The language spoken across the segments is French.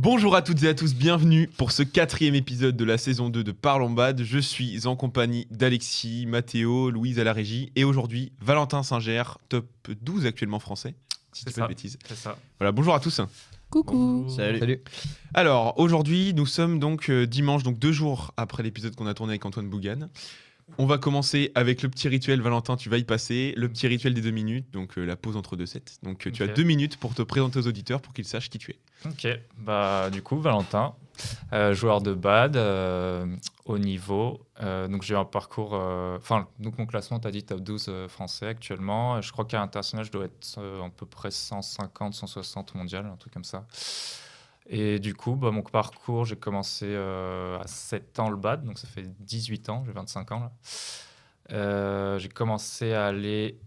Bonjour à toutes et à tous, bienvenue pour ce 4e épisode de la saison 2 de Parlons Bad. Je suis en compagnie d'Alexis, Mathéo, Louise à la régie et aujourd'hui Valentin Singer, top 12 actuellement français, si je dis pas de bêtises. C'est ça. Voilà, bonjour à tous. Coucou. Bonjour. Salut. Alors aujourd'hui nous sommes donc dimanche, donc 2 jours après l'épisode qu'on a tourné avec Antoine Bougan. On va commencer avec le petit rituel, Valentin, tu vas y passer, le petit rituel des 2 minutes, donc la pause entre 2 sets. Donc tu as 2 minutes pour te présenter aux auditeurs pour qu'ils sachent qui tu es. Ok, bah du coup Valentin, joueur de bad, haut niveau. Donc j'ai un parcours, donc mon classement, t'as dit top 12 français actuellement. Je crois qu'à l'international, je dois être à peu près 150, 160 mondial, un truc comme ça. Et du coup, mon parcours, j'ai commencé à 7 ans le bad, donc ça fait 18 ans, j'ai 25 ans là. J'ai commencé à aller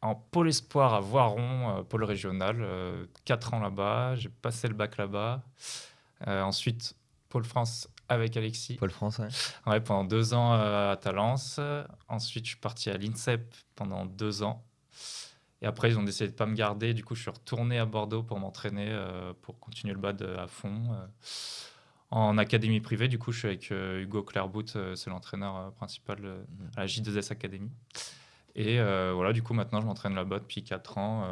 en pôle espoir à Voiron, pôle régional, 4 ans là-bas, j'ai passé le bac là-bas. Ensuite, pôle France avec Alexis. Pôle France, ouais. Ouais, pendant 2 ans à Talence. Ensuite, je suis parti à l'INSEP pendant 2 ans. Et après, ils ont décidé de ne pas me garder. Du coup, je suis retourné à Bordeaux pour m'entraîner, pour continuer le bad à fond. En académie privée, du coup, je suis avec Hugo Clairbout, c'est l'entraîneur principal à la J2S Academy. Et voilà, du coup, maintenant, je m'entraîne là-bas depuis 4 ans,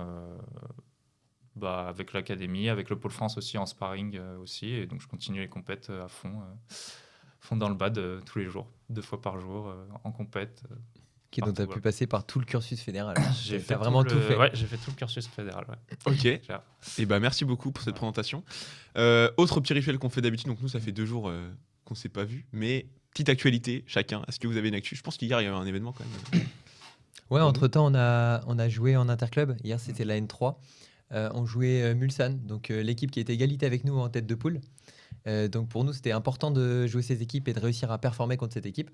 avec l'académie, avec le Pôle France aussi, en sparring aussi. Et donc, je continue les compètes à fond dans le bad tous les jours, 2 fois par jour en compète. Donc tu as pu passer par tout le cursus fédéral. J'ai fait vraiment tout fait. Ouais, j'ai fait tout le cursus fédéral. Ouais. Ok. Et bah merci beaucoup pour cette présentation. Autre petit rituel qu'on fait d'habitude, donc nous ça fait 2 jours qu'on s'est pas vu, mais petite actualité chacun. Est-ce que vous avez une actu ? Je pense qu'hier il y avait un événement quand même. Ouais, entre-temps, on a joué en interclub. Hier, c'était la N3. On jouait Mulsanne, donc l'équipe qui était égalité avec nous en tête de poule. Donc pour nous, c'était important de jouer ces équipes et de réussir à performer contre cette équipe.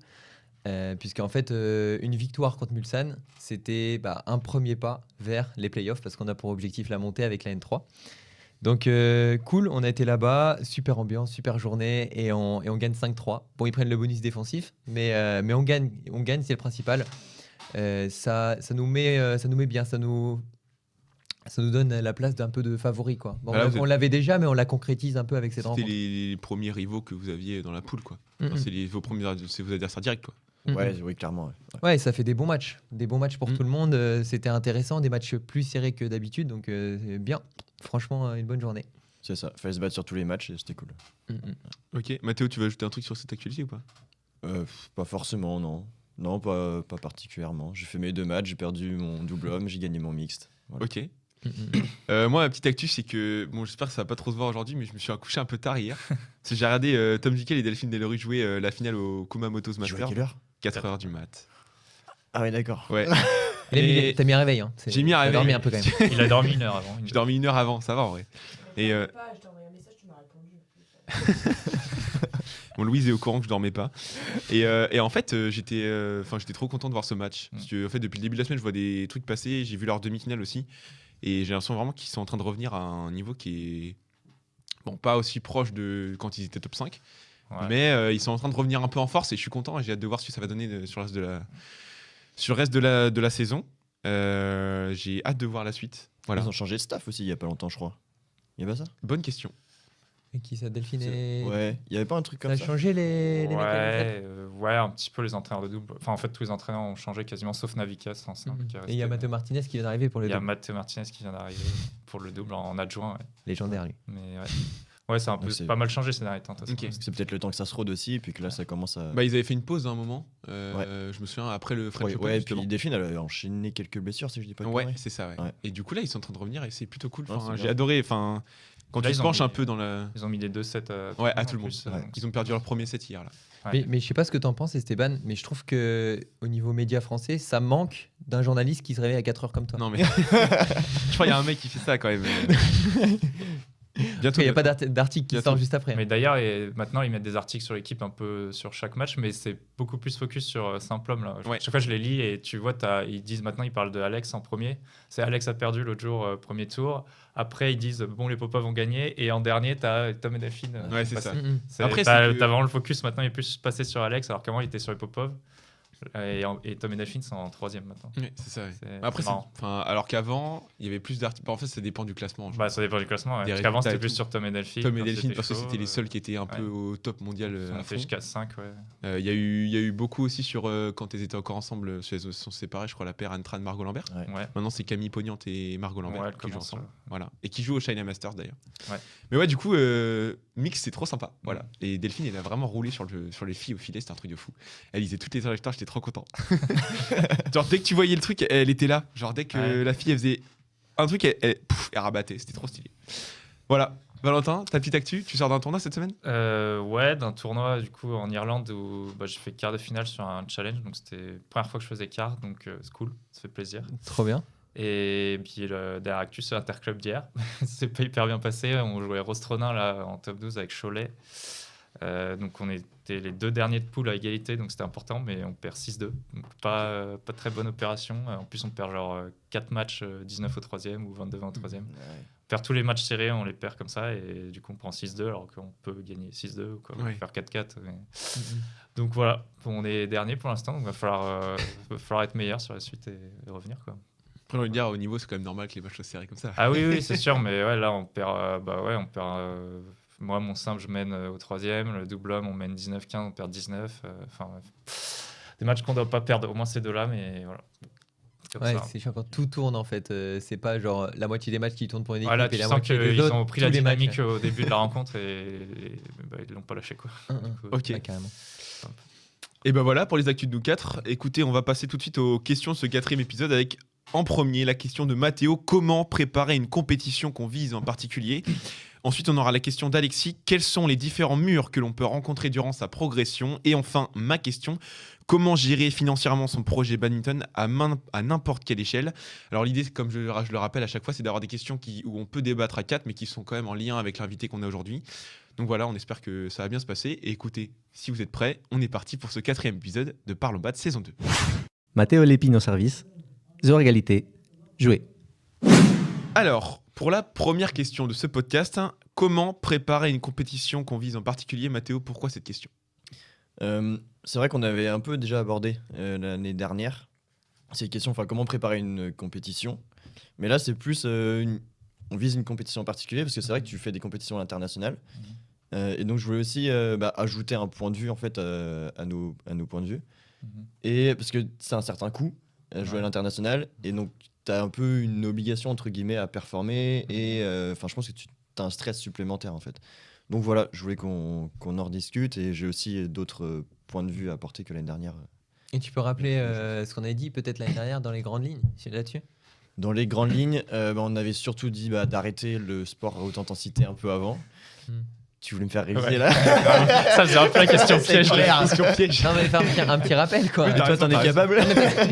Puisqu'en fait, une victoire contre Mulsanne, c'était un premier pas vers les playoffs, parce qu'on a pour objectif la montée avec la N3. Donc cool, on a été là-bas, super ambiance, super journée, et on gagne 5-3. Bon, ils prennent le bonus défensif, mais on gagne, c'est le principal. Ça nous met bien, ça nous donne la place d'un peu de favori, quoi. Bon, Voilà, on l'avait déjà, mais on la concrétise un peu avec cette rencontre. C'était les premiers rivaux que vous aviez dans la poule, quoi. Mm-hmm. C'est vos adversaires directs, quoi. Mm-hmm. Oui, clairement. Ouais, ça fait des bons matchs pour tout le monde. C'était intéressant, des matchs plus serrés que d'habitude, donc c'est bien. Franchement, une bonne journée. C'est ça, fallait se battre sur tous les matchs et c'était cool. Ok, Mathéo, tu veux ajouter un truc sur cette actualité ou pas ? Pas forcément, non. Non, pas particulièrement. J'ai fait mes 2 matchs, j'ai perdu mon double homme, j'ai gagné mon mixte. Voilà. Ok. Moi, ma petite actu, c'est que j'espère que ça va pas trop se voir aujourd'hui, mais je me suis couché un peu tard hier. Parce que j'ai regardé Tom Jekyll et Delphine Delerue jouer la finale au Kumamoto's Tu jouais à Master. quelle heure ? 4h du mat. Ah oui, d'accord. Ouais. T'as mis un réveil, hein. J'ai mis un réveil. T'as dormi un peu quand même. Il a dormi 1 heure avant. J'ai dormi 1 heure avant, ça va en vrai. Et Je t'ai envoyé un message, tu m'as répondu. bon, Louise est au courant que je dormais pas. Et en fait, j'étais trop content de voir ce match. Parce que en fait, depuis le début de la semaine, je vois des trucs passer. J'ai vu leur demi-finale aussi. Et j'ai l'impression vraiment qu'ils sont en train de revenir à un niveau qui est pas aussi proche de quand ils étaient top 5. Ouais. Mais ils sont en train de revenir un peu en force et je suis content. Et j'ai hâte de voir ce que ça va donner sur le reste de la saison. J'ai hâte de voir la suite. Voilà. Ils ont changé de staff aussi il y a pas longtemps, je crois. Il y a pas ça ? Bonne question. Et qui ça, Delphine et... Ouais, il y avait pas un truc comme ça. Ça a changé les mecs ouais, un petit peu les entraîneurs de double. Enfin, en fait, tous les entraîneurs ont changé quasiment, sauf Navikas. Et il y a Matteo Martinez qui vient d'arriver pour le double. Il y a Matteo Martinez qui vient d'arriver pour le double en adjoint. Ouais. Légendaire, lui. Mais ouais, c'est un peu pas mal changé ces derniers temps. Okay. C'est peut-être le temps que ça se rôde aussi, et puis que là, ça commence à... Ils avaient fait une pause à un moment. Je me souviens, après le French Open. Ouais, et puis Delphine, elle avait enchaîné quelques blessures, si je dis pas. Ouais, c'est ça. Ouais. Et du coup, là, ils sont en train de revenir et c'est plutôt cool. J'ai adoré. Quand là, tu te penches un peu dans la... Ils ont mis des 2 sets à tout le monde. Ils ont perdu leur premier set hier. Là. Ouais. Mais je sais pas ce que t'en penses, Esteban, mais je trouve qu'au niveau média français, ça manque d'un journaliste qui se réveille à 4h comme toi. Non, mais je crois qu'il y a un mec qui fait ça quand même. Bientôt, il n'y a pas d'article qui sort juste après. Mais d'ailleurs, maintenant, ils mettent des articles sur l'équipe un peu sur chaque match, mais c'est beaucoup plus focus sur Saint-Plum. Là. Ouais. Chaque fois, je les lis et tu vois, ils disent maintenant, ils parlent de Alex en premier. C'est Alex a perdu l'autre jour, premier tour. Après, ils disent, bon, les Popov ont gagné. Et en dernier, tu as Tom et Delphine. Ouais, c'est ça. Après, t'as vraiment le focus maintenant, il est plus passé sur Alex, alors qu'avant, il était sur les Popov. Et Tom et Delphine sont en 3e maintenant. Ouais, c'est ça. Ouais. C'est Après, marrant. alors qu'avant, il y avait plus d'articles. En fait, ça dépend du classement. Bah, ça dépend du classement. Ouais. Des Parce qu'avant, résultats c'était et plus tout. sur Tom et Delphine. Tom et quand Delphine, parce que chaud, c'était les seuls qui étaient un peu au top mondial. Ils à ont fait fond. jusqu'à 5, ouais. Il y a eu beaucoup aussi sur quand ils étaient encore ensemble, elles se sont séparés, je crois, la paire Anne-Tran, Margot Lambert. Ouais. Maintenant, c'est Camille Pognante et Margot Lambert Ouais, elles qui jouent commencent, ensemble. ouais. Voilà. Et qui jouent au China Masters d'ailleurs. Ouais. Mais ouais, du coup, mix, c'est trop sympa. Voilà. Et Delphine, elle a vraiment roulé sur les filles au filet, c'était un truc de fou. Elle lisait toutes les trajectoires, j'étais trop content. Genre, dès que tu voyais le truc, elle était là. Genre, dès que la fille, elle faisait un truc, elle rabattait. C'était trop stylé. Voilà. Valentin, ta petite actu, tu sors d'un tournoi cette semaine? Ouais, d'un tournoi du coup en Irlande où j'ai fait quart de finale sur un challenge. Donc c'était la première fois que je faisais quart, donc c'est cool, ça fait plaisir. Trop bien. Et puis derrière actu sur Interclub d'hier, c'est pas hyper bien passé. On jouait Rostronin là en top 12 avec Cholet. Donc on était les 2 derniers de poule à égalité, donc c'était important, mais on perd 6-2. Donc pas très bonne opération. En plus on perd genre 4 matchs 19 au 3e ou 22-20 au 3e. On perd tous les matchs serrés, on les perd comme ça, et du coup on prend 6-2 alors qu'on peut gagner 6-2 ou quoi, Ouais. faire 4-4. Donc voilà, on est dernier pour l'instant, donc va falloir être meilleur sur la suite et revenir quoi. Après, j'ai envie de dire, au niveau, c'est quand même normal que les matchs soient serrés comme ça. Ah oui, c'est sûr, mais ouais, là on perd. Moi, mon simple, je mène au 3e, le double homme, on mène 19-15, on perd 19. Enfin, des matchs qu'on ne doit pas perdre, au moins ces 2-là, mais voilà. Comme Ouais, ça. c'est chiant quand tout tourne en fait. C'est pas genre la moitié des matchs qui tournent pour une équipe Voilà, et tu la sens moitié des qu'ils autres. ont pris tous la les matchs. dynamique au début de la rencontre et ils l'ont pas lâché quoi. Ok. Ouais, carrément. Et ben voilà pour les actus de nous 4. Écoutez, on va passer tout de suite aux questions de ce 4e épisode avec en premier la question de Mathéo, comment préparer une compétition qu'on vise en particulier. Ensuite, on aura la question d'Alexis, quels sont les différents murs que l'on peut rencontrer durant sa progression. Et enfin, ma question, comment gérer financièrement son projet badminton à n'importe quelle échelle. Alors l'idée, comme je le rappelle à chaque fois, c'est d'avoir des questions où on peut débattre à 4, mais qui sont quand même en lien avec l'invité qu'on a aujourd'hui. Donc voilà, on espère que ça va bien se passer. Et écoutez, si vous êtes prêts, on est parti pour ce 4e épisode de Parlons Bad saison 2. Mathéo Lépine au service. Zéro égalité. Jouer. Alors, pour la première question de ce podcast, comment préparer une compétition qu'on vise en particulier? Mathéo, pourquoi cette question? C'est vrai qu'on avait un peu déjà abordé l'année dernière ces questions, enfin comment préparer une compétition. Mais là, c'est plus on vise une compétition en particulier parce que c'est vrai que tu fais des compétitions internationales. Et donc je voulais aussi ajouter un point de vue en fait à nos points de vue. Et parce que c'est un certain coût jouer à l'international, et donc tu as un peu une obligation entre guillemets à performer, et je pense que tu as un stress supplémentaire en fait. Donc voilà, je voulais qu'on en rediscute, et j'ai aussi d'autres points de vue à apporter que l'année dernière. Et tu peux rappeler ce qu'on avait dit peut-être l'année dernière dans les grandes lignes, c'est là-dessus? Dans les grandes lignes, on avait surtout dit d'arrêter le sport à haute intensité un peu avant. Tu voulais me faire réviser là? Ça faisait un peu la question piège. Non mais faire un petit rappel quoi. Oui, Et toi, t'en es capable?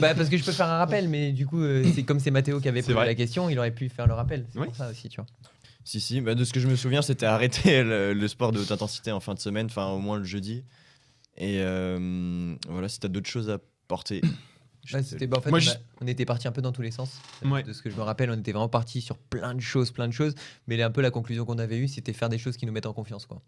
Parce que je peux faire un rappel, mais du coup, c'est comme c'est Mathéo qui avait C'est posé vrai. la question, il aurait pu faire le rappel. C'est Oui. pour ça aussi, tu vois. Si, de ce que je me souviens, c'était arrêter le sport de haute intensité en fin de semaine, enfin au moins le jeudi. Et voilà, si t'as d'autres choses à porter. Ouais, en fait, Moi, on était parti un peu dans tous les sens. Ouais. De ce que je me rappelle, on était vraiment parti sur plein de choses. Mais un peu la conclusion qu'on avait eue, c'était faire des choses qui nous mettent en confiance, quoi.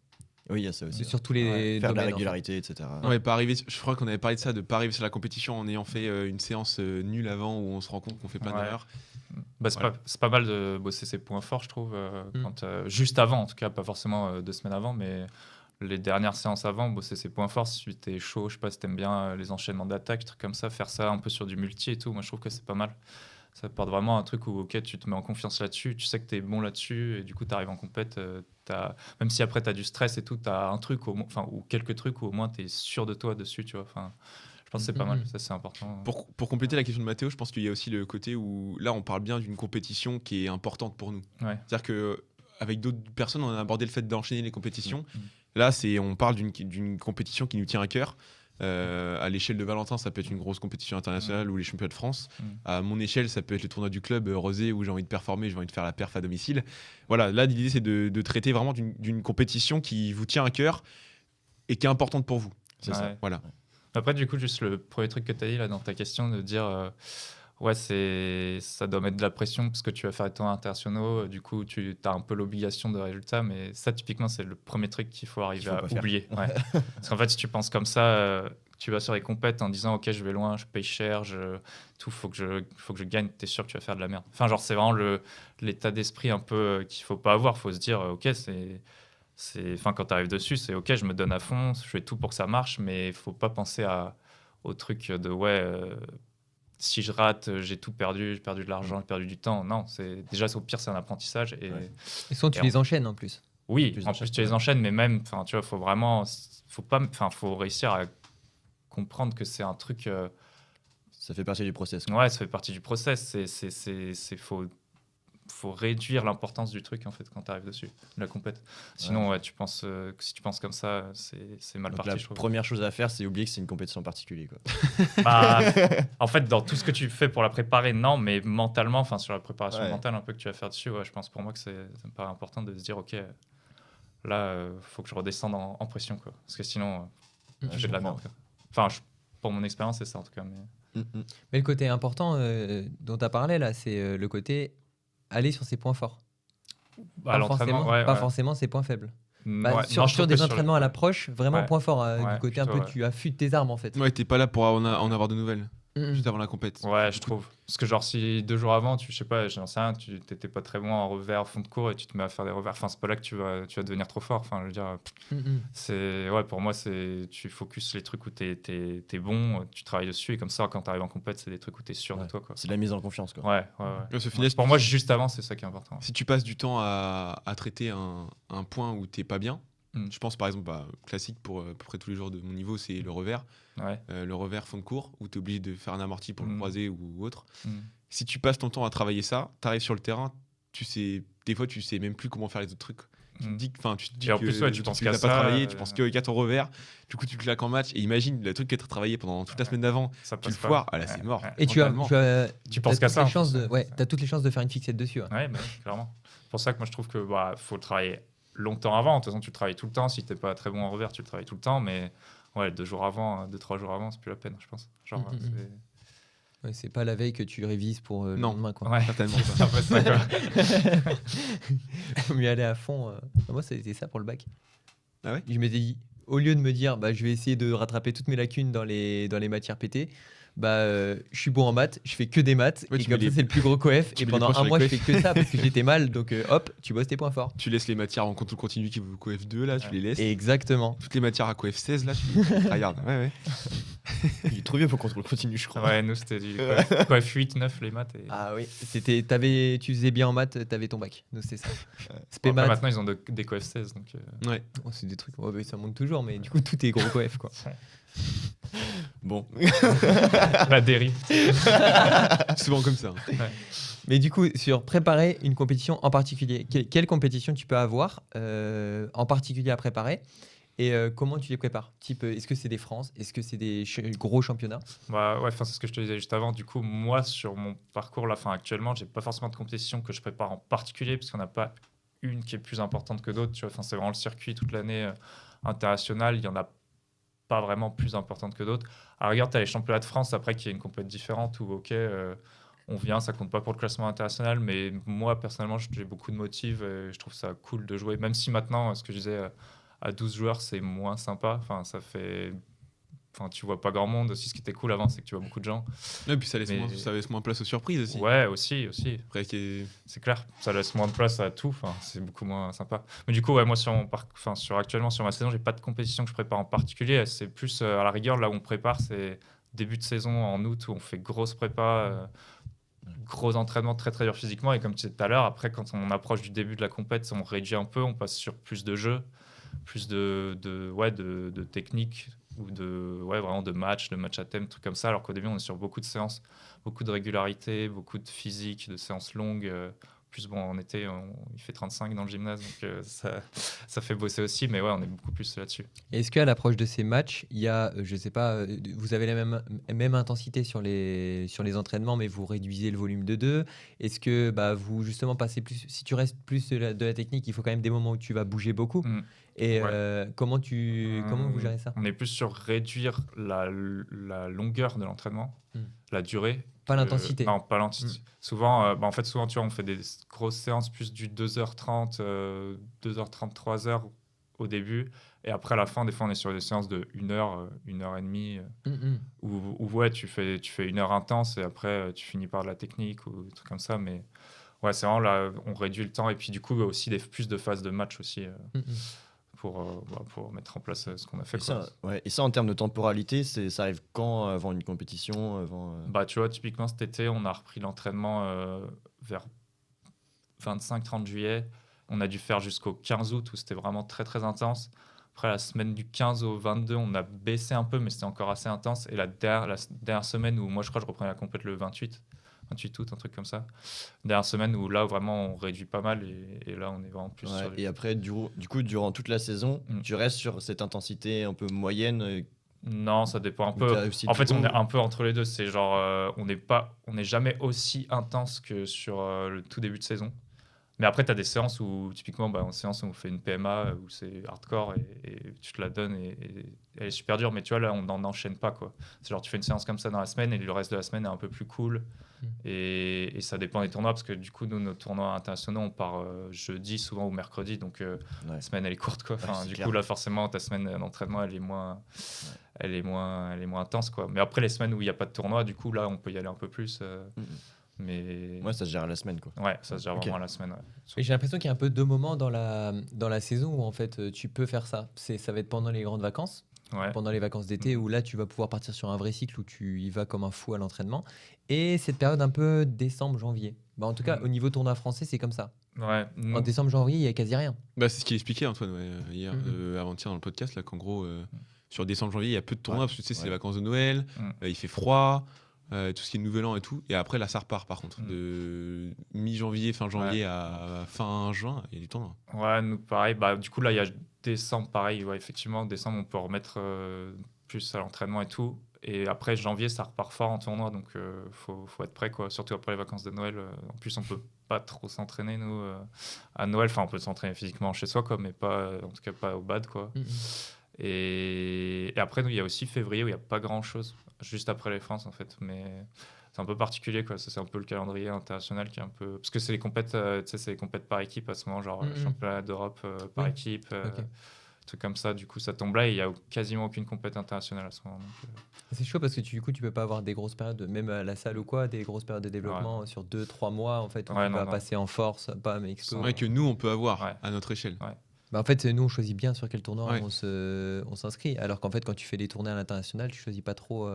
Oui, il y a ça aussi. Sur tous les Faire de la domaines, en fait. régularité, etc. Ouais, pas arriver, je crois qu'on avait parlé de ça, de pas arriver sur la compétition en ayant fait une séance nulle avant où on se rend compte qu'on fait plein Ouais. d'erreurs. C'est pas mal de bosser ses points forts, je trouve, juste avant, en tout cas, pas forcément 2 semaines avant, mais les dernières séances avant, bosser ses points forts. Si t'es chaud, je sais pas si t'aimes bien les enchaînements d'attaques, trucs comme ça, faire ça un peu sur du multi et tout, moi je trouve que c'est pas mal. Ça apporte vraiment un truc où tu te mets en confiance là-dessus, tu sais que t'es bon là-dessus, et du coup t'arrives en compète, même si après t'as du stress et tout, t'as un truc, ou quelques trucs où au moins t'es sûr de toi dessus, tu vois. Enfin, je pense que c'est pas mal, ça c'est important. Pour compléter la question de Mathéo, je pense qu'il y a aussi le côté où là on parle bien d'une compétition qui est importante pour nous. Ouais. C'est-à-dire que avec d'autres personnes, on a abordé le fait d'enchaîner les compétitions. Là, on parle d'une compétition qui nous tient à cœur. À l'échelle de Valentin, ça peut être une grosse compétition internationale ou les championnats de France. À mon échelle, ça peut être le tournoi du club Rosé où j'ai envie de performer, j'ai envie de faire la perf à domicile. Voilà, là, l'idée, c'est de traiter vraiment d'une compétition qui vous tient à cœur et qui est importante pour vous. C'est ça. Voilà. Après, du coup, juste le premier truc que tu as dit là dans ta question, de dire ça doit mettre de la pression parce que tu vas faire des tournois internationaux, du coup, tu as un peu l'obligation de résultat, mais ça, typiquement, c'est le premier truc qu'il faut arriver à oublier. Ouais. Parce qu'en fait, si tu penses comme ça, tu vas sur les compètes en disant ok je vais loin, je paye cher, tout faut que je gagne, t'es sûr que tu vas faire de la merde. Enfin genre c'est vraiment l'état d'esprit un peu qu'il faut pas avoir, faut se dire ok enfin quand tu arrives dessus c'est ok je me donne à fond, je fais tout pour que ça marche, mais faut pas penser au truc de si je rate, j'ai tout perdu, j'ai perdu de l'argent, j'ai perdu du temps. Non, au pire, c'est un apprentissage. Et souvent, tu les enchaînes en plus. Oui, Tu les en enchaînes, plus, tu les enchaînes, mais même, tu vois, faut réussir à comprendre que c'est un truc. Ça fait partie du process. quoi. Ouais, ça fait partie du process. Faut réduire l'importance du truc en fait quand tu arrives dessus, de la compète. Sinon, tu penses que si tu penses comme ça, c'est mal Donc parti. la Je trouve. première chose à faire, c'est oublier que c'est une compétition particulière. Quoi. Bah, en fait, dans tout ce que tu fais pour la préparer, non, mais mentalement, enfin sur la préparation Ouais. mentale un peu que tu vas faire dessus, je pense pour moi que ça me paraît important de se dire, ok, là, faut que je redescende en pression, quoi. Parce que sinon, je fais de la merde. Quoi. Enfin, pour mon expérience, c'est ça en tout cas. Mais... Mais le côté important dont tu as parlé là, c'est le côté aller sur ses points forts. Bah, Pas l'entraînement, forcément, pas forcément ses points faibles. Bah, Non, je sur trouve des que entraînements à l'approche, vraiment Ouais. point fort, Ouais, du côté un plutôt, peu tu affûtes tes armes en fait. Ouais, t'es pas là pour en avoir de nouvelles, Mm, juste avant la compète. Ouais, je trouve. Parce que genre, si 2 jours avant, je sais pas, j'en sais rien, tu t'étais pas très bon en revers, fond de cours, et tu te mets à faire des revers, enfin, c'est pas là que tu vas devenir trop fort. Enfin, je veux dire, pour moi, tu focuses les trucs où t'es bon, tu travailles dessus, et comme ça, quand t'arrives en compète, c'est des trucs où t'es sûr de toi, quoi. C'est de la mise en confiance. Quoi. Ouais. Parce qu'au final, Pour moi, juste avant, c'est ça qui est important. si tu passes du temps à traiter un point où t'es pas bien, je pense par exemple, classique pour à peu près tous les joueurs de mon niveau, c'est le revers. Ouais. Le revers fond de cours, où tu es obligé de faire un amorti pour le croiser ou autre. Mm. Si tu passes ton temps à travailler ça, tu arrives sur le terrain, des fois tu sais même plus comment faire les autres trucs. Tu te dis Et en plus, tu penses qu'à pas ça, travaillé, tu penses qu'à ton revers, du coup tu claques en match, et imagine le truc que tu as travaillé pendant toute la semaine d'avant, ça tu le passe pas. foires, là c'est mort. Et tu mentalement. penses qu'à ça, en plus. T'as toutes les chances de faire une fixette dessus. Ouais. Ouais, clairement. C'est pour ça que moi je trouve que faut travailler longtemps avant. De toute façon, tu travailles tout le temps. Si t'es pas très bon en revers, tu le travailles tout le temps. Mais 2 jours avant, 2-3 jours avant, c'est plus la peine, je pense. Genre, Ouais, c'est pas la veille que tu révises pour le Non. lendemain. Quoi. Ouais, Certainement c'est un peu ça, quoi. Faut mieux aller à fond. Moi, c'était ça pour le bac. Ah ouais. Je m'étais dit, au lieu de me dire, je vais essayer de rattraper toutes mes lacunes dans les matières PT, je suis bon en maths, je fais que des maths, Ouais, et tu comme mets ça, les- c'est le plus gros coef. tu Et mets les pendant points un sur mois, les je fais que ça parce que j'étais mal. Donc, hop, tu bosses tes points forts. Tu laisses les matières en contrôle continu qui vous coef 2 là, tu les laisses. Exactement. Toutes les matières à coef 16 là, regarde. Ouais. Il est trop vieux pour contrôle continu, je crois. Ouais, nous c'était du coef 8, 9 les maths. Et... Ah oui, tu faisais bien en maths, t'avais ton bac. Nous, c'est ça. Spé Après, maths. maintenant ils ont des coef 16. Donc, Ouais. Oh, c'est des trucs, ça monte toujours, mais du coup, tout est gros coef. Quoi. Bon. La dérive. Souvent comme ça. Mais du coup, sur préparer une compétition en particulier, quelle compétition tu peux avoir en particulier à préparer et comment tu les prépares? Type, est-ce que c'est des France? Est-ce que c'est des gros championnats? C'est ce que je te disais juste avant. Du coup, moi, sur mon parcours, là, actuellement, j'ai pas forcément de compétition que je prépare en particulier, parce qu'on n'a pas une qui est plus importante que d'autres. Tu vois, c'est vraiment le circuit toute l'année international. Il y en a pas vraiment plus importante que d'autres. Alors, regarde, tu as les championnats de France, après, qui est une compétition différente, où, on vient, ça compte pas pour le classement international, mais moi, personnellement, j'ai beaucoup de motifs et je trouve ça cool de jouer, même si maintenant, ce que je disais, à 12 joueurs, c'est moins sympa. Enfin, tu vois pas grand monde. Aussi, ce qui était cool avant, c'est que tu vois beaucoup de gens. Et puis ça laisse moins place aux surprises aussi. Ouais, aussi. Après, C'est clair, ça laisse moins de place à tout. Enfin, c'est beaucoup moins sympa. Mais du coup, moi, actuellement, sur ma saison, j'ai pas de compétition que je prépare en particulier. C'est plus, à la rigueur, là où on prépare, c'est début de saison en août, où on fait grosse prépa, gros entraînement très très dur physiquement. Et comme tu disais tout à l'heure, après, quand on approche du début de la compète, on réduit un peu, on passe sur plus de jeux, plus de techniques, ou vraiment de matchs à thème, trucs comme ça, alors qu'au début on est sur beaucoup de séances, beaucoup de régularité, beaucoup de physique, de séances longues. Plus en été il fait 35 dans le gymnase, donc ça fait bosser aussi, mais on est beaucoup plus là-dessus. Est-ce qu'à l'approche de ces matchs, il y a, je sais pas, vous avez la même intensité sur les entraînements, mais vous réduisez le volume de 2? Est-ce que vous justement passez plus, si tu restes plus de la technique, il faut quand même des moments où tu vas bouger beaucoup. Et comment vous gérez ça? On est plus sur réduire la longueur de l'entraînement, la durée. Pas l'intensité. Non, pas l'intensité. Souvent, souvent, tu vois, on fait des grosses séances plus du 2h30, 2h30, 3h, au début. Et après, à la fin, des fois, on est sur des séances de 1 heure, 1 heure et demie, où ouais, tu fais 1 heure intense et après, tu finis par de la technique ou des trucs comme ça. Mais ouais, c'est vraiment là, on réduit le temps. Et puis, du coup, aussi plus de phases de match aussi pour mettre en place ce qu'on a fait. Et Quoi. ça, en termes de temporalité, ça arrive quand avant une compétition Bah, tu vois, typiquement, cet été, on a repris l'entraînement vers 25-30 juillet. On a dû faire jusqu'au 15 août où c'était vraiment très, très intense. Après, la semaine du 15 au 22, on a baissé un peu, mais c'était encore assez intense. Et la dernière semaine où moi, je crois que je reprenais la compète le 28 août, un truc comme ça. Dernière semaine où là, vraiment, on réduit pas mal. Et là, on est vraiment plus sur... Et après, du coup, durant toute la saison, Mm. tu restes sur cette intensité un peu moyenne. Non, ça dépend un Ou peu. t'as aussi En du fait, on haut. est un peu entre les deux. C'est genre, on n'est jamais aussi intense que sur le tout début de saison. Mais après, tu as des séances où, typiquement, en séance, on fait une PMA où c'est hardcore et tu te la donnes et elle est super dure. Mais tu vois, là, on n'en enchaîne pas, quoi. C'est genre, tu fais une séance comme ça dans la semaine et le reste de la semaine est un peu plus cool. Et ça dépend des tournois parce que du coup, nous, nos tournois internationaux, on part jeudi, souvent, ou mercredi. Donc, la semaine, elle est courte, quoi. Enfin, c'est du clair. coup, là, forcément, ta semaine d'entraînement, elle est moins intense, quoi. Mais après, les semaines où il n'y a pas de tournoi, du coup, là, on peut y aller un peu plus. Mais Moi, ça se gère à la semaine, quoi. ouais, ça se gère Ok. vraiment à la semaine. Ouais. Et j'ai l'impression qu'il y a un peu deux moments dans la saison où en fait tu peux faire ça. Ça va être pendant les grandes vacances, Ouais. pendant les vacances d'été où là tu vas pouvoir partir sur un vrai cycle où tu y vas comme un fou à l'entraînement. Et cette période un peu décembre-janvier. Bah, en tout cas, Mhm. au niveau tournoi français, c'est comme ça. Ouais, En décembre-janvier, il y a quasi rien. Bah, c'est ce qu'il expliquait Antoine hier, Mhm. avant-hier dans le podcast, là, qu'en gros, sur décembre-janvier, il y a peu de tournois parce que tu sais, c'est Ouais. les vacances de Noël, Mhm. il fait froid, tout ce qui est Nouvel An et tout. Et après, là, ça repart par contre. Mhm. De mi-janvier, fin janvier à fin juin, il y a du tournoi. Ouais, nous, pareil. Bah, du coup, là, il y a décembre, pareil. Ouais, effectivement, décembre, on peut remettre plus à l'entraînement et tout. Et après, janvier, ça repart fort en tournoi. Donc, faut être prêt, quoi. Surtout après les vacances de Noël. En plus, on peut pas trop s'entraîner, nous, à Noël. Enfin, on peut s'entraîner physiquement chez soi, quoi, mais pas, en tout cas, pas au bad, quoi. Mhm. Et après, nous, il y a aussi février où il n'y a pas grand-chose, juste après les France, en fait. Mais c'est un peu particulier, quoi. Ça, c'est un peu le calendrier international qui est un peu... Parce que c'est les compètes, tu sais, c'est les compètes par équipe à ce moment, genre championnat d'Europe par Oui. équipe, Ok. trucs comme ça. Du coup, ça tombe là et il n'y a quasiment aucune compète internationale à ce moment. Donc, C'est chaud parce que du coup, tu peux pas avoir des grosses périodes, même à la salle ou quoi, des grosses périodes de développement sur 2-3 mois en fait, où Ouais, tu non, vas non. passer en force, pas mais explo. C'est vrai que nous, on peut avoir Ouais. à notre échelle. Ouais. Bah, en fait, nous, on choisit bien sur quel tournoi Ouais. on s'inscrit. Alors qu'en fait, quand tu fais des tournois à l'international, tu choisis pas trop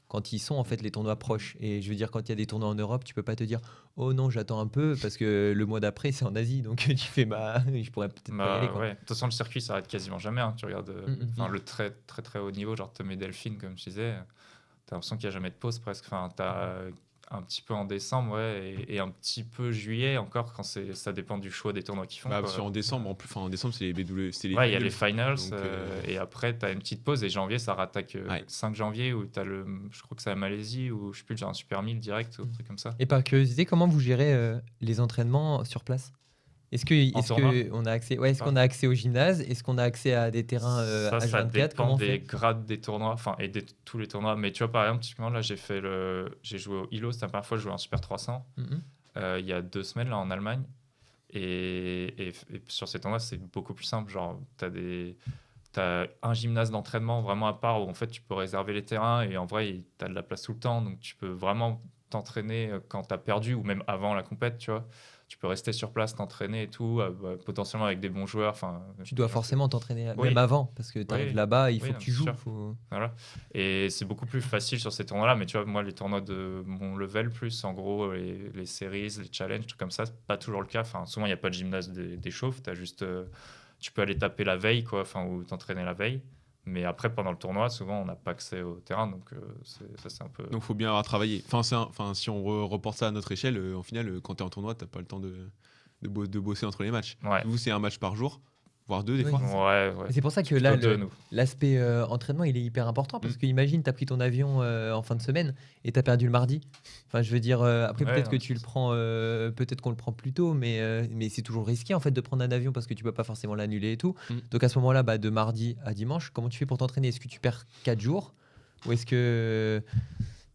quand ils sont en fait les tournois proches. Et je veux dire, quand il y a des tournois en Europe, tu peux pas te dire oh non, j'attends un peu parce que le mois d'après c'est en Asie, donc tu fais je pourrais peut-être pas y aller quoi. ouais. De toute façon, le circuit s'arrête quasiment jamais. Hein. Tu regardes le très, très, très haut niveau, genre Tomé Delphine, comme je disais. T'as l'impression qu'il n'y a jamais de pause presque. Enfin, t'as un petit peu en décembre, ouais, et un petit peu juillet encore, quand ça dépend du choix des tournois qu'ils font. Bah, quoi. parce qu'en décembre, en décembre, c'est les BW, c'est les Ouais, il y a les finals. finals, Donc, et après, tu as une petite pause, et janvier, ça rattaque Ouais. 5 janvier, où tu as je crois que c'est la Malaisie, ou je sais plus, genre un Super 1000 direct, ou un truc comme ça. Et par curiosité, comment vous gérez les entraînements sur place? Est-ce En que tournoi on a accès, est-ce qu'on a accès au gymnase? Est-ce qu'on a accès à des terrains ça H24? dépend Comment on des fait? grades des tournois, enfin, et de tous les tournois. Mais tu vois, par exemple, typiquement, là, j'ai joué au ILO, c'était la première fois que je jouais en Super 300, Mhm. il y a 2 semaines, là, en Allemagne. Et sur ces tournois, c'est beaucoup plus simple. Genre, t'as un gymnase d'entraînement vraiment à part où en fait tu peux réserver les terrains et en vrai, tu as de la place tout le temps. Donc, tu peux vraiment t'entraîner quand tu as perdu ou même avant la compète, tu vois. Tu peux rester sur place, t'entraîner et tout, potentiellement avec des bons joueurs. Tu dois forcément t'entraîner Oui. même avant parce que tu arrives Oui. là-bas, il Oui, faut non, que tu c'est joues. sûr. Voilà. Et c'est beaucoup plus facile sur ces tournois-là. Mais tu vois, moi, les tournois de mon level, plus en gros, les séries, les challenges, trucs comme ça, c'est pas toujours le cas. Enfin, souvent, il n'y a pas de gymnase d'échauffe. T'as juste, tu peux aller taper la veille, quoi, ou t'entraîner la veille. Mais après, pendant le tournoi, souvent, on n'a pas accès au terrain. Donc, ça, c'est un peu. Donc, faut bien avoir travaillé. Enfin, si on reporte ça à notre échelle, au final, quand tu es en tournoi, tu n'as pas le temps de bosser entre les matchs. Ouais. Vous, c'est un match par jour, voire 2 des Oui. fois. Ouais. Et c'est pour ça que Plutôt là, deux, nous. l'aspect entraînement, il est hyper important parce que imagine, tu as pris ton avion en fin de semaine et tu as perdu le mardi. Enfin, je veux dire, après, Ouais, peut-être non, que tu le prends, peut-être qu'on le prend plus tôt, mais c'est toujours risqué en fait de prendre un avion parce que tu peux pas forcément l'annuler et tout. Donc à ce moment-là, de mardi à dimanche, comment tu fais pour t'entraîner? Est-ce que tu perds 4 jours ou est-ce que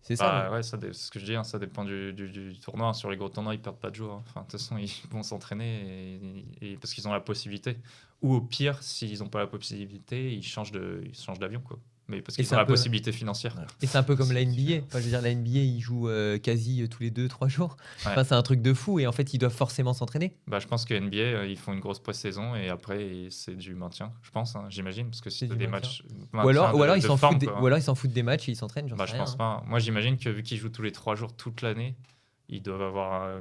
C'est ça. Ouais, c'est ce que je dis, hein, ça dépend du tournoi. Sur les gros tournois, ils perdent pas de jours. Enfin, de toute façon, ils vont s'entraîner parce qu'ils ont la possibilité. Ou au pire, s'ils n'ont pas la possibilité, ils changent d'avion, quoi. Mais parce qu'ils c'est ont un la peu- possibilité financière. Ouais. Et c'est un peu comme la NBA. Enfin, je veux dire, la NBA, ils jouent quasi tous les 2-3 jours. Ouais. Enfin, c'est un truc de fou. Et en fait, ils doivent forcément s'entraîner. Bah, je pense que NBA, ils font une grosse pré-saison et après, c'est du maintien, je pense, hein, j'imagine. Parce que C'est si du t'as des maintien. matchs. Ou alors, de ils s'en forme, foutent, quoi. ou alors ils s'en foutent des matchs et ils s'entraînent. J'en Bah, sais je rien, pense hein. pas. Moi, j'imagine que vu qu'ils jouent tous les 3 jours toute l'année, ils doivent avoir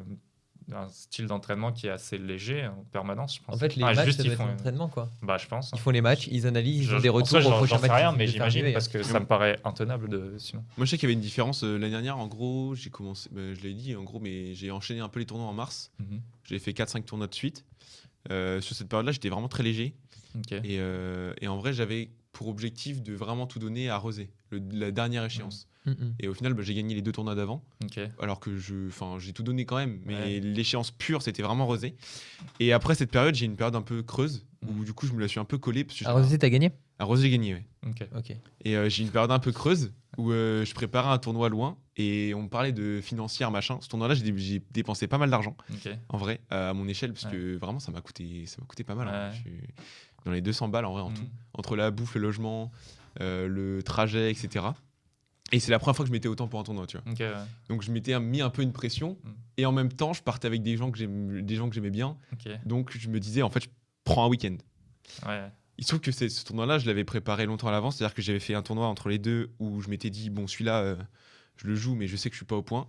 un style d'entraînement qui est assez léger en permanence, je pense. En fait, les Ah, matchs, juste, ça ils doit être font. l'entraînement, quoi. Bah, je pense. Ils font les matchs, ils analysent, ils ont des En retours soi, au prochain j'en sais match. rien, ils mais essaient de faire j'imagine mieux, parce que ça me paraît intenable sinon. Moi, je sais qu'il y avait une différence l'année dernière. En gros, j'ai commencé, je l'ai dit, en gros, mais j'ai enchaîné un peu les tournois en mars. Mhm. J'ai fait 4-5 tournois de suite. Sur cette période-là, j'étais vraiment très léger. Ok. Et en vrai, j'avais pour objectif de vraiment tout donner à Rosé, la dernière échéance. Et au final, j'ai gagné les 2 tournois d'avant. Ok. Alors que j'ai tout donné quand même. Mais Ouais. l'échéance pure, c'était vraiment Rosé. Et après cette période, j'ai une période un peu creuse où Mhm. du coup, je me la suis un peu collée. Parce que À Rosé, t'as gagné? à Rosé, j'ai gagné, ouais. Ok. Ok. Et j'ai une période un peu creuse où je préparais un tournoi loin et on me parlait de financière, machin. Ce tournoi-là, j'ai dépensé pas mal d'argent, Ok. en vrai, à mon échelle, parce Ouais. que vraiment, ça m'a coûté pas mal. hein. Ouais. Je suis dans les 200 balles, en vrai, en Mhm. tout. Entre la bouffe, le logement, le trajet, etc. Et c'est la première fois que je mettais autant pour un tournoi, tu vois. Ok. Ouais. Donc je m'étais mis un peu une pression. Mhm. Et en même temps, je partais avec des gens que j'aimais bien. Ok. Donc je me disais, en fait, je prends un week-end. Ouais. Il se trouve que ce tournoi-là, je l'avais préparé longtemps à l'avance. C'est-à-dire que j'avais fait un tournoi entre les deux où je m'étais dit, bon, celui-là, je le joue, mais je sais que je suis pas au point.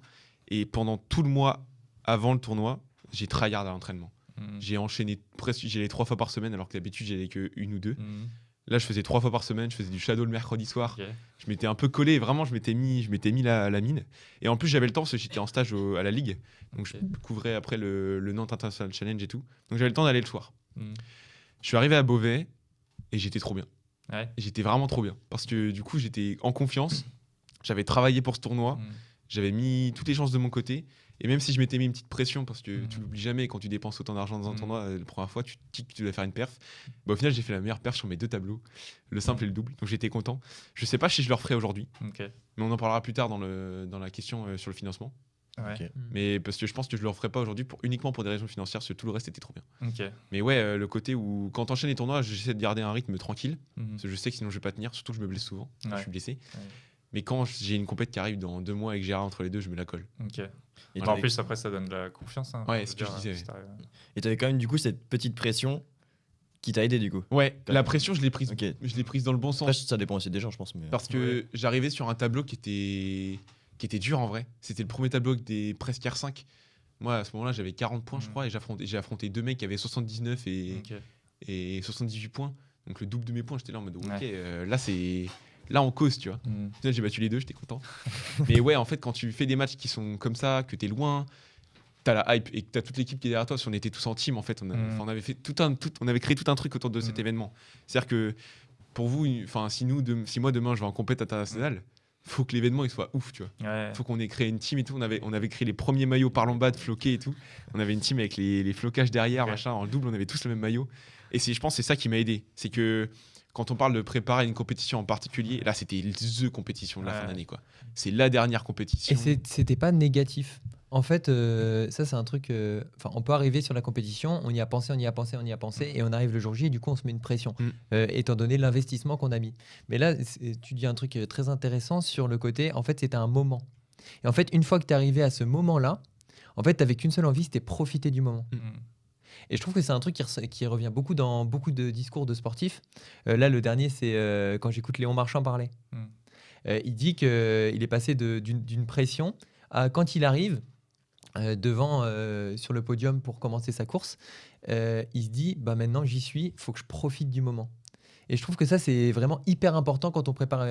Et pendant tout le mois avant le tournoi, j'ai tryhard à l'entraînement. Mhm. J'ai enchaîné presque, j'y allais 3 fois par semaine, alors que d'habitude, j'y allais que 1 ou 2. Mhm. Là, je faisais 3 fois par semaine. Je faisais du shadow le mercredi soir. Ok. Je m'étais un peu collé. Vraiment, je m'étais mis la mine. Et en plus, j'avais le temps parce que j'étais en stage à la Ligue. Donc, Ok. je couvrais après le Nantes International Challenge et tout. Donc, j'avais le temps d'aller le soir. Mhm. Je suis arrivé à Beauvais et j'étais trop bien. Ouais. Et j'étais vraiment trop bien. Parce que du coup, j'étais en confiance. J'avais travaillé pour ce tournoi. Mhm. J'avais mis toutes les chances de mon côté. Et même si je m'étais mis une petite pression, parce que Mhm. tu l'oublies jamais, quand tu dépenses autant d'argent dans un Mhm. tournoi, la première fois, tu te dis que tu dois faire une perf. Bah, au final, j'ai fait la meilleure perf sur mes 2 tableaux, le simple et le double. Donc j'étais content. Je sais pas si je le referai aujourd'hui, Ok. mais on en parlera plus tard dans la question sur le financement. Ouais. Ok. Mais parce que je pense que je le referai pas aujourd'hui uniquement pour des raisons financières, parce que tout le reste était trop bien. Ok. Mais ouais, le côté où quand t'enchaînes les tournois, j'essaie de garder un rythme tranquille, Mhm. parce que je sais que sinon je vais pas tenir, surtout que je me blesse souvent quand Ouais. je suis blessé. Ouais. Mais quand j'ai une compète qui arrive dans 2 mois et que j'ai rien entre les deux, je me la colle. Ok. Et En t'avais- plus, après, ça donne de la confiance. Hein. Ouais, Je c'est veux ce que je dire, disais, si t'arrives- et t'avais quand même du coup cette petite pression qui t'a aidé du coup. Ouais, Quand la même. pression, je l'ai prise, Ok. je l'ai prise dans le bon Après, sens. ça dépend aussi des gens, je pense. Mais... Parce que j'arrivais sur un tableau qui était dur en vrai. C'était le premier tableau avec des presque R5. Moi, à ce moment-là, j'avais 40 points, je Mhm. crois, et j'ai affronté 2 mecs qui avaient 79 Ok. et 78 points. Donc le double de mes points, j'étais là en mode, ok, Ouais. là on cause, tu vois. Mhm. Au final, j'ai battu les 2, j'étais content. Mais ouais, en fait, quand tu fais des matchs qui sont comme ça, que t'es loin, t'as la hype et que t'as toute l'équipe qui est derrière toi. Si on était tous en team, en fait, on avait fait on avait créé tout un truc autour de cet événement. C'est-à-dire que pour vous, enfin, si moi demain je vais en compétition internationale, faut que l'événement il soit ouf, tu vois. Ouais. Faut qu'on ait créé une team et tout. On avait créé les premiers maillots parlant bas de floqués et tout. On avait une team avec les flocages derrière, Ouais. machin, en double. On avait tous le même maillot. Et je pense que c'est ça qui m'a aidé. C'est que quand on parle de préparer une compétition en particulier, là c'était the compétition de la Ouais. fin d'année, quoi. C'est la dernière compétition. Et c'était pas négatif. En fait, ça c'est un truc. Enfin, on peut arriver sur la compétition, on y a pensé, et on arrive le jour J et du coup on se met une pression, étant donné l'investissement qu'on a mis. Mais là, tu dis un truc très intéressant sur le côté. En fait, c'était un moment. Et en fait, une fois que tu es arrivé à ce moment-là, en fait, t'avais qu'une seule envie, c'était profiter du moment. Mhm. Et je trouve que c'est un truc qui revient beaucoup dans beaucoup de discours de sportifs. Là, le dernier, c'est quand j'écoute Léon Marchand parler. Il dit qu'il est passé d'une pression à quand il arrive devant sur le podium pour commencer sa course, il se dit bah maintenant j'y suis, il faut que je profite du moment. Et je trouve que ça c'est vraiment hyper important quand on prépare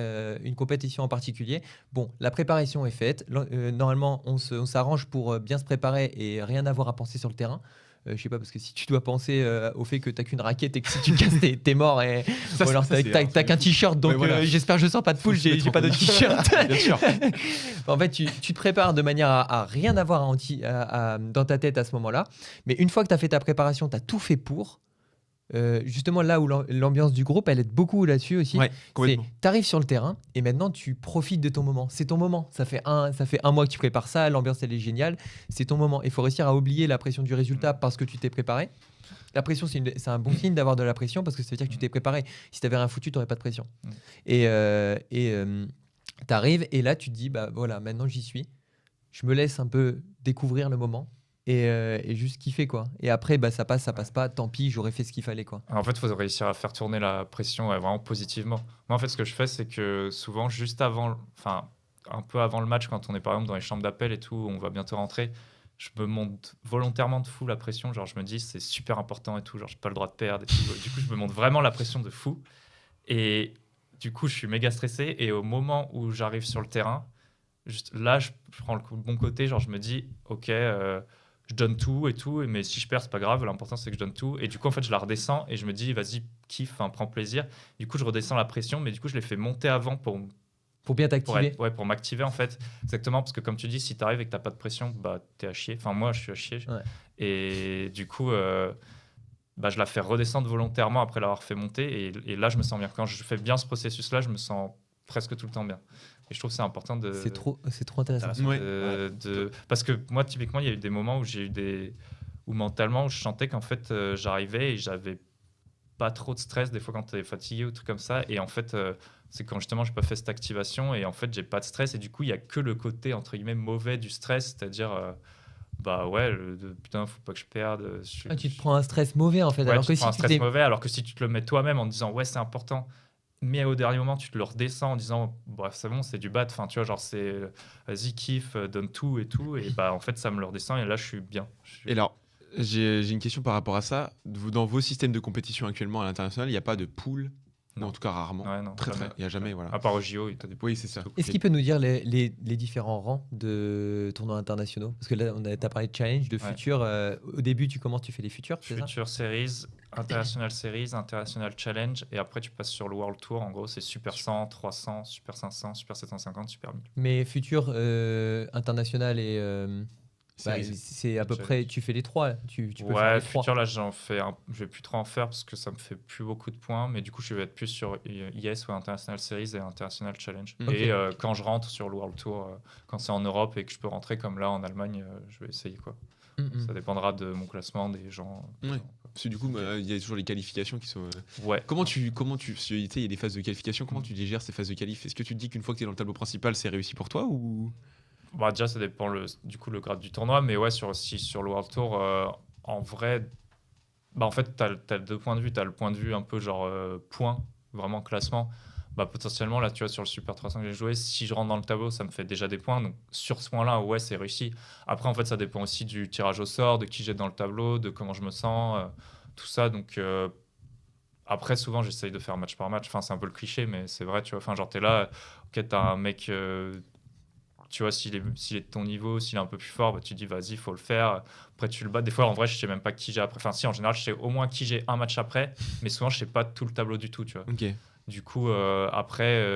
une compétition en particulier. Bon, la préparation est faite. Normalement, on s'arrange pour bien se préparer et rien avoir à penser sur le terrain. Je sais pas, parce que si tu dois penser au fait que t'as qu'une raquette et que si tu casses, t'es mort. Ça, Ou alors ça, c'est- t'as qu'un t-shirt, donc Ouais, voilà. j'espère que je sors pas de poule, Faut se j'ai mettre pas en de condition. t-shirt. Bien sûr. En fait, tu te prépares de manière à rien avoir dans ta tête à ce moment-là. Mais une fois que tu as fait ta préparation, tu as tout fait pour. justement là où l'ambiance du groupe, elle aide beaucoup là-dessus aussi. Ouais, complètement. Tu arrives sur le terrain et maintenant tu profites de ton moment. C'est ton moment. Ça fait un mois que tu prépares ça, l'ambiance elle est géniale. C'est ton moment. Il faut réussir à oublier la pression du résultat parce que tu t'es préparé. La pression, c'est un bon signe d'avoir de la pression parce que ça veut dire que tu t'es préparé. Si tu n'avais rien foutu, tu n'aurais pas de pression. Et tu arrives et là tu te dis, bah voilà, maintenant j'y suis. Je me laisse un peu découvrir le moment. Et juste kiffer quoi. Et après ça passe pas, tant pis, j'aurais fait ce qu'il fallait quoi. En fait, il faut réussir à faire tourner la pression vraiment positivement. Moi, en fait, ce que je fais, c'est que souvent, juste avant, enfin, un peu avant le match, quand on est par exemple dans les chambres d'appel et tout, on va bientôt rentrer, je me monte volontairement de fou la pression. Genre, je me dis, c'est super important et tout, genre, j'ai pas le droit de perdre et tout. Du coup, je me monte vraiment la pression de fou. Et du coup, je suis méga stressé. Et au moment où j'arrive sur le terrain, juste là, je prends le bon côté, genre, je me dis, ok, je donne tout et tout, mais si je perds, c'est pas grave, l'important c'est que je donne tout. Et du coup, en fait, je la redescends et je me dis, vas-y, kiffe, hein, prends plaisir. Du coup, je redescends la pression, mais du coup, je l'ai fait monter avant pour bien t'activer. pour m'activer, en fait. Exactement, parce que comme tu dis, si t'arrives et que t'as pas de pression, bah, t'es à chier. Enfin, moi, je suis à chier. Ouais. Et du coup, je la fais redescendre volontairement après l'avoir fait monter. Et là, je me sens bien. Quand je fais bien ce processus-là, je me sens presque tout le temps bien. Et je trouve que c'est important de... C'est trop intéressant. Ouais. Parce que moi, typiquement, il y a eu des moments où j'ai eu où mentalement, je sentais qu'en fait, j'arrivais et j'avais pas trop de stress des fois quand tu es fatigué ou trucs comme ça. Et en fait, c'est quand justement, j'ai pas fait cette activation et en fait, j'ai pas de stress. Et du coup, il y a que le côté, entre guillemets, mauvais du stress, c'est-à-dire... bah ouais, putain, faut pas que je perde. Tu te prends un stress mauvais en fait. Ouais, Alors tu que te prends un si stress mauvais, alors que si tu te le mets toi-même en te disant ouais, c'est important, mais au dernier moment, tu te le redescends en disant bref, c'est bon, c'est du bad. Enfin, tu vois, genre, c'est vas-y, kiffe, donne tout et tout. Et bah, en fait, ça me le redescend et là, je suis bien. Et alors, j'ai une question par rapport à ça. Dans vos systèmes de compétition actuellement à l'international, il n'y a pas de pool, ou Non. en tout cas rarement. Ouais, non, Très, jamais. il n'y a jamais, voilà. À part au JO, t'as des Oui, c'est ça. Est-ce qu'il peut nous dire les différents rangs de tournois internationaux? Parce que là, t'as parlé de challenge, de Ouais. futur. Au début, tu commences, tu fais les futurs, c'est ça? Future Series, International Series, International Challenge, et après tu passes sur le World Tour. En gros, c'est Super 100, 300, Super 500, Super 750, Super 1000. Mais futur, international et Series. c'est à peu Challenge. près. Tu fais les trois. Là. Tu peux faire Ouais, les trois. Future, là, je vais plus trop en faire parce que ça me fait plus beaucoup de points, mais du coup, je vais être plus sur IS ou International Series et International Challenge. Ok. Et quand je rentre sur le World Tour, quand c'est en Europe et que je peux rentrer comme là en Allemagne, je vais essayer quoi. Ça dépendra de mon classement, des gens. Ouais. Parce que du coup, il y a toujours les qualifications qui sont. Ouais. Comment tu, parce que, tu sais, il y a des phases de qualification. Comment tu gères ces phases de qualif? Est-ce que tu te dis qu'une fois que tu es dans le tableau principal, c'est réussi pour toi ou? Bah, déjà, ça dépend du coup le grade du tournoi, mais ouais, sur le World Tour, en vrai, bah, en fait, tu as deux points de vue. Tu as le point de vue un peu genre point, vraiment classement. Bah, potentiellement, là, tu vois, sur le Super 300 que j'ai joué, si je rentre dans le tableau, ça me fait déjà des points. Donc, sur ce point-là, ouais, c'est réussi. Après, en fait, ça dépend aussi du tirage au sort, de qui j'ai dans le tableau, de comment je me sens, tout ça. Donc, après, souvent, j'essaye de faire match par match. Enfin, c'est un peu le cliché, mais c'est vrai, tu vois. Enfin, genre, t'es là, ok, t'as un mec, tu vois, s'il est de ton niveau, s'il est un peu plus fort, bah, tu te dis, vas-y, il faut le faire. Après, tu le bats. Des fois, en vrai, je sais même pas qui j'ai après. Enfin, si, en général, je sais au moins qui j'ai un match après, mais souvent, je sais pas tout le tableau du tout, tu vois. Ok. Du coup, après,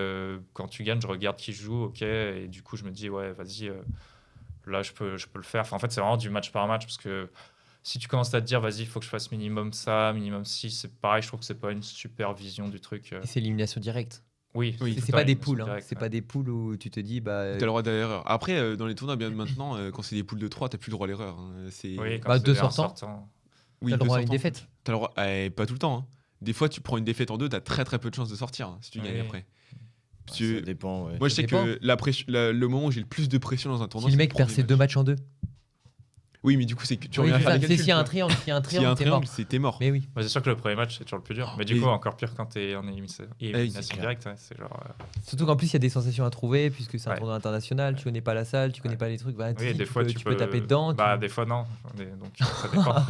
quand tu gagnes, je regarde qui joue, ok, et du coup, je me dis, ouais, vas-y, là, je peux le faire. Enfin, en fait, c'est vraiment du match par match, parce que si tu commences à te dire, vas-y, il faut que je fasse minimum ça, minimum ci, c'est pareil, je trouve que c'est pas une super vision du truc. Et c'est élimination directe. Oui, Oui, C'est tout le pas temps des élimination poules. directe, C'est ouais. pas des poules où tu te dis bah. T'as le droit à l'erreur. Après, dans les tournois bien de maintenant, quand c'est des poules de 3, t'as plus le droit à l'erreur. C'est... Oui, quand Bah, c'est deux un sortants. Oui, T'as le deux droit à une sortants. défaite. T'as le droit. Pas tout le temps. Hein. Des fois, tu prends une défaite en deux, t'as très très peu de chances de sortir si tu Oui. gagnes après. Parce Ça que dépend. Ouais. moi, je Ça sais dépend. que le moment où j'ai le plus de pression dans un tournoi, Si le c'est mec perd premier ses deux match. matchs en deux. Oui, mais du coup, c'est que tu Oui, reviens c'est faire ça. les C'est calculs. s'il y a tu un vois. triangle, S'il y a un t'es mort. triangle, t'es mort. Mais oui. Bah, c'est sûr que le premier match, c'est toujours le plus dur. Mais du Et- coup, encore pire quand t'es en élimination clair. directe. Ouais, c'est genre, Surtout qu'en plus il y a des sensations à trouver puisque c'est un Ouais. tournoi international. Tu connais pas la salle, tu connais Ouais. pas les trucs. Bah, oui, et des fois, tu peux taper dedans. Bah, des fois, non. Donc, ça dépend.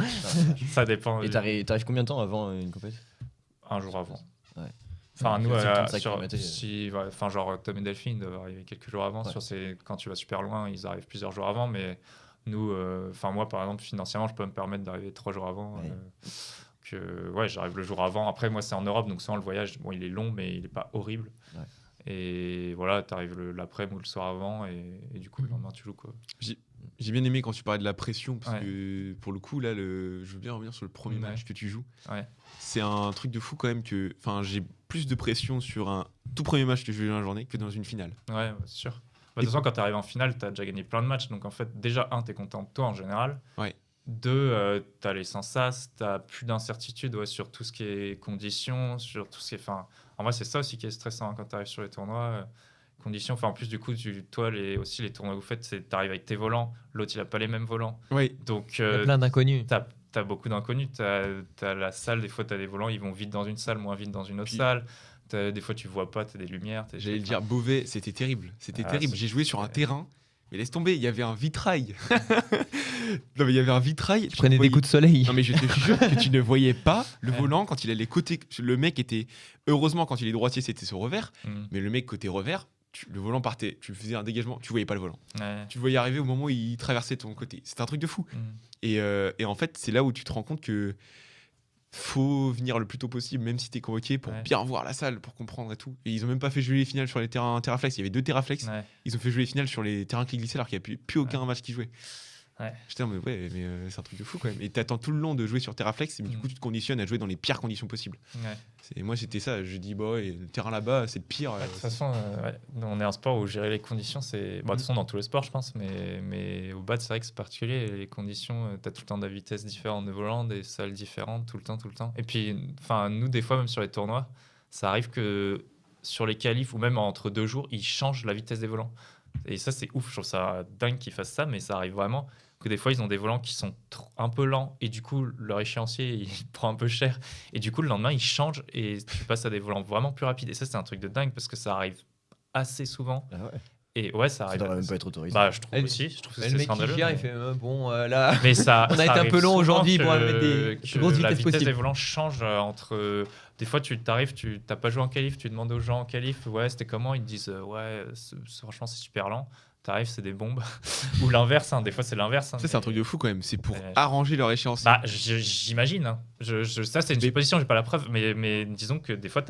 Ça dépend. Et t'arrives combien de temps avant une compétition? Un jour avant. Ouais. Enfin, nous, C'est le temps de s'acclimater. enfin, genre, Tom et Delphine doivent arriver quelques jours avant. Ouais. Quand tu vas super loin, ils arrivent plusieurs jours avant. Mais nous, enfin, moi, par exemple, financièrement, je peux me permettre d'arriver 3 jours avant. Ouais. Ouais, j'arrive le jour avant. Après, moi, c'est en Europe, donc souvent, le voyage, bon, il est long, mais il n'est pas horrible. Ouais. Et voilà, tu arrives l'après ou le soir avant, et du coup, le lendemain, tu joues, quoi. J'ai bien aimé quand tu parlais de la pression, parce Ouais. que pour le coup, là, je veux bien revenir sur le premier Ouais. match que tu joues. Ouais. C'est un truc de fou quand même que. Enfin, j'ai plus de pression sur un tout premier match que je joue dans la journée que dans une finale. Ouais, c'est sûr. De toute façon, quand tu arrives en finale, tu as déjà gagné plein de matchs. Donc, en fait, déjà, t'es content de toi en général. Ouais. 2, tu as les sens-sas, tu plus d'incertitude sur tout ce qui est conditions, sur tout ce qui est. Enfin, en vrai, c'est ça aussi qui est stressant quand tu arrives sur les tournois. Conditions. Enfin, en plus, du coup, toi, aussi, les tournois que vous faites, tu arrives avec tes volants. L'autre, il a pas les mêmes volants. Oui. Donc, Il y a plein d'inconnus. t'as beaucoup d'inconnus. T'as la salle, des fois, t'as des volants, ils vont vite dans une salle, moins vite dans une autre Puis- salle. Des fois, tu vois pas, t'as des lumières. J'allais le dire, Beauvais, c'était terrible. C'était Ah, terrible. c'est- J'ai joué sur un terrain, mais laisse tomber, il y avait un vitrail. Non, mais il y avait un vitrail. Tu prenais des coups de soleil. Non, mais je te jure que tu ne voyais pas le Ouais. volant quand il allait côté. Le mec était. Heureusement, quand il est droitier, c'était sur revers. Mm. Mais le mec côté revers, le volant partait. Tu faisais un dégagement, tu voyais pas le volant. Ouais. Tu le voyais arriver au moment où il traversait ton côté. C'était un truc de fou. Mm. Et en fait, c'est là où tu te rends compte que faut venir le plus tôt possible, même si t'es convoqué, pour Ouais. bien voir la salle, pour comprendre et tout. Et ils ont même pas fait jouer les finales sur les terrains Terraflex. Il y avait 2 Terraflex. Ouais. Ils ont fait jouer les finales sur les terrains qui glissaient alors qu'il n'y a plus aucun match qui jouait. Ouais. J'étais là, mais ouais, mais c'est un truc de fou quand même. Et t'attends tout le long de jouer sur Terraflex, mais du Mm. coup, tu te conditionnes à jouer dans les pires conditions possibles. Ouais. Moi, c'était ça. Je dis, bah ouais, le terrain là-bas, c'est le pire. De toute façon, nous, on est un sport où gérer les conditions, c'est. Bon, de toute façon, dans tous les sports, je pense, mais au bad, c'est vrai que c'est particulier. Les conditions, tu as tout le temps de vitesse différente de volant, des salles différentes, tout le temps. Et puis, nous, des fois, même sur les tournois, ça arrive que sur les qualifs ou même entre 2 jours, ils changent la vitesse des volants. Et ça, c'est ouf. Je trouve ça dingue qu'ils fassent ça, mais ça arrive vraiment. Que des fois, ils ont des volants qui sont un peu lents et du coup, leur échéancier, il prend un peu cher. Et du coup, le lendemain, ils changent et tu passes à des volants vraiment plus rapides. Et ça, c'est un truc de dingue parce que ça arrive assez souvent. Ah ouais. Et ouais, ça Ça arrive. devrait même pas être autorisé. Bah, je trouve Et- aussi. Je trouve que Mais c'est le mec qui scandaleux. gère, mais- il fait bon là. Mais ça, On a ça été un arrive peu long souvent aujourd'hui que- pour mettre des que plus grosses la vitesses vitesse possibles. des volants change entre. Des fois, tu t'arrives, tu n'as pas joué en qualif, tu demandes aux gens en qualif, ouais, c'était comment? Ils te disent, ouais, franchement, c'est super lent. T'arrives, c'est des bombes. Ou l'inverse, des fois, c'est l'inverse. Ça, c'est un truc de fou quand même. C'est pour Ouais. arranger leur échéance. Bah, j'imagine. Ça, c'est une supposition, j'ai pas la preuve. Mais disons que des fois,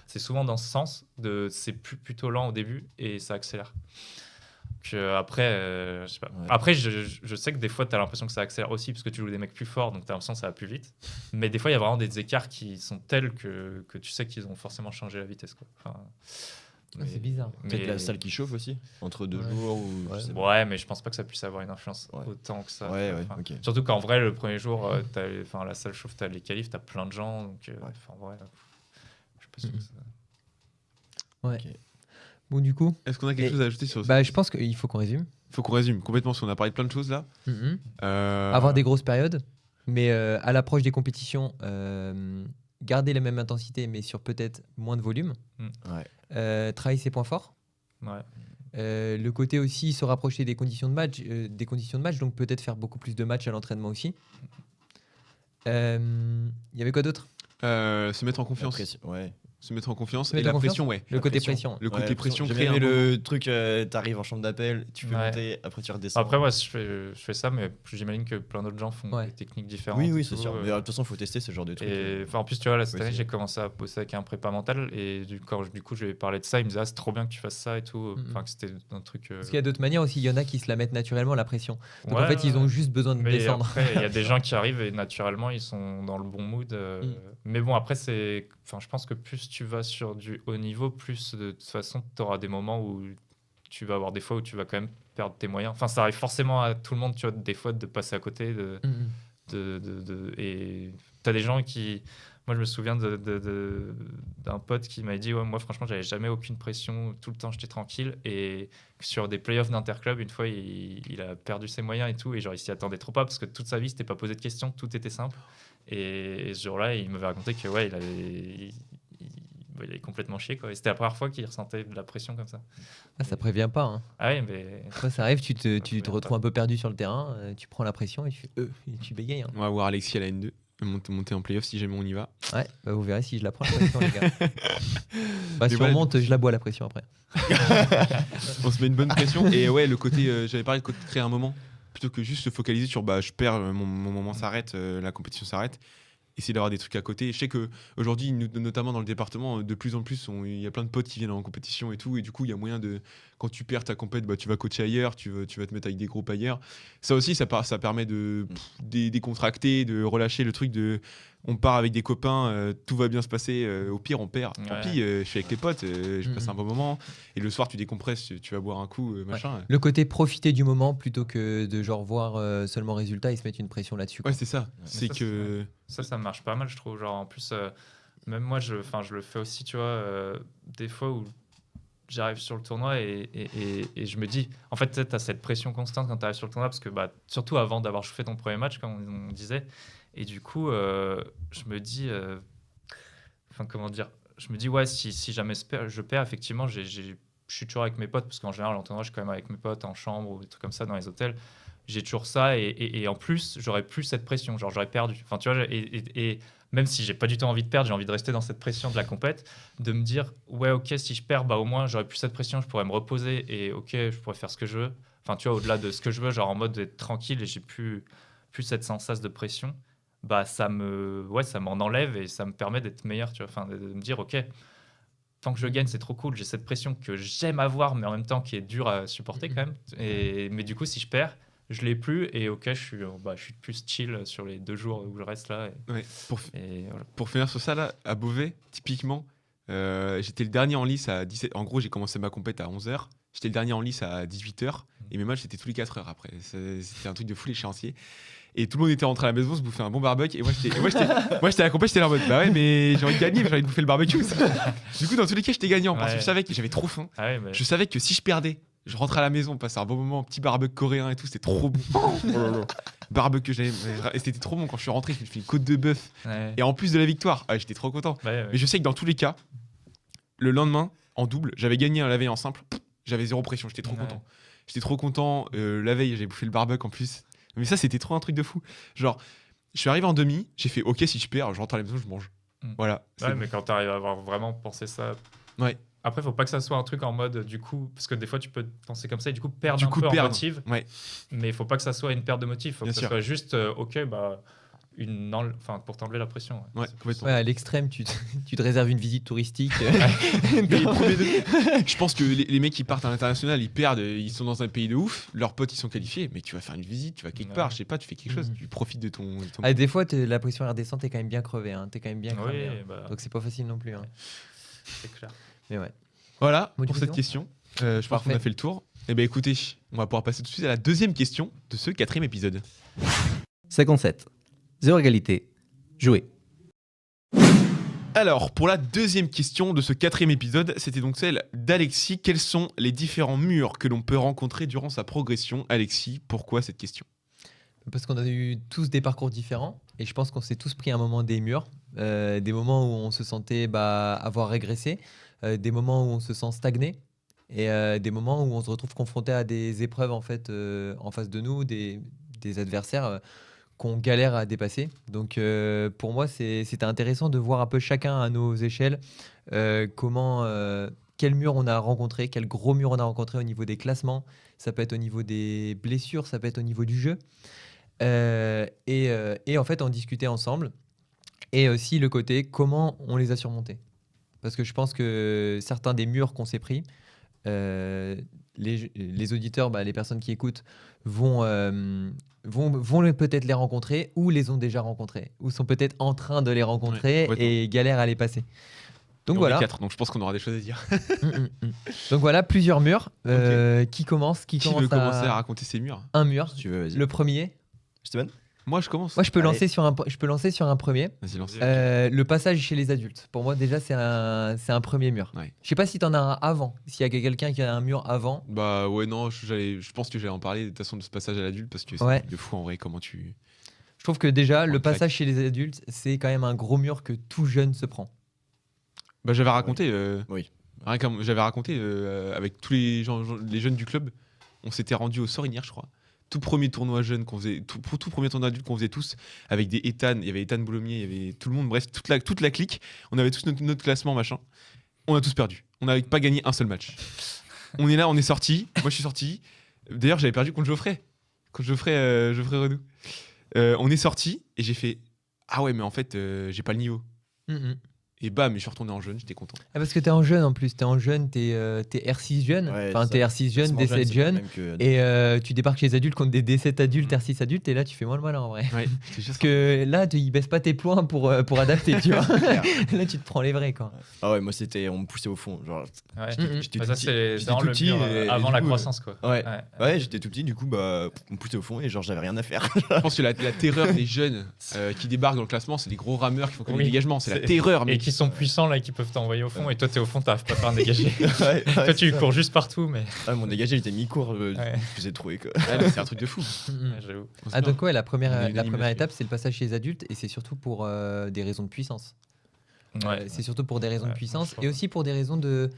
c'est souvent dans ce sens. C'est plutôt lent au début et ça accélère. Après, je sais pas. Ouais. Après, je sais que des fois, tu as l'impression que ça accélère aussi parce que tu joues des mecs plus forts, donc tu as l'impression que ça va plus vite. Mais des fois, il y a vraiment des écarts qui sont tels que tu sais qu'ils ont forcément changé la vitesse. Quoi. C'est bizarre. Peut-être la salle qui chauffe aussi, entre 2 Ouais. jours ou. je Ouais. sais pas. Ouais, mais je pense pas que ça puisse avoir une influence Ouais. autant que ça. Ouais, Enfin, ok. Surtout qu'en vrai, le premier jour, la salle chauffe, t'as les qualifs, t'as plein de gens. Donc, en vrai, je sais pas sûr que ça. Ouais. Ok. Bon, du coup, Est-ce qu'on a quelque Et- chose à ajouter sur ça? bah, je pense qu'il faut qu'on résume. Faut qu'on résume complètement, parce qu'on a parlé de plein de choses là. Avoir des grosses périodes, mais à l'approche des compétitions, garder la même intensité, mais sur peut-être moins de volume. Ouais. Travailler ses points forts. Ouais. Le côté aussi se rapprocher des conditions de match, donc peut-être faire beaucoup plus de matchs à l'entraînement aussi. Il y avait quoi d'autre? Se mettre en confiance. Ouais. Se mettre en confiance. Se Et mettre la en confiance. pression, ouais. Le La côté pression. pression. Le côté Ouais, pression J'ai crée aimé un le truc, t'arrives en chambre d'appel, tu peux Ouais. monter, après tu redescends. Après, ouais, je fais ça, mais j'imagine que plein d'autres gens font Ouais. des techniques différentes. Oui, et oui, c'est tout, sûr. Mais de toute façon, il faut tester ce genre de trucs. Et en plus, tu vois, là, cette Ouais, année, c'est- j'ai commencé à bosser avec un prépa mental. Et quand du coup, je lui ai parlé de ça, il me disait, ah, c'est trop bien que tu fasses ça et tout. Mhm. Enfin, que c'était un truc. Parce qu'il y a d'autres manières aussi. Il y en a qui se la mettent naturellement, la pression. Donc en Ouais, fait, ils ont ouais. juste besoin de Mais descendre. après, il y a des gens qui arrivent et naturellement, ils sont dans le bon mood. Mais bon, après, je pense que plus tu vas sur du haut niveau, plus de toute façon, tu auras des moments où tu vas avoir des fois où tu vas quand même perdre tes moyens. Enfin, ça arrive forcément à tout le monde, tu vois, des fois de passer à côté. Mhm. Et tu as des gens qui. Moi, je me souviens d'un pote qui m'a dit, ouais, moi, franchement, j'avais jamais aucune pression. Tout le temps, j'étais tranquille. Et sur des playoffs d'interclub, une fois, il a perdu ses moyens et tout. Et genre, il s'y attendait trop pas parce que toute sa vie, c'était pas posé de questions. Tout était simple. Et ce jour-là, il m'avait raconté que, ouais, il avait complètement chié, quoi. Et c'était la première fois qu'il ressentait de la pression comme ça. Ah, ça prévient pas. Hein. Ah oui, mais. Après, ça arrive, tu te prévient retrouves un peu perdu sur le terrain, tu prends la pression et tu fais et tu bégayes. Hein. On va voir Alexis à la N2. Monter en playoff si jamais on y va. Ouais, bah, vous verrez si je la prends la pression, les gars. Bah, si voilà, on monte, je la bois la pression après. On se met une bonne pression. Et ouais, le côté, j'avais parlé de côté créer un moment, plutôt que juste se focaliser sur je perds, mon moment s'arrête, la compétition s'arrête. essayer d'avoir des trucs à côté. Je sais qu'aujourd'hui, notamment dans le département, de plus en plus, il y a plein de potes qui viennent en compétition et tout. Et du coup, il y a moyen de, quand tu perds ta compète, tu vas coacher ailleurs, tu vas te mettre avec des groupes ailleurs. Ça aussi, ça permet de décontracter, de relâcher le truc de on part avec des copains, tout va bien se passer. Au pire, on perd. Tant Ouais. pis, je suis avec les potes, je passe un bon moment. Et le soir, tu décompresses, tu vas boire un coup, machin. Le côté profiter du moment plutôt que de genre voir seulement résultat et se mettre une pression là-dessus. Ouais, quoi. c'est ça. C'est ça, que. Ça marche pas mal, je trouve. Genre, en plus, même moi, je le fais aussi, tu vois, des fois où j'arrive sur le tournoi et je me dis, en fait, tu as cette pression constante quand tu arrives sur le tournoi, parce que surtout avant d'avoir fait ton premier match, comme on disait, et du coup, je me dis, enfin, comment dire, je me dis, ouais, si jamais je perds, effectivement, je suis toujours avec mes potes, parce qu'en général, en tournoi, je suis quand même avec mes potes en chambre ou des trucs comme ça dans les hôtels. J'ai toujours ça et en plus j'aurais plus cette pression, genre j'aurais perdu, enfin tu vois, et même si j'ai pas du tout envie de perdre, j'ai envie de rester dans cette pression de la compète, de me dire ouais, ok, si je perds, au moins j'aurais plus cette pression, je pourrais me reposer et ok, je pourrais faire ce que je veux, enfin tu vois, au-delà de ce que je veux, genre en mode d'être tranquille, et j'ai plus cette sensation de pression. Ça m'en enlève et ça me permet d'être meilleur, tu vois, enfin de me dire ok, tant que je gagne, c'est trop cool. J'ai cette pression que j'aime avoir, mais en même temps qui est dure à supporter quand même. Mais du coup, si je perds, je l'ai plus. Et ok, je suis plus chill sur les 2 jours où je reste là. Ouais, Et voilà. pour finir sur ça, là, à Beauvais, typiquement, j'étais le dernier en lice à 17h. En gros, j'ai commencé ma compète à 11h. J'étais le dernier en lice à 18h. Et mes matchs, c'était tous les 4 heures après. C'était un truc de fou l'échéancier. Et tout le monde était rentré à la maison, se bouffer un bon barbecue. Et moi, j'étais à la compète, j'étais là en mode bah ouais, mais j'ai envie de gagner, j'ai envie de bouffer le barbecue. Du coup, dans tous les cas, j'étais gagnant parce que Ouais. je savais que j'avais trop faim. Ah ouais, mais- Je savais que si je perdais, je rentrais à la maison, passer un bon moment, petit barbecue coréen et tout, c'était trop bon. Oh là là. Barbecue que j'avais. Et c'était trop bon quand je suis rentré, je me suis fait une côte de bœuf. ouais. Et en plus de la victoire, j'étais trop content. Ouais. Mais je sais que dans tous les cas, le lendemain, en double, j'avais gagné la veille en simple, j'avais 0 pression, j'étais trop Ouais. content. J'étais trop content. La veille, j'avais bouffé le barbecue en plus. Mais ça, c'était trop un truc de fou. Genre, je suis arrivé en demi, j'ai fait ok, si je perds, je rentre à la maison, je mange. Mm. Voilà. c'est Ouais, bon. mais quand tu arrives à avoir vraiment pensé ça. Ouais. Après, faut pas que ça soit un truc en mode du coup, parce que des fois tu peux penser comme ça et du coup perdre Du un coup, peu en perdre. motive. Ouais. Mais il faut pas que ça soit une perte de motif. Faut Bien que ça sûr. soit juste ok, pour t'enlever la pression. Ouais, complètement. Ouais, à l'extrême, tu te réserves une visite touristique. Mais premier degré. Je pense que les mecs qui partent à l'international, ils perdent, ils sont dans un pays de ouf, leurs potes ils sont qualifiés, mais tu vas faire une visite, tu vas quelque Ouais. part, je sais pas, tu fais quelque chose, Mhm. tu profites de ton. Ah, des fois, la pression est redescendante, t'es quand même bien crevé. Hein. T'es quand même bien Oui, cramé. Hein. Donc c'est pas facile non plus. Hein. c'est clair. Mais ouais. Voilà pour Motivation. cette question. Je pense qu'on a Parfait. fait le tour. Eh bien écoutez, on va pouvoir passer tout de suite à la deuxième question de ce 4e épisode. 57. 0 égalité. Jouer. Alors, pour la deuxième question de ce 4e épisode, c'était donc celle d'Alexis. Quels sont les différents murs que l'on peut rencontrer durant sa progression? Alexis, pourquoi cette question? Parce qu'on a eu tous des parcours différents et je pense qu'on s'est tous pris un moment des murs, des moments où on se sentait avoir régressé, des moments où on se sent stagné et des moments où on se retrouve confronté à des épreuves en fait en face de nous, des adversaires qu'on galère à dépasser. Donc pour moi c'était intéressant de voir un peu chacun à nos échelles quel mur on a rencontré, quel gros mur on a rencontré au niveau des classements. Ça peut être au niveau des blessures, ça peut être au niveau du jeu. Et en fait, on discutait ensemble. Et aussi le côté comment on les a surmontés. Parce que je pense que certains des murs qu'on s'est pris, les auditeurs, les personnes qui écoutent, vont peut-être les rencontrer ou les ont déjà rencontrés, ou sont peut-être en train de les rencontrer Ouais, et galèrent à les passer. Donc On est voilà. 4, donc je pense qu'on aura des choses à dire. Donc voilà, plusieurs murs. Qui commence Qui veut commencer à raconter ses murs? Un mur. Si tu veux, vas-y. Le premier. Steven? Moi, je commence. Moi, je peux Allez. lancer sur un premier. Vas-y, lance. Le passage chez les adultes. Pour moi, déjà, c'est un premier mur. Ouais. Je sais pas si tu en as un avant. S'il y a quelqu'un qui a un mur avant. Bah ouais, non, je pense que j'allais en parler de toute façon de ce passage à l'adulte parce que c'est Ouais. un truc de fou en vrai comment tu. Je trouve que déjà, Ouais, le passage chez les adultes, c'est quand même un gros mur que tout jeune se prend. Bah j'avais raconté. Oui. J'avais raconté avec tous les les jeunes du club, on s'était rendu au Sorinière, je crois. Tout premier tournoi jeune qu'on faisait, tout premier tournoi adulte qu'on faisait tous, avec des Ethan, il y avait Ethan Boulommier, il y avait tout le monde, bref, toute la clique. On avait tous notre classement, machin. On a tous perdu. On n'avait pas gagné un seul match. On est là, on est sorti. Moi, je suis sorti. D'ailleurs, j'avais perdu contre Geoffrey. Contre Geoffrey Renou. On est sorti et j'ai fait ah ouais, mais en fait, j'ai pas le niveau. Mhm. Et bam, je suis retourné en jeune, j'étais content. Ah, parce que t'es en jeune en plus, t'es en jeune, t'es R6 jeune, Ouais, enfin ça. t'es R6 jeune, Classement D7 c'est pas le jeune, même que- et tu débarques chez les adultes contre des D7 adultes, R6 adultes, et là tu fais moins le malin en vrai. Ouais, je te jure, Parce que là, ils baissent pas tes points pour adapter, tu vois. Clair. Là, tu te prends les vrais, quoi. Ah ouais, moi c'était, on me poussait au fond. Genre, Ouais. j'étais Bah, tout ça, petit. c'est J'étais dans tout le petit mur, et avant du la coup, croissance, quoi. Ouais. Ouais, j'étais tout petit, du coup, bah, on me poussait au fond et genre j'avais rien à faire. je pense que la terreur des jeunes qui débarquent dans le classement, c'est les gros rameurs qui font que Oui. les dégagements. C'est la C'est- terreur, Et mec. qui sont puissants, là, qui peuvent t'envoyer au fond, et toi, t'es au fond, t'arrives pas à faire un dégagé. Ouais, Toi, tu cours juste partout, mais. Ah, mon dégagé, il était mi-court, Ouais. je faisais trouver quoi. Ah, mais c'est un truc de fou. Ouais, j'avoue. On se Ah, marre. donc ouais, la On a première unanime là-dessus. étape, c'est le passage chez les adultes, et c'est surtout pour des raisons de puissance. Ouais. C'est surtout pour des raisons de Ouais, puissance, je crois. et aussi pour des raisons de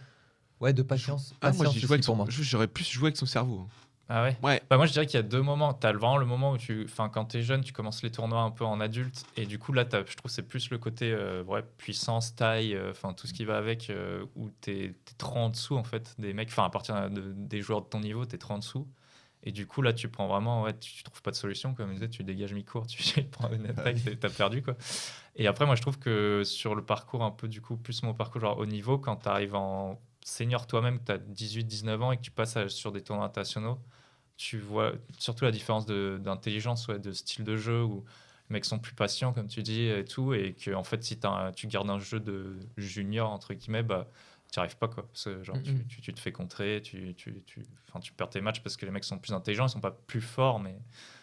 patience. Ah, moi, Patience j'ai joué aussi avec pour son... moi. J'aurais plus joué avec son cerveau. Ah ouais. Ouais. Bah moi je dirais qu'il y a deux moments. T'as vraiment le moment où quand t'es jeune, tu commences les tournois un peu en adulte, et du coup là, je trouve que c'est plus le côté puissance, taille, enfin tout ce qui va avec, où t'es trop en dessous en fait des mecs. Enfin à partir des joueurs de ton niveau, t'es trop en dessous. Et du coup là, tu prends vraiment, tu trouves pas de solution, comme je disais, tu dégages mi-court, tu prends une attaque, t'as perdu quoi. Et après moi je trouve que sur le parcours un peu du coup plus mon parcours genre haut niveau, quand t'arrives en senior toi-même, que t'as 18-19 ans et que tu passes sur des tournois internationaux, tu vois surtout la différence d'intelligence, de style de jeu, où les mecs sont plus patients, comme tu dis, et tout, et que en fait, si tu gardes un jeu de junior, entre guillemets, bah, tu n'y arrives pas, quoi. Parce que, genre, tu te fais contrer, tu perds tes matchs parce que les mecs sont plus intelligents, ils sont pas plus forts, mais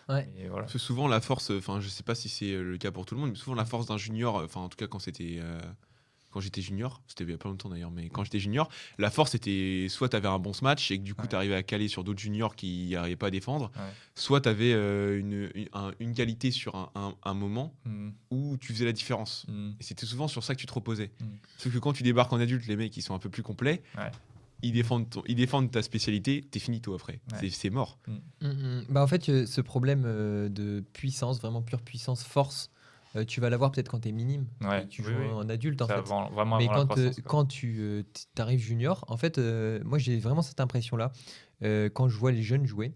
Ouais. et voilà. Parce que souvent, la force, enfin, je sais pas si c'est le cas pour tout le monde, mais souvent, la force d'un junior, enfin, en tout cas, quand j'étais junior, c'était il y a pas longtemps d'ailleurs, mais quand j'étais junior, la force était soit tu avais un bon match et que du coup Ouais. tu arrivais à caler sur d'autres juniors qui n'arrivaient pas à défendre, Ouais. soit tu avais une qualité sur un moment Mm, où tu faisais la différence. mm. Et c'était souvent sur ça que tu te reposais. Mm. Sauf que quand tu débarques en adulte, les mecs ils sont un peu plus complets, Ouais. ils défendent ta spécialité, t'es finito après. Ouais. C'est mort. Bah en fait, ce problème de puissance, vraiment pure puissance, force, tu vas l'avoir peut-être quand t'es minime, Ouais. et tu Oui, joues oui. en adulte en C'est fait. vraiment Mais avant la croissance, quoi. quand tu arrives junior, en fait, moi j'ai vraiment cette impression-là. Quand je vois les jeunes jouer,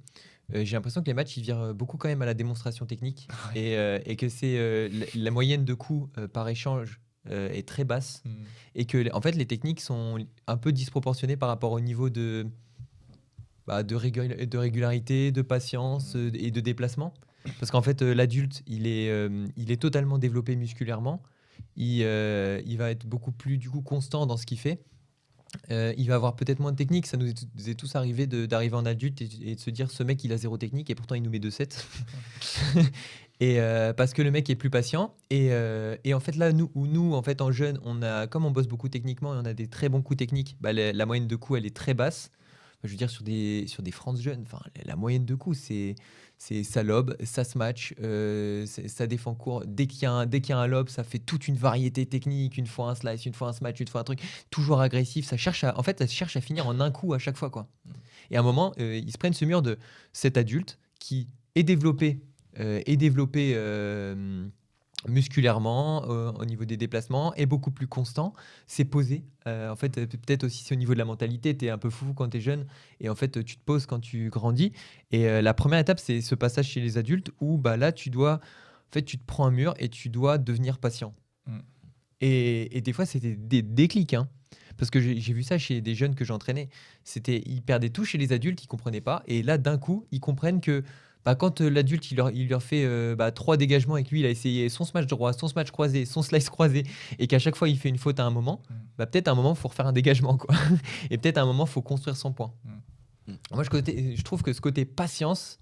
j'ai l'impression que les matchs ils virent beaucoup quand même à la démonstration technique, et que c'est la moyenne de coups par échange est très basse, Mm. et que en fait les techniques sont un peu disproportionnées par rapport au niveau de régularité, de patience et de déplacement. Parce qu'en fait, l'adulte, il est totalement développé musculairement. Il va être beaucoup plus du coup constant dans ce qu'il fait. Il va avoir peut-être moins de technique. Ça nous est tous arrivé d'arriver en adulte et de se dire ce mec il a zéro technique et pourtant il nous met 2-7. Et parce que le mec est plus patient. Et en fait là, nous en fait en jeune, comme on bosse beaucoup techniquement et on a des très bons coups techniques, bah, la moyenne de coups elle est très basse. Je veux dire sur des France jeunes, enfin la moyenne de coups c'est ça lobe, ça se match, ça défend court. Dès qu'il y a un lob, ça fait toute une variété technique. Une fois un slice, une fois un smash, une fois un truc. Toujours agressif. Ça cherche à finir en un coup à chaque fois, quoi. Et à un moment, ils se prennent ce mur de cet adulte qui est développé musculairement au niveau des déplacements, est beaucoup plus constant, c'est posé. En fait, peut-être aussi c'est au niveau de la mentalité, tu es un peu fou quand tu es jeune et en fait tu te poses quand tu grandis. Et la première étape, c'est ce passage chez les adultes où bah, là tu te prends un mur et tu dois devenir patient. Mm. Et des fois, c'était des déclics, hein. Parce que j'ai vu ça chez des jeunes que j'entraînais. Ils perdaient tout chez les adultes, ils comprenaient pas. Et là, d'un coup, ils comprennent que bah, quand l'adulte il leur fait 3 dégagements et que lui il a essayé son smash droit, son smash croisé, son slice croisé, et qu'à chaque fois il fait une faute à un moment, bah, peut-être à un moment il faut refaire un dégagement, quoi. Et peut-être à un moment il faut construire son point. Moi je trouve que ce côté patience,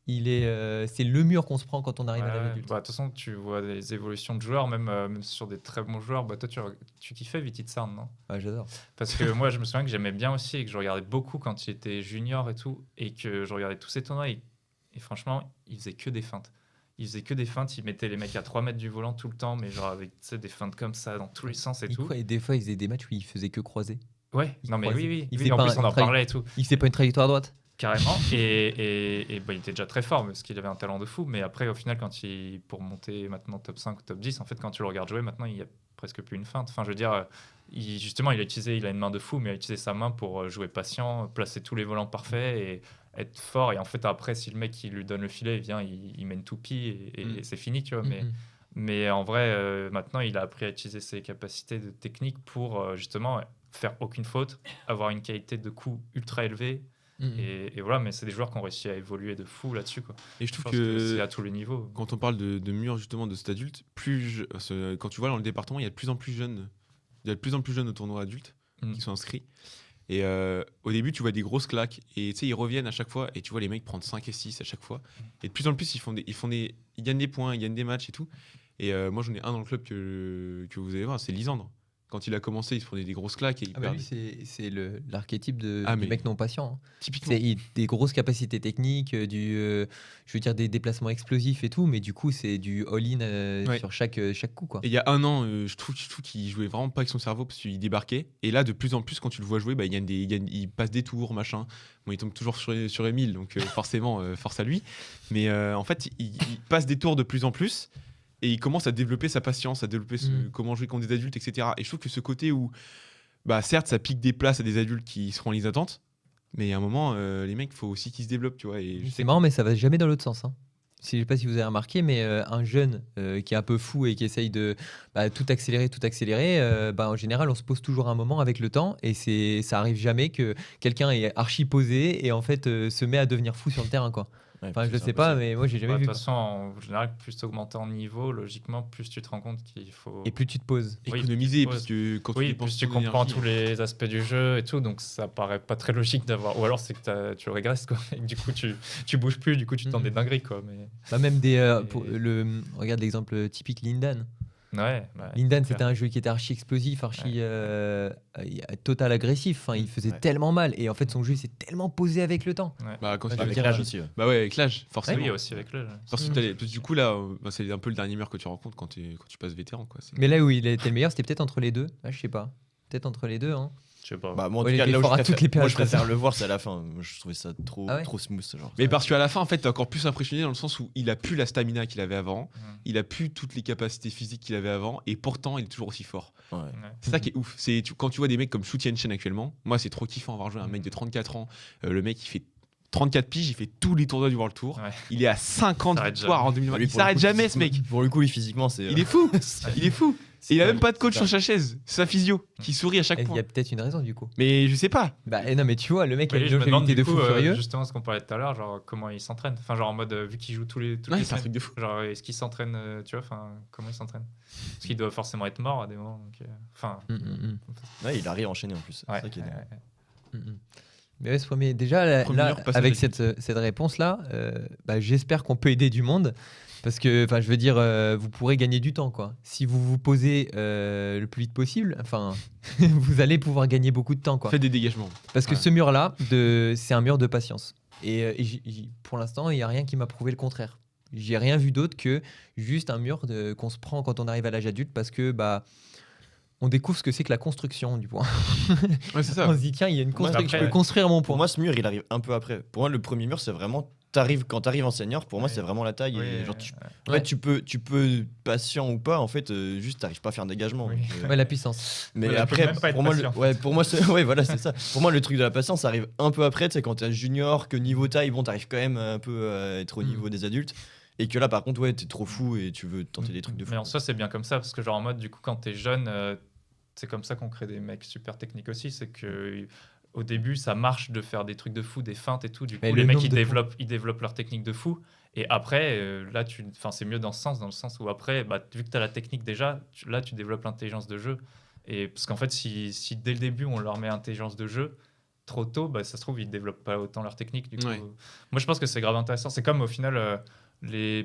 c'est le mur qu'on se prend quand on arrive à l'adulte. Bah, de toute façon, tu vois des évolutions de joueurs, même sur des très bons joueurs. Bah, toi, tu kiffais Viti Tsarn, non? Ouais, j'adore. Parce que moi, je me souviens que j'aimais bien aussi et que je regardais beaucoup quand il était junior et tout, et que je regardais tous ces tournois. Et franchement, il faisait que des feintes. Il mettait les mecs à 3 mètres du volant tout le temps, mais genre avec des feintes comme ça dans tous les sens et tout. Et des fois il faisait des matchs où il faisait que croiser. Ouais, Il non mais croisait. oui. Il Oui, faisait en pas plus, on en parlait et tout. Il faisait pas une trajectoire droite. Carrément. Et bah, il était déjà très fort parce qu'il avait un talent de fou. Mais après, au final, pour monter maintenant top 5 ou top 10, en fait, quand tu le regardes jouer, maintenant, il n'y a presque plus une feinte. Enfin, je veux dire, il a une main de fou, mais il a utilisé sa main pour jouer patient, placer tous les volants parfaits et être fort. Et en fait, après, si le mec il lui donne le filet, il vient, il met une toupie et c'est fini, tu vois. Mais en vrai, maintenant, il a appris à utiliser ses capacités de technique pour justement faire aucune faute, avoir une qualité de coup ultra élevée. Et voilà, mais c'est des joueurs qui ont réussi à évoluer de fou là-dessus, quoi. Et je Je trouve pense que c'est à tous les niveaux. quand on parle de murs justement de cet adulte, quand tu vois dans le département, il y a de plus en plus jeunes, il y a de plus en plus jeunes au tournoi adulte Mm. qui sont inscrits. Et au début, tu vois des grosses claques et tu sais, ils reviennent à chaque fois et tu vois les mecs prendre 5 et 6 à chaque fois. Et de plus en plus, ils gagnent des points, ils gagnent des matchs et tout. Et moi, j'en ai un dans le club que vous allez voir, c'est Lisandre. Quand il a commencé, il se prenait des grosses claques et il Ah bah perdait. lui, c'est l'archétype Ah, du mais- mec non patient, hein. Typiquement. Des grosses capacités techniques, je veux dire des déplacements explosifs et tout, mais du coup, c'est du all-in Ouais. sur chaque coup, quoi. Et il y a un an, je trouve qu'il jouait vraiment pas avec son cerveau parce qu'il débarquait. Et là, de plus en plus, quand tu le vois jouer, bah, il passe des tours, machin. Bon, il tombe toujours sur Emile, donc forcément, force à lui. Mais en fait, il passe des tours de plus en plus et il commence à développer sa patience, à développer comment jouer contre des adultes, etc. Et je trouve que ce côté où, bah, certes, ça pique des places à des adultes qui seront en liste d'attente, mais à un moment, les mecs, il faut aussi qu'ils se développent, tu vois. Et je sais C'est marrant, mais ça va jamais dans l'autre sens, hein. Je sais pas si vous avez remarqué, mais un jeune qui est un peu fou et qui essaye de tout accélérer, en général, on se pose toujours un moment avec le temps et ça arrive jamais que quelqu'un est archi posé et en fait se met à devenir fou sur le terrain, quoi. Ouais, Enfin, parce je que sais c'est pas, impossible. mais moi j'ai jamais De vu, toute quoi. façon, en général, plus tu augmentes en niveau, logiquement, plus tu te rends compte qu'il faut. Et plus tu te poses. Oui, économiser, plus tu parce que quand tu Oui, dépenses plus tu ton comprends énergie, tous les aspects du jeu et tout, donc ça paraît pas très logique d'avoir. Ou alors c'est que tu régresses, quoi. Et que du coup, tu bouges plus, du coup, tu tentes des dingueries, quoi. Mais Même Et- regarde l'exemple typique Lindan. ouais, Lindan, c'est c'était clair. un jeu qui était archi explosif, archi total agressif. Enfin, il faisait Ouais. tellement mal. Et en fait, son jeu s'est tellement posé avec le temps. Ouais. bah, quand Ouais, il je veux Avec dire, l'âge aussi. Ouais. Bah ouais, avec l'âge, forcément. Oui, aussi avec le. Parce que du coup, là, bah, c'est un peu le dernier mur que tu rencontres quand tu passes vétéran. Quoi. Mais là où il était le meilleur, c'était peut-être entre les deux. Ah, je sais pas. Peut-être entre les deux, hein. Je sais pas. Bah, moi, en Ouais, tout il cas, était là où fort à je toutes les préfère, moi, je périodes, préfère ça. le voir, c'est à la fin. Moi, je trouvais ça trop, Ah ouais trop smooth, ce genre. Mais parce qu'à la fin, en fait, t'es encore plus impressionné dans le sens où il a plus la stamina qu'il avait avant, Mm. il a plus toutes les capacités physiques qu'il avait avant, et pourtant, il est toujours aussi fort. Ouais. Ouais. C'est ça qui est ouf. Quand tu vois des mecs comme Shu Tianchen actuellement, moi, c'est trop kiffant avoir joué un mec de 34 ans. Le mec, il fait 34 piges, il fait tous les tournois du World Tour. Ouais. Il est à 50 S'arrête victoires jamais. en 2020. Lui, Il pour le s'arrête coup, jamais, ce physiquement- mec. Pour le coup, lui, physiquement, c'est. Il est fou. Il est fou. Et il a même pas de coach c'est sur sa chaise. C'est sa physio qui sourit à chaque Il y point. a peut-être une raison, du coup. Mais je sais pas. Non, mais tu vois, le mec a Oui, une je me demande longévité du de fou coup, furieux. justement ce qu'on parlait tout à l'heure, genre comment il s'entraîne. Enfin, genre en mode, vu qu'il joue toutes Ouais, les c'est un semaines, truc de fou. genre est-ce qu'il s'entraîne, tu vois, enfin, comment il s'entraîne Parce qu'il doit forcément être mort à des moments. Donc, enfin, Ouais, il arrive à enchaîner en plus. ouais, C'est ça qui est dingue. Mais ouais, ce premier, déjà, là, Premier passage avec adulte. cette réponse-là, j'espère qu'on peut aider du monde. Parce que, je veux dire, vous pourrez gagner du temps, quoi. Si vous vous posez le plus vite possible, vous allez pouvoir gagner beaucoup de temps, quoi. Faites des dégagements. Parce que Ouais. ce mur-là, c'est un mur de patience. Et pour l'instant, il n'y a rien qui m'a prouvé le contraire. J'ai rien vu d'autre que juste un mur qu'on se prend quand on arrive à l'âge adulte parce que on découvre ce que c'est que la construction du point. Ouais, c'est ça. On se dit, tiens, il y a une construction, après, je peux construire mon Pour point. moi, ce mur, il arrive un peu après. Pour moi, le premier mur, c'est vraiment. Quand t'arrives en senior, pour moi, Ouais. c'est vraiment la taille. Oui, Et genre, Ouais. ouais, tu peux patient ou pas, en fait, juste t'arrives pas à faire un dégagement. Oui. donc, Ouais, la puissance. Mais Ouais, tu peux après, même pas être pour moi, patient. pour moi, ouais, voilà, c'est ça. Pour moi, le truc de la patience, ça arrive un peu après, tu sais, quand t'es junior, que niveau taille, bon, t'arrives quand même un peu à être au niveau des adultes. Et que là, par contre, ouais, t'es trop fou et tu veux tenter des trucs de fou. Mais en soi, c'est bien comme ça, parce que genre en mode, du coup, quand t'es jeune, c'est comme ça qu'on crée des mecs super techniques aussi, c'est que au début, ça marche de faire des trucs de fou, des feintes et tout. Du coup, Mais les le mecs, nombre ils développent leur technique de fou. Et après, là, c'est mieux dans ce sens où après, vu que tu as la technique déjà, là, tu développes l'intelligence de jeu. Et parce qu'en fait, si dès le début, on leur met intelligence de jeu trop tôt, ça se trouve, ils développent pas autant leur technique. Du coup, Ouais. moi, je pense que c'est grave intéressant. C'est comme au final,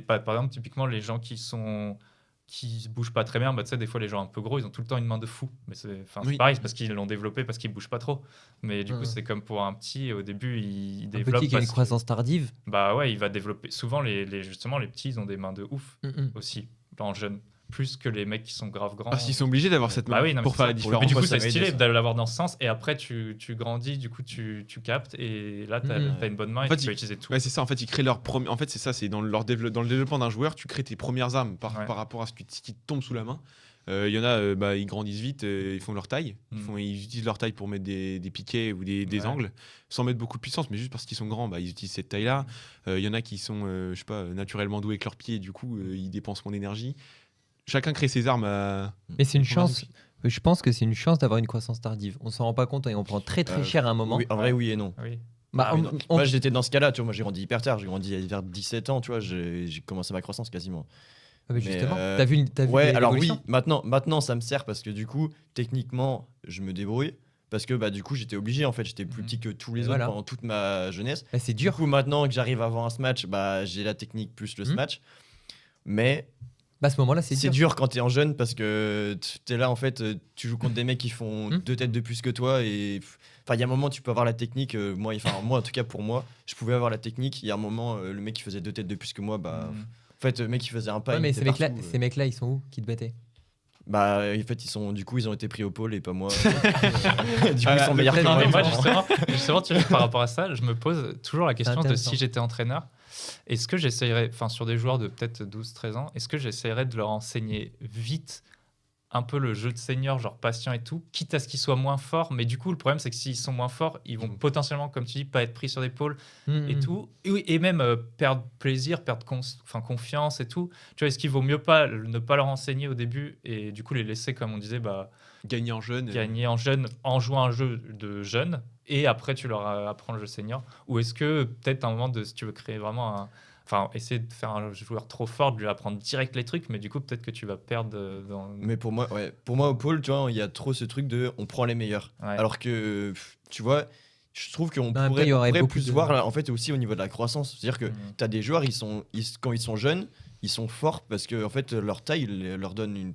par exemple, typiquement, les gens qui se bougent pas très bien, tu sais, des fois les gens un peu gros, ils ont tout le temps une main de fou. Mais c'est Oui. pareil, c'est parce qu'ils l'ont développé, parce qu'ils bougent pas trop. Mais du coup, Mhm. c'est comme pour un petit, au début, il Un développe. petit qui a une parce que- croissance tardive. Bah ouais, il va développer. Souvent, justement, les petits, ils ont des mains de ouf aussi, en jeune. Plus que les mecs qui sont grave grands. Parce qu'ils sont obligés d'avoir cette main Bah oui, non, mais pour c'est faire ça. la Mais différence. du coup, Moi, ça c'est m'a aidé, stylé ça. de l'avoir dans ce sens. Et après, tu grandis, du coup, tu captes. Et là, tu as une bonne main En et fait, tu peux utiliser tout. Ouais, c'est ça. En fait, ils créent leur premier. En fait, c'est ça. C'est dans dans le développement d'un joueur, tu crées tes premières armes par Ouais. rapport à ce qui te tombe sous la main. Il y en a, ils grandissent vite, ils font leur taille. Ils utilisent leur taille pour mettre des piquets ou des Ouais. angles, sans mettre beaucoup de puissance, mais juste parce qu'ils sont grands, ils utilisent cette taille-là. Il y en a qui sont, je sais pas, naturellement doués avec leurs pieds, et du coup, ils dépensent moins d'énergie. chacun crée ses armes. Mais c'est une On va chance. Je pense que c'est une chance d'avoir une croissance tardive. On s'en rend pas compte et on prend très très cher à un moment. Oui, en vrai, oui et non. Oui. Bah, Oui, on- non. on- Moi, j'étais dans ce cas-là, tu vois. Moi, j'ai grandi hyper tard. J'ai grandi vers 17 ans, tu vois. J'ai commencé ma croissance quasiment. Ah, mais Mais, justement, t'as vu Ouais, alors oui, l'évolution maintenant, ça me sert parce que du coup, techniquement, je me débrouille. Parce que bah, du coup, j'étais obligé, en fait. J'étais plus petit que tous les Et autres voilà. pendant toute ma jeunesse. Bah, c'est Du dur. coup, maintenant que j'arrive à avoir un smash, bah, j'ai la technique plus le Mhm. smash. Mais Bah, à ce moment-là, c'est c'est dur. dur quand t'es en jeune parce que t'es là, en fait, tu joues contre des mecs qui font Mhm. 2 têtes de plus que toi. Et enfin, il y a un moment, tu peux avoir la technique. Moi, en tout cas, pour moi, je pouvais avoir la technique. Il y a un moment, le mec qui faisait 2 têtes de plus que moi, bah. Mm. En fait, le mec qui faisait un pas, Ouais, il mais était partout, ces mecs-là, ils sont où qui te battaient? Bah, en fait, ils ont été pris au pôle et pas moi. Du coup, ils sont meilleurs que Non, moi. mais moi, maintenant. justement, tu vois, par rapport à ça, je me pose toujours la question de intéressant. si j'étais entraîneur, est-ce que j'essayerais, enfin, sur des joueurs de peut-être 12-13 ans, est-ce que j'essayerais de leur enseigner vite un peu le jeu de senior, genre patient et tout, quitte à ce qu'ils soient moins forts. Mais du coup, le problème, c'est que s'ils sont moins forts, ils vont potentiellement, comme tu dis, pas être pris sur l'épaule et Mhm. tout. Et même perdre plaisir, perdre confiance et tout. Tu vois, est-ce qu'il vaut mieux pas ne pas leur enseigner au début et du coup les laisser, comme on disait, bah, Gagner en jeune. gagner en jeune en jouant un jeu de jeunes et après tu leur apprends le jeu senior? Ou est-ce que peut-être à un moment, si tu veux créer vraiment un. Enfin, essayer de faire un joueur trop fort, de lui apprendre direct les trucs, mais du coup, peut-être que tu vas perdre dans. Mais pour moi, au pôle, tu vois, il y a trop ce truc de on prend les meilleurs. Ouais. Alors que, tu vois, je trouve qu'on Bah, après, pourrait, il y aurait beaucoup plus de- voir, là, en fait, aussi au niveau de la croissance. C'est-à-dire que Mhm. tu as des joueurs, quand ils sont jeunes, ils sont forts parce que en fait, leur taille leur donne un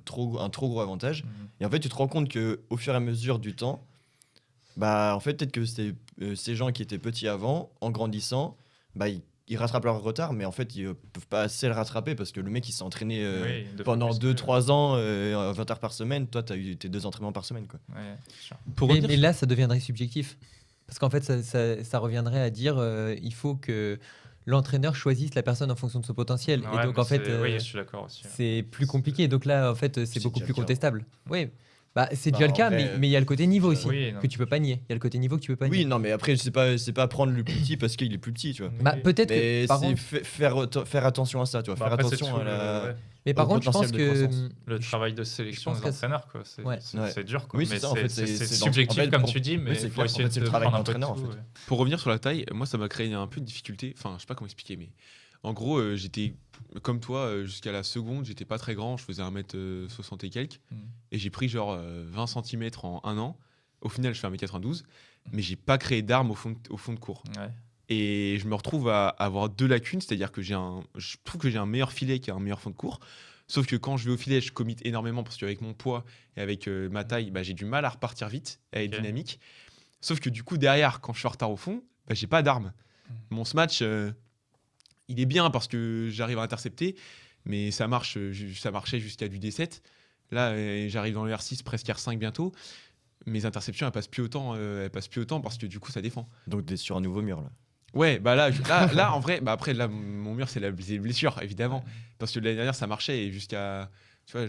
trop gros avantage. Mhm. Et en fait, tu te rends compte qu'au fur et à mesure du temps, bah, en fait, peut-être que ces gens qui étaient petits avant, en grandissant, bah, ils rattrapent leur retard, mais en fait, ils peuvent pas assez le rattraper parce que le mec, il s'est entraîné Oui, deux fois pendant plus 2-3 ans, 20 heures par semaine. Toi, tu as eu tes 2 entraînements par semaine, quoi. Ouais, c'est sûr. Pour Mais, revenir mais là, ça deviendrait subjectif. Parce qu'en fait, ça reviendrait à dire il faut que l'entraîneur choisisse la personne en fonction de son potentiel. Ouais, Et donc, mais en fait, oui, je suis d'accord aussi. c'est plus compliqué. Donc là, en fait, c'est C'est beaucoup déjà plus le cas. contestable. Oui, bah, c'est Bah, déjà le en cas, vrai, mais il y a le côté niveau aussi, oui, non, que tu peux pas nier. Il y a le côté niveau que tu peux pas Oui, nier. non, mais après, c'est pas prendre le plus petit parce qu'il est plus petit, tu vois. Bah, Oui. peut-être Mais que. Par c'est contre, faire attention à ça, tu vois. Bah, faire après, c'est attention tout à la. ouais, mais par au contre, je pense potentiel de que. croissance. le travail de sélection pense des que entraîneurs, quoi. C'est Ouais. c'est dur, quoi. Oui, mais c'est ça, en fait, c'est c'est dans- subjectif, en fait, comme pour- tu dis, mais oui, c'est il faut clair, en essayer fait, c'est de le travail prendre un peu de d'entraîneur, en tout, fait. ouais. Pour revenir sur la taille, moi ça m'a créé un peu de difficulté. Enfin, je sais pas comment expliquer, mais en gros, j'étais comme toi jusqu'à la seconde, j'étais pas très grand, je faisais 1m60 et quelques. Mm. Et j'ai pris genre 20 cm en un an. Au final, je fais 1m92, mais j'ai pas créé d'armes au fond de cours. Ouais. Et je me retrouve à avoir deux lacunes, c'est-à-dire que je trouve que j'ai un meilleur filet qui a un meilleur fond de cours. Sauf que quand je vais au filet, je commit énormément parce qu'avec mon poids et avec ma taille, bah, j'ai du mal à repartir vite, à être Ok. dynamique. Sauf que du coup, derrière, quand je suis en retard au fond, bah, j'ai pas d'armes. Mon smash, il est bien parce que j'arrive à intercepter, mais ça marchait jusqu'à du D7. Là, j'arrive dans le R6, presque R5 bientôt. Mes interceptions, elles passent plus autant parce que du coup, ça défend. Donc, t'es sur un nouveau mur, là. Ouais, bah là, en vrai, bah après, là, mon mur, c'est les blessures, évidemment. Parce que l'année dernière, ça marchait et jusqu'à. Tu vois,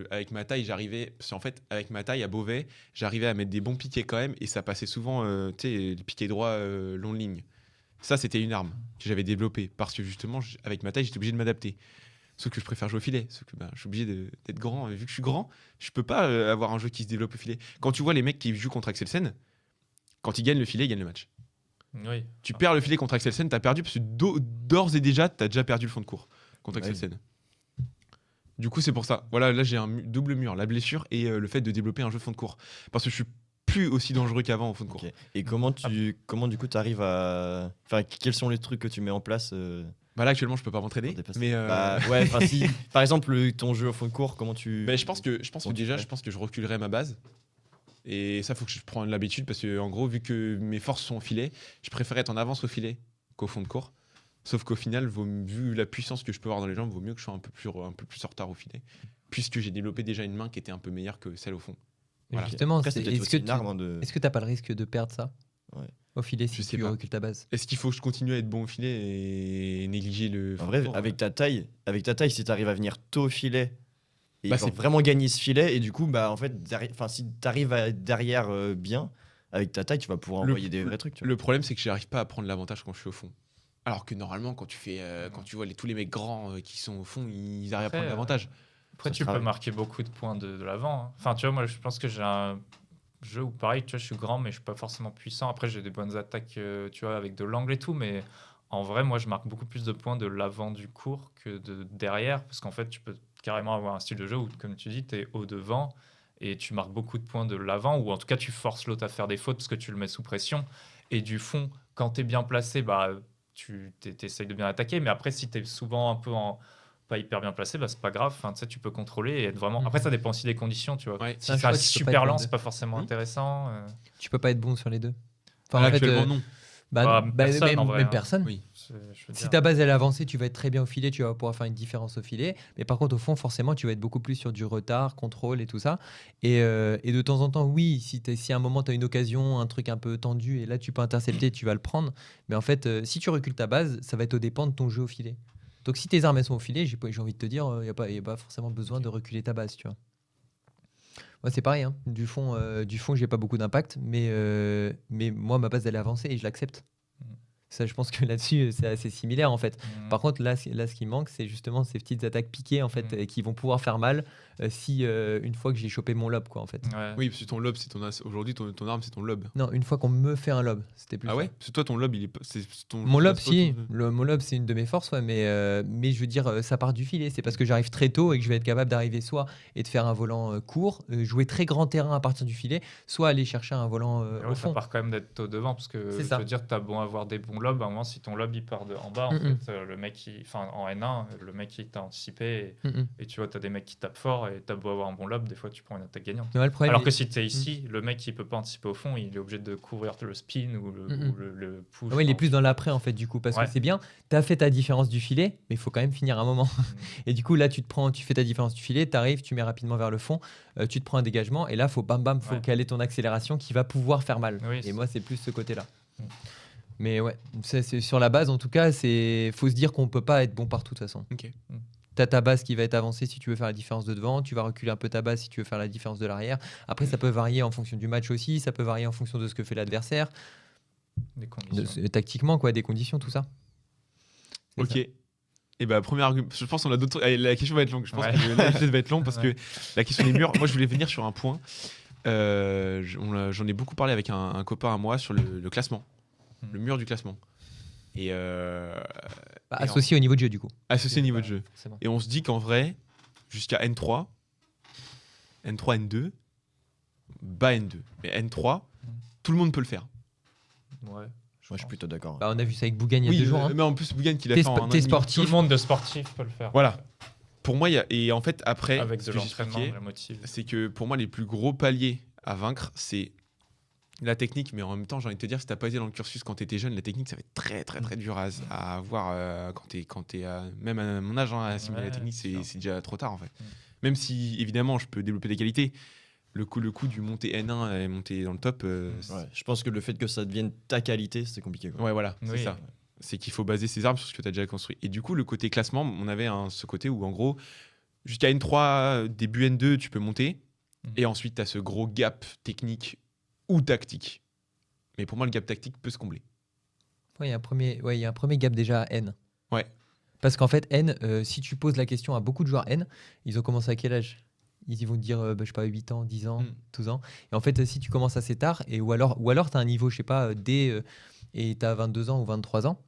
avec ma taille, j'arrivais. Parce qu'en fait, avec ma taille à Beauvais, j'arrivais à mettre des bons piquets quand même et ça passait souvent, tu sais, les piquets droits long de ligne. Ça, c'était une arme que j'avais développée parce que justement, avec ma taille, j'étais obligé de m'adapter. Sauf que je préfère jouer au filet. Sauf que bah, je suis obligé d'être grand. Vu que je suis grand, je peux pas avoir un jeu qui se développe au filet. Quand tu vois les mecs qui jouent contre Axelsen, quand ils gagnent le filet, ils gagnent le match. Oui. Tu perds le filet contre Axelsen, t'as perdu parce que d'ores et déjà, t'as déjà perdu le fond de cours contre Ouais. Axelsen. Du coup, c'est pour ça. Voilà, là, j'ai un double mur, la blessure et le fait de développer un jeu de fond de cours. Parce que je suis plus aussi dangereux qu'avant au fond de cours. Ok. Et comment du coup, t'arrives à. Enfin, quels sont les trucs que tu mets en place Bah là, actuellement, je peux pas m'entraîner. pour dépasser Mais Bah, ouais, enfin, si. Par exemple, ton jeu au fond de cours, comment tu. je pense que Comment tu déjà, fais je pense que je reculerai ma base. Et ça, faut que je prenne l'habitude parce que, en gros, vu que mes forces sont au filet, je préfère être en avance au filet qu'au fond de cours. Sauf qu'au final, vu la puissance que je peux avoir dans les jambes, vaut mieux que je sois un peu plus en retard au filet. Puisque j'ai développé déjà une main qui était un peu meilleure que celle au fond. Voilà. Justement, Après, c'est peut-être est-ce aussi que une arme, hein, de. est-ce que t'as pas le risque de perdre ça Ouais. au filet Je si sais tu pas. recules ta base? Est-ce qu'il faut que je continue à être bon au filet et négliger le En fond vrai, de cours avec ta taille, si t'arrives à venir tôt au filet et Bah, genre c'est- vraiment gagner ce filet, et du coup, bah en fait, si t'arrives à être derrière bien, avec ta taille, tu vas pouvoir Le- envoyer des vrais trucs. Tu vois. Le problème, c'est que j'arrive pas à prendre l'avantage quand je suis au fond. Alors que normalement, quand tu vois tous les mecs grands qui sont au fond, ils arrivent à Après, prendre l'avantage. Après, Ça se tu peux travaille. marquer beaucoup de points de l'avant. Hein. Enfin, tu vois, moi, je pense que j'ai un jeu où, pareil, tu vois, je suis grand, mais je suis pas forcément puissant. Après, j'ai des bonnes attaques, tu vois, avec de l'angle et tout. Mais en vrai, moi, je marque beaucoup plus de points de l'avant du court que de derrière. Parce qu'en fait, tu peux carrément avoir un style de jeu où, comme tu dis, tu es au devant et tu marques beaucoup de points de l'avant. Ou en tout cas, tu forces l'autre à faire des fautes parce que tu le mets sous pression. Et du fond, quand tu es bien placé, bah, tu essayes de bien attaquer. Mais après, si tu es souvent un peu pas hyper bien placé, bah, c'est pas grave. Enfin, tu sais, tu peux contrôler et être vraiment. Après, ça dépend aussi des conditions, tu vois. Ouais. Si C'est un ça choix, reste tu peux pas super être lent, bon c'est deux. pas forcément intéressant. Tu peux pas être bon sur les deux. Là, actuellement, non. Bah, personne, en vrai, même hein. personne. Oui. Je veux Si dire. ta base elle est avancée, tu vas être très bien au filet, tu vas pouvoir faire une différence au filet. Mais par contre, au fond, forcément, tu vas être beaucoup plus sur du retard, contrôle et tout ça. Et de temps en temps, oui, si à un moment tu as une occasion, un truc un peu tendu, et là tu peux intercepter, tu vas le prendre. Mais en fait, si tu recules ta base, ça va être au dépend de ton jeu au filet. Donc si tes armes elles sont au filet, j'ai envie de te dire, il n'y a pas forcément besoin de reculer ta base, tu vois. Moi, c'est pareil, hein. Du fond, j'ai pas beaucoup d'impact, mais moi, ma base, elle est avancée et je l'accepte. Mhm. Ça, je pense que là-dessus, c'est assez similaire, en fait. Mm. Par contre, là, ce qui manque, c'est justement ces petites attaques piquées, en fait, qui vont pouvoir faire mal si, une fois que j'ai chopé mon lob, quoi, en fait. Ouais. Oui, parce que ton lob, c'est aujourd'hui, ton arme, c'est ton lob. Non, une fois qu'on me fait un lob, c'était plus Ah ça. ouais? Parce que toi, ton lob, il est pas. C'est ton. Mon lob, c'est pas si. ton- Mon lob, c'est une de mes forces, ouais, mais je veux dire, ça part du filet. C'est parce que j'arrive très tôt et que je vais être capable d'arriver soit et de faire un volant court, jouer très grand terrain à partir du filet, soit aller chercher un volant Mais au ouais, ça fond. part quand même d'être au devant parce que C'est je ça. veux dire, t'as beau avoir des bons lobs, à un moment, si ton lob il part de en bas, en Mm-mm. fait, le mec enfin en N1, le mec il t'a anticipé Mm-mm. et tu vois, t'as des mecs qui tapent fort et t'as beau avoir un bon lob, des fois tu prends une attaque gagnante. Mais ouais, le problème, Alors que il- si t'es ici, le mec il peut pas anticiper au fond, il est obligé de couvrir le spin ou Mm-mm. le push. Ouais, il est enfin, plus dans l'après en fait du coup parce Ouais. que c'est bien, tu as fait ta différence du filet, mais il faut quand même finir un moment. Et du coup là tu fais ta différence du filet, tu arrives, tu mets rapidement vers le fond, tu te prends un dégagement et là faut bam bam, faut Ouais. caler ton accélération qui va pouvoir faire mal. Oui, Et c'est- moi c'est plus ce côté-là. Mm. Mais ouais, c'est sur la base en tout cas, c'est faut se dire qu'on peut pas être bon partout de toute façon. Ok. Tu as ta base qui va être avancée si tu veux faire la différence de devant, tu vas reculer un peu ta base si tu veux faire la différence de l'arrière. Après ça peut varier en fonction du match aussi, ça peut varier en fonction de ce que fait l'adversaire, des conditions. tactiquement quoi, des conditions, tout ça. C'est Ok. ça. Et bah, premier argument. Je pense qu'on a d'autres. Allez, la question va être longue. Je pense Ouais. que l'épisode va être long parce Ouais. que la question des murs. Moi, je voulais venir sur un point. J'en ai beaucoup parlé avec un copain à moi sur le classement, le mur du classement. Et et Associé au niveau de jeu du coup. associé au niveau de jeu. C'est bon. Et on se dit qu'en vrai, jusqu'à N3, N2, bas N2. Mais N3, tout le monde peut le faire. Ouais. Moi, je suis plutôt d'accord. Bah, on a vu ça avec Bougagne il y a 2 jours. hein. mais en plus, Bougan qui l'a T'es fait en un an et t'es demi. Tout le sportif. monde de sportif peut le faire. Voilà. Pour moi, et en fait, après, Avec ce de que l'entraînement, j'expliquais, la motive. c'est que pour moi, les plus gros paliers à vaincre, c'est la technique. Mais en même temps, j'ai envie de te dire, si t'as pas été dans le cursus quand t'étais jeune, la technique, ça va être très, très, très dur à avoir quand t'es même à mon âge, hein, à assimiler la Ouais, technique, c'est sûr. c'est déjà trop tard, en fait. Mm. Même si, évidemment, je peux développer des qualités. Le coup du monter N1 et monter dans le top, Ouais, je pense que le fait que ça devienne ta qualité, c'est compliqué. Quoi. ouais, voilà, c'est Oui. ça. C'est qu'il faut baser ses armes sur ce que tu as déjà construit. Et du coup, le côté classement, on avait ce côté où, en gros, jusqu'à N3, début N2, tu peux monter. Mhm. Et ensuite, tu as ce gros gap technique ou tactique. Mais pour moi, le gap tactique peut se combler. Ouais, il y a un premier gap déjà à N. Ouais. Parce qu'en fait, N, si tu poses la question à beaucoup de joueurs N, ils ont commencé à quel âge? Ils vont te dire, je sais pas, 8 ans, 10 ans, 12 ans. Et en fait, si tu commences assez tard, ou alors tu as un niveau, je sais pas, D, et tu as 22 ans ou 23 ans,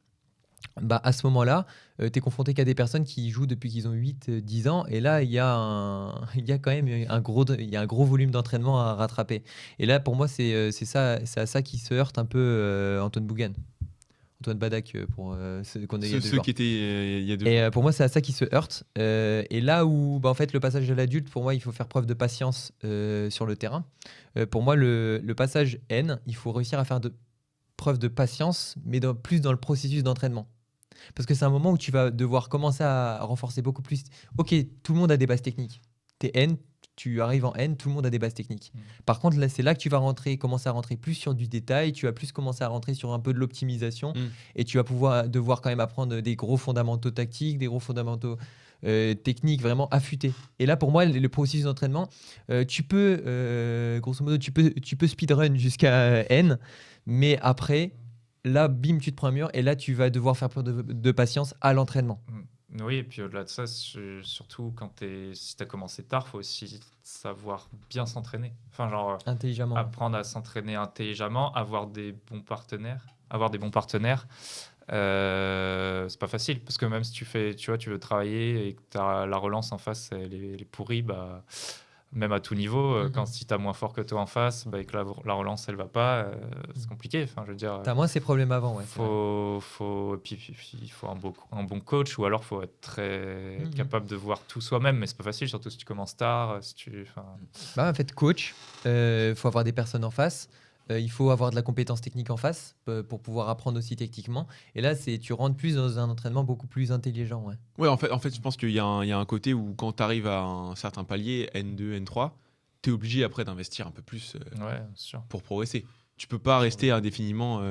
bah, à ce moment-là, tu es confronté qu'à des personnes qui jouent depuis qu'ils ont 8, 10 ans. Et là, il y a quand même il y a un gros volume d'entraînement à rattraper. Et là, pour moi, c'est à ça qui se heurte un peu Antoine Bougan. Antoine Badak, pour ceux qu'on a il y a 2 Ceux jours. qui étaient il y a 2 Et jours. pour moi, c'est à ça qui se heurte. Et là où, en fait, le passage à l'adulte, pour moi, il faut faire preuve de patience sur le terrain. Pour moi, le passage N, il faut réussir à faire preuve de patience, mais plus dans le processus d'entraînement. Parce que c'est un moment où tu vas devoir commencer à renforcer beaucoup plus. Ok, tout le monde a des bases techniques. T'es N, tu arrives en N, tout le monde a des bases techniques. Par contre, là, c'est là que tu vas commencer à rentrer plus sur du détail, tu vas plus commencer à rentrer sur un peu de l'optimisation, et tu vas devoir quand même apprendre des gros fondamentaux tactiques, des gros fondamentaux techniques vraiment affûtés. Et là, pour moi, le processus d'entraînement, tu peux, grosso modo, tu peux speedrun jusqu'à N, mais après, là, bim, tu te prends un mur, et là, tu vas devoir faire preuve de patience à l'entraînement. Oui, et puis au-delà de ça, surtout si tu as commencé tard, il faut aussi savoir bien s'entraîner. Enfin, genre, Intelligemment. apprendre à s'entraîner intelligemment, avoir des bons partenaires. C'est pas facile parce que même si tu veux travailler et que t'as la relance en face, elle est pourrie, bah, même à tout niveau, si t'as moins fort que toi en face, bah, et que la relance elle va pas, c'est compliqué. Enfin, je veux dire, T'as moins ces problèmes avant, ouais. puis il faut un bon coach ou alors faut être très Mhm. capable de voir tout soi-même, mais c'est pas facile, surtout si tu commences tard. Bah, en fait, coach, faut avoir des personnes en face. Il faut avoir de la compétence technique en face pour pouvoir apprendre aussi techniquement. Et là, tu rentres plus dans un entraînement beaucoup plus intelligent. Ouais. Ouais, en fait, je pense qu'il y a un côté où quand tu arrives à un certain palier, N2, N3, tu es obligé après d'investir un peu plus Ouais, c'est sûr. pour progresser. Tu peux pas rester indéfiniment.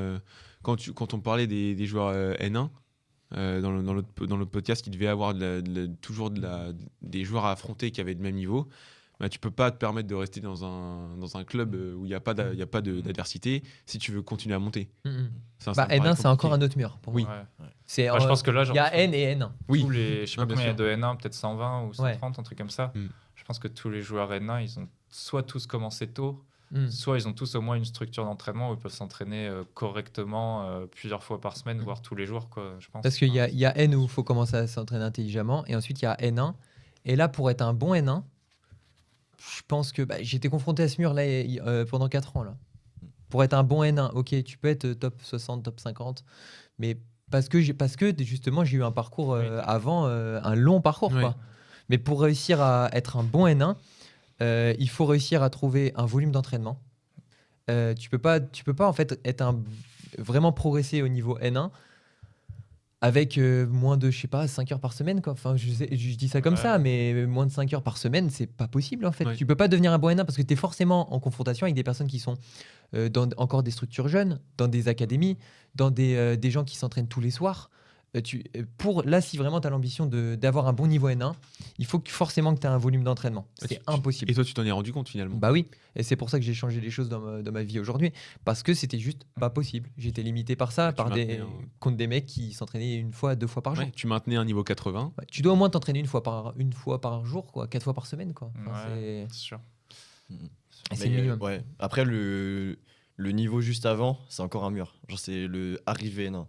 Quand on parlait des joueurs N1, dans notre podcast, il devait avoir toujours des joueurs à affronter qui avaient le même niveau. Bah, tu peux pas te permettre de rester dans un club où il n'y a pas d'adversité si tu veux continuer à monter. Ça Bah, me paraît N1, c'est encore compliqué. un autre mur. Pour Oui. moi. Ouais. C'est, Bah, je pense que là, il y a N et N1. Oui. je sais pas bien combien il y a sûr. de N1, peut-être 120 ou 130, un truc comme ça. Mm. Je pense que tous les joueurs N1, ils ont soit tous commencé tôt, Mm. soit ils ont tous au moins une structure d'entraînement où ils peuvent s'entraîner correctement plusieurs fois par semaine, voire tous les jours, quoi, je pense. Parce qu'il y a N où il faut commencer à s'entraîner intelligemment. Et ensuite, il y a N1. Et là, pour être un bon N1, je pense que j'étais confronté à ce mur là pendant 4 ans. Là. Pour être un bon N1, ok, tu peux être top 60, top 50. Mais parce que justement, j'ai eu un parcours avant, un long parcours. Ouais. Quoi. Mais pour réussir à être un bon N1, il faut réussir à trouver un volume d'entraînement. Tu peux pas en fait vraiment progresser au niveau N1 avec moins de, je sais pas, 5 heures par semaine. Quoi. Enfin, je dis ça comme ça, mais moins de 5 heures par semaine, c'est pas possible en fait. Ouais. Tu peux pas devenir un bon N1 parce que tu es forcément en confrontation avec des personnes qui sont dans encore des structures jeunes, dans des académies, dans des gens qui s'entraînent tous les soirs. Là, si vraiment tu as l'ambition d'avoir un bon niveau N1, il faut forcément que tu aies un volume d'entraînement. C'est impossible. Et toi, tu t'en es rendu compte finalement. Bah oui, et c'est pour ça que j'ai changé les choses dans ma vie aujourd'hui, parce que c'était juste pas possible. J'étais limité par ça, contre des mecs qui s'entraînaient 1 fois, 2 fois par jour. Ouais, tu maintenais un niveau 80. Ouais, tu dois au moins t'entraîner une fois par jour, quoi, 4 fois par semaine, quoi. Enfin, Ouais, c'est sûr. c'est le minimum. Ouais. Après, le niveau juste avant, c'est encore un mur. Genre, c'est le arrivé N1.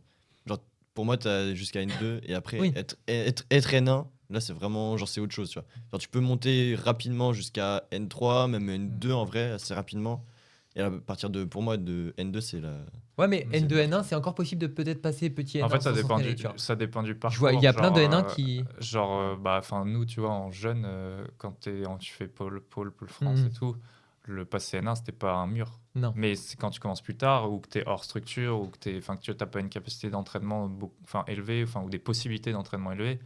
Genre, pour moi, t'as jusqu'à N2 et après, Oui. être N1, là, c'est vraiment, genre, c'est autre chose, tu vois. Genre, tu peux monter rapidement jusqu'à N3, même N2 en vrai, assez rapidement. Et à partir pour moi, de N2, c'est la. Ouais, mais c'est N2, le N1, c'est encore possible de peut-être passer petit N1. En fait, ça sans dépend s'entraîner, tu vois. ça dépend du parcours. Je vois, il y a plein de genre, N1 qui. Nous, tu vois, en jeune, quand tu fais pôle France Mhm. et tout, le passé N1, c'était pas un mur. Non. Mais c'est quand tu commences plus tard ou que tu es hors structure ou que tu n'as pas une capacité d'entraînement élevée, ou des possibilités d'entraînement élevées,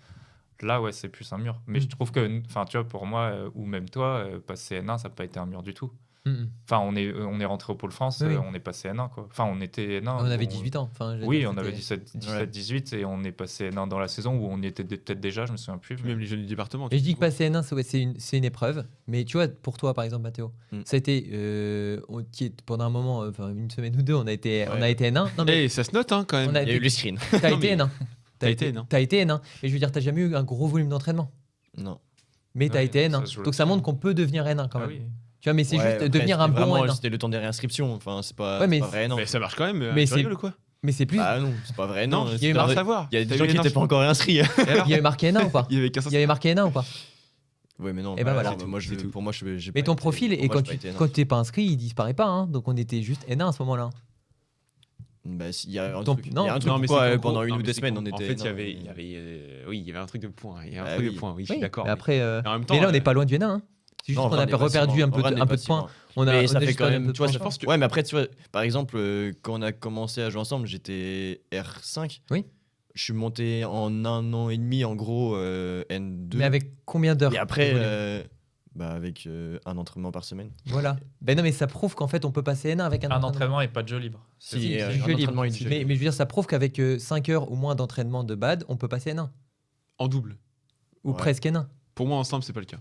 là, ouais, c'est plus un mur. Mais je trouve que, tu vois, pour moi, ou même toi, passer N1, ça n'a pas été un mur du tout. Mhm. Enfin, on est rentré au Pôle France, Oui. on est passé N1, quoi. Enfin, on était N1. On avait 18 ans. Enfin, je veux Oui, dire, on avait c'était- 17, 18 et on est passé N1 dans la saison où on y était peut-être déjà, je me souviens plus. Puis même les jeunes du département. Et je dis que pas passer N1, c'est une épreuve. Mais tu vois, pour toi, par exemple, Mathéo, ça a été. Pendant un moment, une semaine ou deux, on a été N1. Non, mais ça se note hein, quand même. on a Il y a eu les screens. t'as Non, été mais N1. t'as été N1. T'as été N1. Et je veux dire, t'as jamais eu un gros volume d'entraînement. Non. Mais t'as Ouais, été ça N1. se joue Donc ça là-dessus. montre qu'on peut devenir N1 quand Ah même. oui. Tu vois, mais c'est Ouais, juste après, devenir un c'était bon vraiment, N1. C'était le temps des réinscriptions. Enfin, c'est pas, Ouais, mais c'est pas vrai, non. Mais ça marche quand même. Mais tu c'est- rigoles ou quoi Mais c'est plus. Ah non, c'est pas vrai, non. Non, il y a eu on va marqué- savoir. Il y a des T'as gens eu qui N1, n'étaient pas encore inscrits. Et alors Il y avait marqué N1 ou pas Il y avait qu'un seul. Il y avait marqué N1 ou pas Ouais, mais non. Et ben voilà. c'est tout. Moi, C'est tout. pour moi, j'ai Mais pas ton été- profil, pour et moi, quand j'ai pas été quand N1. t'es pas inscrit, il disparaît pas. Hein. Donc on était juste N1 à ce moment-là. Bah, il y a un Donc, truc. non. Il y a un truc Non, mais pourquoi, c'est qu'en pendant gros- une non, ou mais deux c'est semaines, qu'en- on était. En fait, il y non, avait, oui, il y avait un truc de point. Il y a un Ah truc de oui. point. Oui, je suis Oui, d'accord. mais après, Mais en même temps, mais là, on n'est pas loin du N1. Hein. C'est juste Non, qu'on en a vrai, on est pas si reperdu loin. un peu En vrai, on est de pas si points. loin. On a, Mais on ça a fait juste quand perdu un même, peu tu vois, de ça points. pense que- Ouais, mais après, tu vois, par exemple, quand on a commencé à jouer ensemble, j'étais R5. Oui. Je suis monté en 1 an et demi, en gros, N2. Mais avec combien d'heures Et après, de volume avec un entraînement par semaine. Voilà. Ben non, mais ça prouve qu'en fait, on peut passer N1 avec Un entraînement et pas de jeu libre. Si, Si, un du jeu libre. entraînement et du jeu Mais libre. je veux dire, ça prouve qu'avec 5 heures ou moins d'entraînement de bad, on peut passer N1. En double. Ou Ouais. presque N1. Pour moi, ensemble, c'est pas le cas.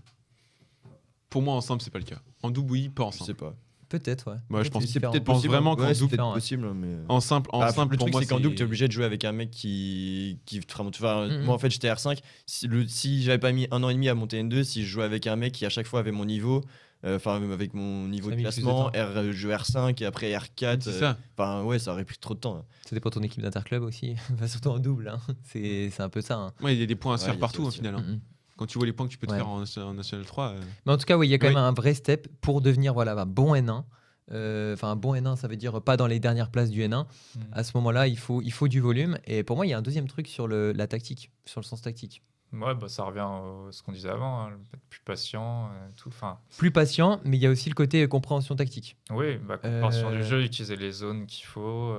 Pour moi, ensemble, c'est pas le cas. En double, oui, pas Je ensemble. sais pas. Peut-être, ouais. Moi, je pense c'est que différent. peut-être pense vraiment qu'en ouais, c'est double, peut-être différent, ouais. possible, mais. en simple, Le pour truc, moi, c'est qu'en double, t'es obligé de jouer avec un mec qui enfin, Mhm. moi, en fait, j'étais R5. Si j'avais pas mis 1 an et demi à monter N2, si je jouais avec un mec qui à chaque fois avait mon niveau, enfin, avec mon niveau Ça de a mis plus de classement, temps. je jouais R5 et après R4. C'est ça. Enfin, ouais, ça aurait pris trop de temps. Ça dépend de ton équipe d'interclub aussi. Enfin, surtout en double. Hein. C'est un peu ça. Hein. Ouais, il y a des points à se Ouais, faire il y a ça partout au aussi, final. Hein. Mhm. Quand tu vois les points que tu peux te Ouais. faire en National 3. Mais en tout cas, oui, il y a quand Oui. même un vrai step pour devenir un bon N1. Enfin, un bon N1, ça veut dire pas dans les dernières places du N1. À ce moment-là, il faut du volume. Et pour moi, il y a un deuxième truc sur la tactique, sur le sens tactique. Ouais, bah, ça revient à ce qu'on disait avant, hein, être plus patient, tout. Enfin, Plus patient, mais il y a aussi le côté compréhension tactique. oui, bah, compréhension Euh, du jeu, utiliser les zones qu'il faut.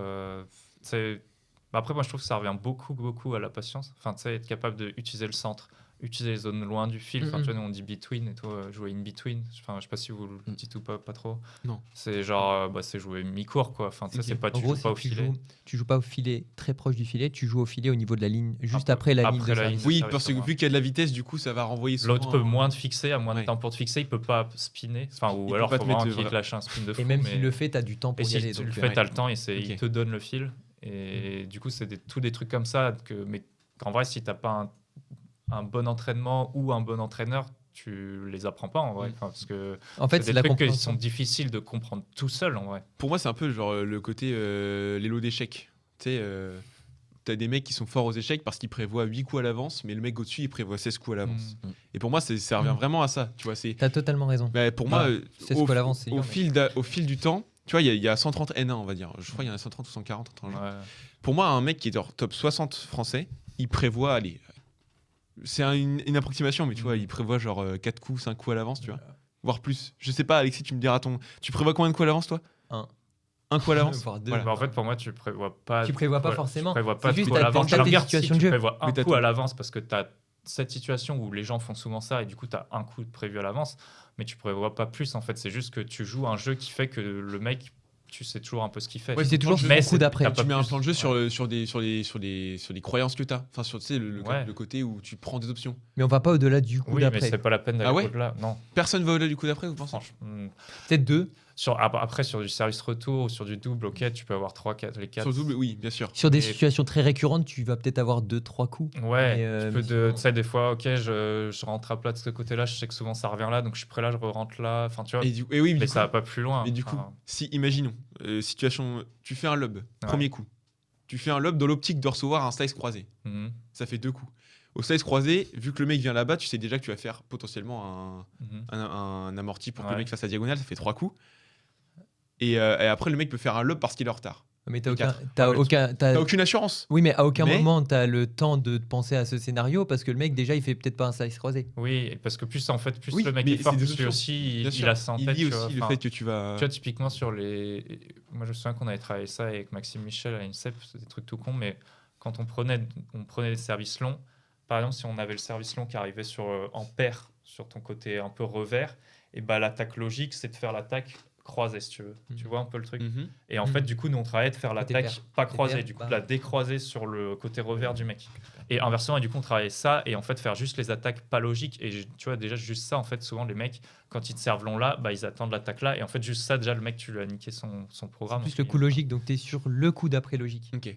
Bah, après, moi, je trouve que ça revient beaucoup, beaucoup à la patience. Enfin, tu sais, être capable d'utiliser le centre, utiliser les zones loin du fil. Enfin, tu vois, nous, on dit between et toi, jouer in between. Enfin, je sais pas si vous le dites ou pas trop. Non. C'est genre, c'est jouer mi-court, quoi. Enfin, tu sais, Ok. c'est pas, En tu gros, joues pas au tu filet. joues pas au filet très proche du filet, tu joues au filet au niveau de la ligne, juste peu après la ligne après de la service. ligne. Oui, service, parce que au moins. vu qu'il y a de la vitesse, du coup, ça va renvoyer souvent. L'autre peut moins te fixer, à moins de Ouais. temps pour te fixer, il peut pas spinner. Enfin, Il ou peut alors, pas faut te vraiment mettre qu'il te vrai- lâche un spin de fou. Et même mais... s'il le fait, tu as du temps Et pour y si aller. tu donc, le fais, ouais. t'as le temps et Ok. il te donne le fil. Et du coup, c'est tous des trucs comme ça. Mais en vrai, si t'as pas un bon entraînement ou un bon entraîneur, tu les apprends pas en vrai. Enfin, parce que En fait, c'est c'est des la trucs qui compréhension. sont difficiles de comprendre tout seul en vrai. Pour moi, c'est un peu genre le côté les lots d'échecs. Tu sais, t'as des mecs qui sont forts aux échecs parce qu'ils prévoient 8 coups à l'avance, mais le mec au-dessus, il prévoit 16 coups à l'avance. Mm. Et pour moi, ça revient Mm. vraiment à ça. Tu vois, c'est. T'as totalement raison. Bah, pour Bah, moi, 16 coups à l'avance, c'est dur, mais- au fil du temps, tu vois, il y a 130 N1, on va dire. Je crois qu'il y en a 130 ou 140. Attends, Ouais. Pour moi, un mec qui est genre top 60 français, il prévoit, allez, c'est une approximation, mais tu vois, il prévoit genre 4 coups, 5 coups à l'avance, tu vois. Voire plus. Je sais pas, Alexis, tu me diras Tu prévois combien de coups à l'avance, toi Un. Un coup à l'avance Voire deux. Voilà. Bah, en fait, pour moi, tu prévois pas. Tu prévois pas voilà, forcément. Tu prévois C'est pas juste tout à t'as- l'avance. t'as Alors, tes regarde, situations si de tu jeu. prévois un Mais t'as coup ton- à l'avance parce que tu as cette situation où les gens font souvent ça et du coup, tu as un coup de prévu à l'avance, mais tu prévois pas plus. En fait, c'est juste que tu joues un jeu qui fait que le mec, tu sais toujours un peu ce qu'il fait. Ouais, c'est toujours Mais son c'est- coup d'après. t'as pas Tu mets un plus. plan de jeu Ouais. sur les croyances que tu as. Enfin, sur tu sais, Ouais. le côté où tu prends des options. Mais on va pas au-delà du coup Oui, mais d'après. c'est pas la peine d'aller Ah ouais au-delà. Non, Personne va au-delà du coup d'après, vous pensez franchement. Peut-être deux. Après, sur du service retour ou sur du double, ok, tu peux avoir 3, 4, les 4. Sur le double, oui, bien sûr. Sur des Et- situations très récurrentes, tu vas peut-être avoir 2-3 coups. Ouais, Mais, tu sais, des fois, ok, je rentre à plat de ce côté-là, je sais que souvent ça revient là, donc je suis prêt là, je rentre là. Enfin, tu vois, Et oui, mais du ça va coup, pas plus loin. mais du coup, Enfin, si, imaginons, situation, tu fais un lob, premier coup. Tu fais un lob dans l'optique de recevoir un slice croisé. mhm, Ça fait 2 coups. Au slice croisé, vu que le mec vient là-bas, tu sais déjà que tu vas faire potentiellement mhm. un amorti pour que le Ouais. mec fasse la diagonale, ça fait 3 coups. Et après, le mec peut faire un lob parce qu'il est en retard. Mais t'as Les aucun. quatre. T'as Ouais, mais aucun T'as aucune assurance. Oui, mais à aucun Mais- moment t'as le temps de penser à ce scénario parce que le mec déjà il fait peut-être pas un slice croisé. Oui, parce que plus en fait, plus Oui, le mec mais est fort, c'est des plus lui options. aussi, Bien il sûr. a ça en Il tête. lit tu vois. aussi le Enfin, fait que tu vas. Tu vois, typiquement sur les. Moi, je me souviens qu'on avait travaillé ça avec Maxime Michel à l'INSEP, c'est des trucs tout cons, mais quand on prenait des services longs, par exemple, si on avait le service long qui arrivait en paire sur ton côté un peu revers, et bah, l'attaque logique, c'est de faire l'attaque croisée, si tu veux. Mhm. Tu vois un peu le truc. Mhm. Et en Mhm. fait, du coup, nous, on travaillait de faire Côté l'attaque paire. pas Côté croisée, paire, du coup, bah. de la décroiser sur le côté revers du mec. Et inversement, et du coup, on travaillait ça, et en fait, faire juste les attaques pas logiques. Et tu vois, déjà, juste ça, en fait, souvent, les mecs, quand ils te servent long là, bah, ils attendent l'attaque là. Et en fait, juste ça, déjà, le mec, tu lui as niqué son programme. Plus le coup logique, donc t'es sur le coup d'après logique. Ok.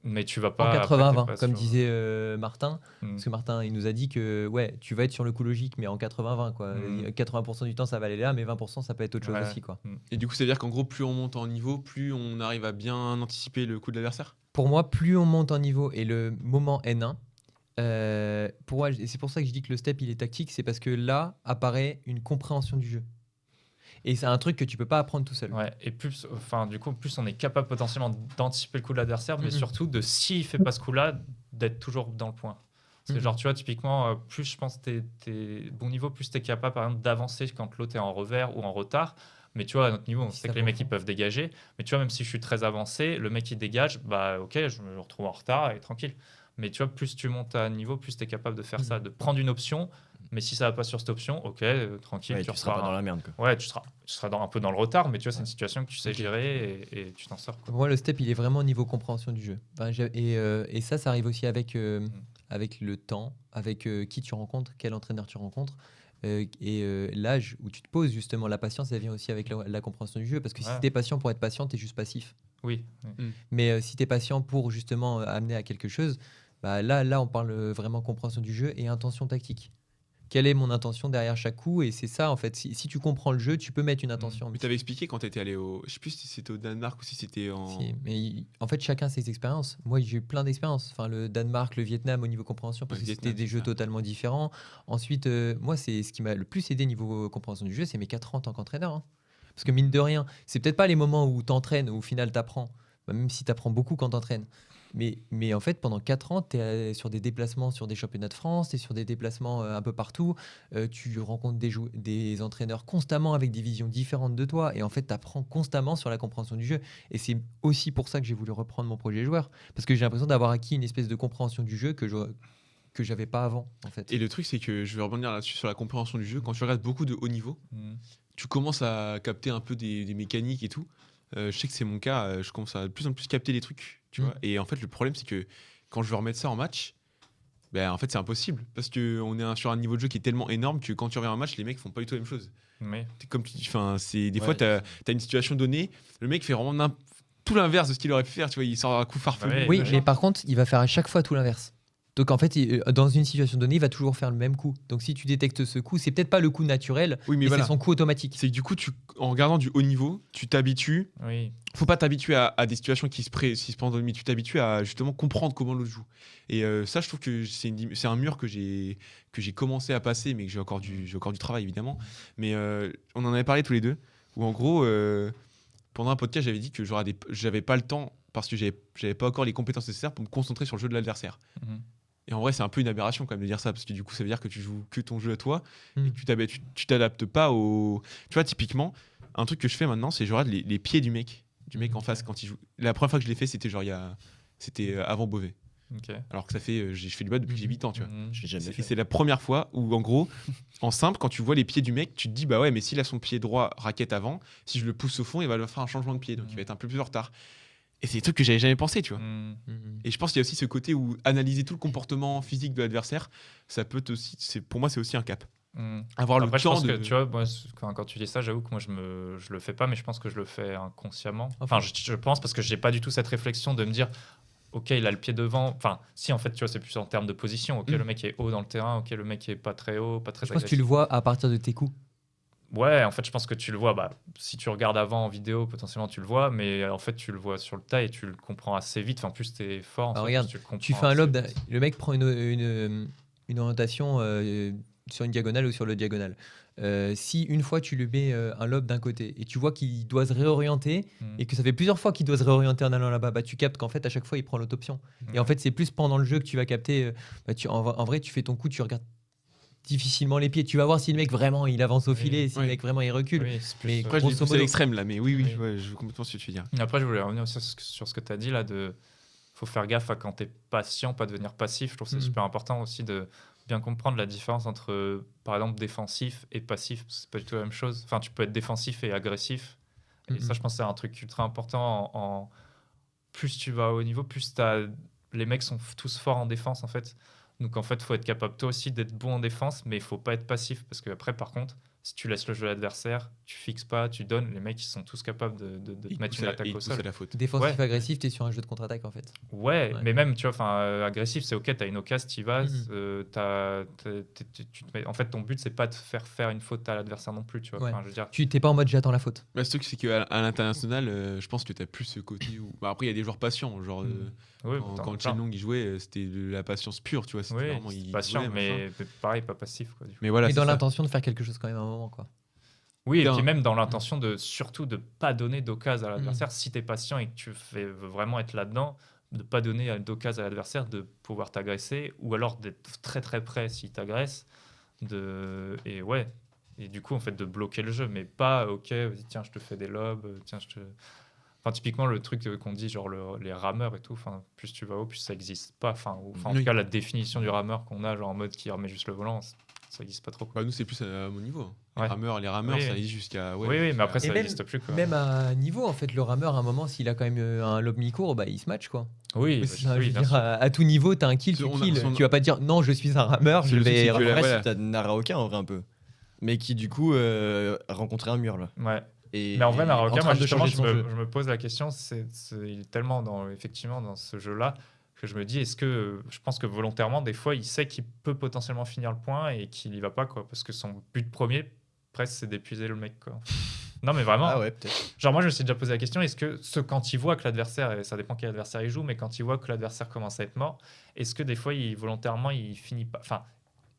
Mais tu vas En pas. après, t'es 80-20, pas comme sur- disait Martin. Mm. Parce que Martin, il nous a dit que ouais, tu vas être sur le coup logique, mais en 80-20. Quoi. Mm. 80% du temps, ça va aller là, mais 20%, ça peut être autre chose Ouais. aussi. Quoi. Et du coup, ça veut dire qu'en gros, plus on monte en niveau, plus on arrive à bien anticiper le coup de l'adversaire. Pour moi, plus on monte en niveau et le moment N1, pour moi, et c'est pour ça que je dis que le step il est tactique, c'est parce que là apparaît une compréhension du jeu. Et c'est un truc que tu peux pas apprendre tout seul. Ouais, et plus, enfin, du coup, plus on est capable potentiellement d'anticiper le coup de l'adversaire, mais Mhm. surtout de, s'il fait pas ce coup-là, d'être toujours dans le point. C'est Mhm. genre, tu vois, typiquement, plus je pense que t'es bon niveau, plus t'es capable, par exemple, d'avancer quand l'autre est en revers ou en retard. Mais tu vois, à notre niveau, on Si sait ça que les va au mecs, ils fond. peuvent dégager. Mais tu vois, même si je suis très avancé, le mec, il dégage, bah ok, je me retrouve en retard et tranquille. Mais tu vois, plus tu montes à niveau, plus t'es capable de faire ça, de prendre une option. Mais si ça va pas sur cette option, ok, tranquille, Ouais, tu tu seras pas repars. dans la merde. Quoi. Ouais, tu seras un peu dans le retard, mais tu vois, c'est une situation que tu sais gérer et tu t'en sors. Quoi. Pour moi, le step, il est vraiment au niveau compréhension du jeu. Enfin, et ça arrive aussi avec le temps, avec qui tu rencontres, quel entraîneur tu rencontres. l'âge où tu te poses, justement, la patience, elle vient aussi avec la compréhension du jeu. Parce que si Ouais. tu es patient pour être patient, tu es juste passif. Oui. Mais si tu es patient pour justement amener à quelque chose, bah là, on parle vraiment compréhension du jeu et intention tactique. Quelle est mon intention derrière chaque coup? Et c'est ça, en fait. Si tu comprends le jeu, tu peux mettre une intention. Mais t'avais expliqué quand t'étais allé au. Je sais plus si c'était au Danemark ou si c'était en. En fait, chacun ses expériences. Moi, j'ai eu plein d'expériences. Enfin, le Danemark, le Vietnam au niveau compréhension, parce Ouais, que Vietnam, c'était des c'est jeux ça. totalement différents. Ensuite, moi, c'est ce qui m'a le plus aidé niveau compréhension du jeu, c'est mes 4 ans en tant qu'entraîneur, hein. Parce que mine de rien, c'est peut-être pas les moments où tu entraînes, où au final tu apprends, même si tu apprends beaucoup quand tu entraînes. Mais en fait, pendant 4 ans, tu es sur des déplacements sur des championnats de France, tu es sur des déplacements un peu partout. Tu rencontres des entraîneurs constamment avec des visions différentes de toi. Et en fait, tu apprends constamment sur la compréhension du jeu. Et c'est aussi pour ça que j'ai voulu reprendre mon projet joueur. Parce que j'ai l'impression d'avoir acquis une espèce de compréhension du jeu que j'avais pas avant, en fait. Et le truc, c'est que je vais rebondir là-dessus sur la compréhension du jeu. Quand tu regardes beaucoup de haut niveau, tu commences à capter un peu des mécaniques et tout. Je sais que c'est mon cas, je commence à de plus en plus capter les trucs, tu vois. Et en fait, le problème, c'est que quand je veux remettre ça en match, ben, en fait, c'est impossible. Parce qu'on est sur un niveau de jeu qui est tellement énorme que quand tu reviens en match, les mecs font pas du tout la même chose. Mais Comme des fois, Ouais. tu as une situation donnée, le mec fait vraiment tout l'inverse de ce qu'il aurait pu faire, tu vois. Il sort un coup farfelu. Ouais, Oui, ouais. mais par contre, il va faire à chaque fois tout l'inverse. Donc en fait, dans une situation donnée, il va toujours faire le même coup. Donc si tu détectes ce coup, c'est peut-être pas le coup naturel, Oui, mais mais voilà. c'est son coup automatique. C'est que du coup, en regardant du haut niveau, tu t'habitues. oui. Faut pas t'habituer à des situations qui se présentent, mais tu t'habitues à justement comprendre comment l'autre joue. Et ça, je trouve que c'est un mur que j'ai commencé à passer, mais que j'ai encore du travail évidemment. Mais on en avait parlé tous les deux, où en gros, pendant un podcast, j'avais dit que j'avais pas le temps parce que j'avais pas encore les compétences nécessaires pour me concentrer sur le jeu de l'adversaire. Mhm. Et en vrai, c'est un peu une aberration quand même de dire ça, parce que du coup, ça veut dire que tu joues que ton jeu à toi, Mm. et que tu t'adaptes pas au. Tu vois, typiquement, un truc que je fais maintenant, c'est je regarde les pieds du mec en face quand il joue. La première fois que je l'ai fait, c'était c'était avant Beauvais. Ok. Alors que ça fait, je fais du bas depuis que j'ai 8 ans, tu vois. Mhm. J'ai jamais Et fait. c'est la première fois où, en gros, en simple, quand tu vois les pieds du mec, tu te dis, bah ouais, mais s'il a son pied droit raquette avant, si je le pousse au fond, il va faire un changement de pied, donc il va être un peu plus en retard. Et c'est des trucs que j'avais jamais pensé, tu vois. Mhm. Mhm. Et je pense qu'il y a aussi ce côté où analyser tout le comportement physique de l'adversaire, ça peut aussi, pour moi, c'est aussi un cap. Mhm. Avoir Après, le je temps pense de. que tu vois, moi, quand tu dis ça, j'avoue que moi je le fais pas, mais je pense que je le fais inconsciemment. Enfin, je pense parce que j'ai pas du tout cette réflexion de me dire, ok, il a le pied devant. Enfin, si en fait, tu vois, c'est plus en termes de position. Ok, Mm. le mec est haut dans le terrain. Ok, le mec est pas très haut, pas très Je pense que tu agressif. le vois à partir de tes coups. Ouais, en fait, je pense que tu le vois. Bah, si tu regardes avant en vidéo, potentiellement tu le vois, mais en fait, tu le vois sur le tas et tu le comprends assez vite. Enfin, plus t'es fort, en Alors, fait, regarde, plus tu le comprends Tu fais un assez lob, vite. le mec prend une orientation sur une diagonale ou sur le diagonale. Si une fois tu lui mets un lob d'un côté et tu vois qu'il doit se réorienter Mm. et que ça fait plusieurs fois qu'il doit se réorienter en allant là-bas, bah, tu captes qu'en fait à chaque fois il prend l'autre option. Et en Ouais. fait c'est plus pendant le jeu que tu vas capter. En vrai tu fais ton coup, tu regardes difficilement les pieds. Tu vas voir si le mec vraiment il avance au Oui. filet, si Oui. le mec vraiment il recule. Oui, c'est plus, Mais Après, je l'ai grosso poussé à modo. l'extrême là, mais oui, Oui. ouais, je veux complètement ce que tu veux dire. Et après, je voulais revenir sur ce que tu as dit là, faut faire gaffe à quand tu es patient, pas devenir passif. Je trouve que c'est Mhm. super important aussi de bien comprendre la différence entre, par exemple, défensif et passif. Parce que c'est pas du tout la même chose. Enfin, tu peux être défensif et agressif. Et Mhm. ça, je pense que c'est un truc ultra important. Plus tu vas au haut niveau, plus les mecs sont tous forts en défense, en fait. Donc, en fait, il faut être capable, toi aussi, d'être bon en défense, mais il faut pas être passif. Parce que après, par contre, si tu laisses le jeu à l'adversaire, tu fixes pas, tu donnes, les mecs, ils sont tous capables de te Il mettre pousse une à- attaque il au pousse à sol. la faute. Défensif Ouais. agressif, t'es sur un jeu de contre-attaque en fait. Ouais, Ouais. mais même, tu vois, agressif, c'est ok, t'as une occasion, t'y vas. Mhm. Tu te mets- En fait, ton but, c'est pas de faire une faute à l'adversaire non plus, tu vois. Ouais. Enfin, je veux dire, Tu t'es pas en mode j'attends la faute. Le truc, c'est qu'à l'international, je pense que tu as plus ce côté où. Bah, après, il y a des joueurs patients. Genre, oui, quand, t'en as quand plein. Chenlong il jouait, c'était de la patience pure, tu vois. C'était Oui, vraiment. c'est Il patient, jouait, machin. mais pareil, pas passif, quoi. Du coup. Mais voilà, Mais c'est dans ça. l'intention de faire quelque chose quand même à un moment quoi. Oui, et Putain. puis même dans l'intention de surtout de pas donner d'occasion à Mm. l'adversaire. Si t'es patient et que veux vraiment être là-dedans, de pas donner d'occasion à l'adversaire de pouvoir t'agresser, ou alors d'être très très près s'il t'agresse. Et ouais. Et du coup, en fait, de bloquer le jeu, mais pas, ok, vas-y, tiens, je te fais des lobes, tiens, je te. Enfin, typiquement, le truc qu'on dit, genre les rameurs et tout, enfin, plus tu vas haut, plus ça n'existe pas. Enfin, en Oui. tout cas, la définition du rameur qu'on a, genre en mode qui remet juste le volant, ça n'existe pas trop. Quoi. Bah, nous, c'est plus à mon niveau. Les Ouais. rameurs, Oui. ça existe jusqu'à. Ouais, Oui, mais après, Et ça même- n'existe plus. Quoi. Même à un niveau, en fait, le rameur, à un moment, s'il a quand même un lob mi-court, bah, il se match, quoi. Oui, Mais bah, c'est- Enfin, je oui, veux bien dire, sûr. à tout niveau, t'as un kill, tu On a- kills. on a- Tu vas pas dire non, je suis un rameur, C'est je le truc, vais. c'est que En là, vrai, voilà. si t'as Naraoka en vrai un peu. mais qui du coup a rencontré un mur là. Ouais. Et Mais en vrai, en Marocain, train moi de justement, changer je son jeu. me pose la question, il est tellement effectivement dans ce jeu-là que je me dis, est-ce que je pense que volontairement, des fois, il sait qu'il peut potentiellement finir le point et qu'il y va pas, quoi, parce que son but premier, presque, c'est d'épuiser le mec, quoi. Non, mais vraiment. Ah ouais, peut-être. Genre, moi, je me suis déjà posé la question, est-ce que quand il voit que l'adversaire, et ça dépend quel adversaire il joue, mais quand il voit que l'adversaire commence à être mort, est-ce que des fois, volontairement, il finit pas. Enfin,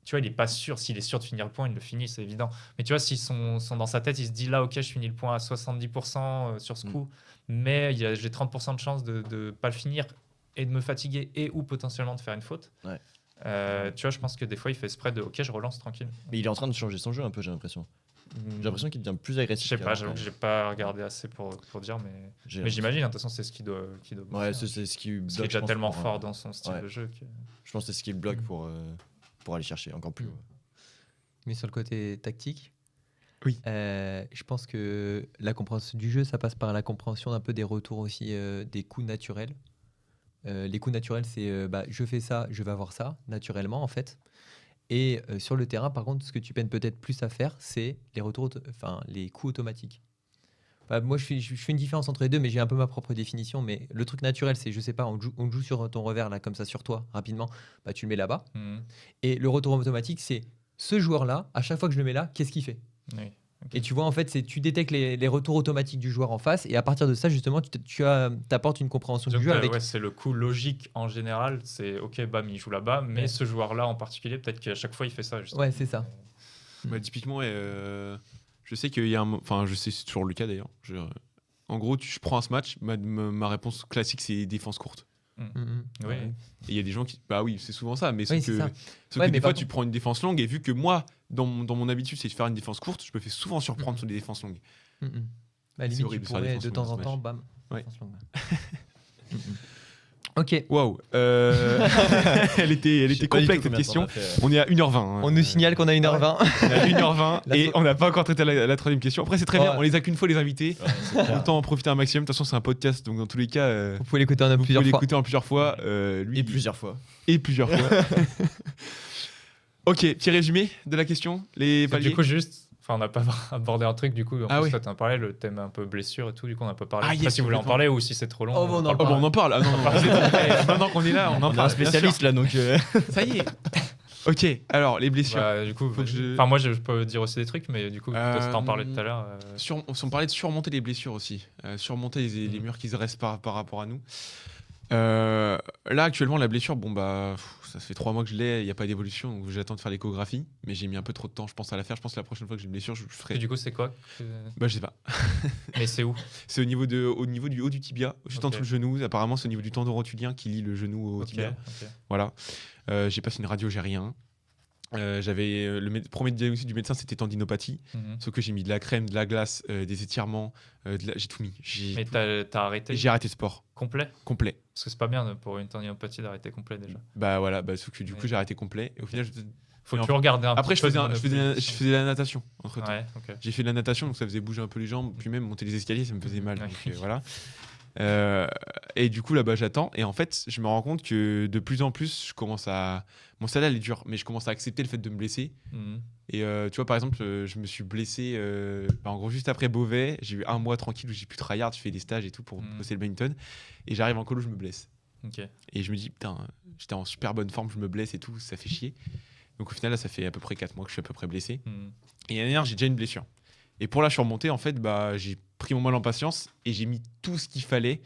tu vois, il est pas sûr. S'il est sûr de finir le point, il le finit, c'est évident. Mais tu vois, s'ils sont dans sa tête, il se dit là, ok, je finis le point à 70% sur ce coup, mais j'ai 30% de chance de ne pas le finir et de me fatiguer et ou potentiellement de faire une faute. Ouais. Tu vois, je pense que des fois, il fait exprès de ok, je relance tranquille. Mais il est en train de changer son jeu un peu, j'ai l'impression. J'ai l'impression qu'il devient plus agressif. Je sais pas, qu'avant, j'avoue quand que même. j'ai pas regardé assez pour dire, mais J'ai j'imagine, hein, de toute façon, c'est ce qui doit Ouais, bloquer, c'est ce qui parce qu'il est bloque, déjà je pense, tellement pour, fort dans son style ouais. de jeu. Je pense que c'est ce qui le bloque pour aller chercher encore plus. Mm. Mais sur le côté tactique, Oui. je pense que la compréhension du jeu, ça passe par la compréhension d'un peu des retours aussi, des coups naturels. Les coups naturels, c'est je fais ça, je vais avoir ça, naturellement en fait. Et sur le terrain, par contre, ce que tu peines peut-être plus à faire, c'est les coups automatiques. Moi, je fais une différence entre les deux, mais j'ai un peu ma propre définition. Mais le truc naturel, c'est, je sais pas, on joue sur ton revers, là, comme ça, sur toi, rapidement, tu le mets là-bas. Mhm. Et le retour automatique, c'est ce joueur-là, à chaque fois que je le mets là, qu'est-ce qu'il fait? Oui. Ok. Et tu vois, en fait, tu détectes les retours automatiques du joueur en face, et à partir de ça, justement, tu apportes une compréhension Donc, du jeu avec. ouais, c'est le coup logique en général, c'est ok, bam, il joue là-bas, mais Ouais. ce joueur-là en particulier, peut-être qu'à chaque fois il fait ça. Justement. Ouais, c'est ça. Bah, typiquement, je sais qu'il y a enfin, je sais, c'est toujours le cas d'ailleurs. En gros, je prends un match, ma réponse classique, c'est défense courte. Mhm. Oui. Ouais. Et il y a des gens qui. Bah oui, c'est souvent ça. Mais Oui, sauf c'est que, ça. sauf Ouais, que mais des fois, par tu contre- prends une défense longue. Et vu que moi, dans mon habitude, c'est de faire une défense courte, je me fais souvent surprendre sur des défenses longues. Mhm. C'est Limite, horrible tu de faire pourrais défense de longue temps dans en ce temps, match. bam. Ouais. défense longue. Mhm. Ok. Waouh. Elle était Je sais pas du complexe tout cette combien de temps question. t'as fait. On est à 1h20. hein. On nous signale qu'on a 1h20. On est à 1h20 La et so- on n'a pas encore traité la troisième question. Après, c'est très bien. Ouais. On les a qu'une fois, les invités. Ouais, c'est clair. Autant en profiter un maximum. De toute façon, c'est un podcast. Donc, dans tous les cas, Vous pouvez l'écouter en vous plusieurs pouvez fois. l'écouter en plusieurs fois. Lui, Et plusieurs fois. Et plusieurs fois. Ok, petit résumé de la question. Les paliers. Du coup, juste, on n'a pas abordé un truc, du coup, en Ah plus, oui. toi, t'en parlais, le thème un peu blessure et tout, du coup, on n'a pas parlé. Ah, Je sais pas yes, si vous voulez en complètement. parler ou si c'est trop long. Oh, bon, on en Oh, bon, on en parle. Ah, non, non, maintenant qu'on est là, on en On a parle. un spécialiste là, donc. Ça y est. Ok, alors les blessures. Bah, du coup, Faut que je- enfin, moi, je peux dire aussi des trucs, mais du coup, toi, si t'en parlais tout à l'heure. On parlait de surmonter les blessures aussi. Surmonter les murs qui se restent par rapport à nous. Là, actuellement, la blessure, ça fait 3 mois que je l'ai, il n'y a pas d'évolution, donc j'attends de faire l'échographie. Mais j'ai mis un peu trop de temps, je pense, à la faire. Je pense que la prochaine fois que j'ai une blessure, je Et ferai. du coup, c'est quoi Bah, je sais pas. Mais c'est où C'est au niveau du haut du tibia, juste en Ok. dessous le genou. Apparemment, c'est au niveau du tendon rotulien qui lie le genou au Ok, tibia. ok. Voilà. J'ai passé une radio, j'ai rien. J'avais premier diagnostic du médecin, c'était tendinopathie. Mhm. Sauf que j'ai mis de la crème, de la glace, des étirements, j'ai tout mis. Mais t'as arrêté J'ai arrêté le sport complet? complet. Parce que c'est pas bien pour une tendinopathie d'arrêter complet déjà. Bah voilà, sauf que du coup Ouais. j'ai arrêté complet. Et au final, Faut Et toujours garder un après petit je peu faisais, de monopole. je faisais de la natation entre temps. Ouais, ok. J'ai fait de la natation, donc ça faisait bouger un peu les jambes, puis même monter les escaliers, ça me faisait mal. Ouais. Donc, voilà. Et du coup là-bas j'attends et en fait je me rends compte que de plus en plus je commence à mon salaire est dur mais je commence à accepter le fait de me blesser Mhm. et tu vois par exemple je me suis blessé en gros juste après Beauvais, j'ai eu un mois tranquille où j'ai pu tryhard, je fais des stages et tout pour bosser le badminton et j'arrive en colo, je me blesse Ok. et je me dis putain j'étais en super bonne forme, je me blesse et tout, ça fait chier. Donc au final là ça fait à peu près 4 mois que je suis à peu près blessé Mhm. et l'année dernière j'ai déjà une blessure. Et pour la surmonter, en fait, j'ai pris mon mal en patience et j'ai mis tout ce qu'il fallait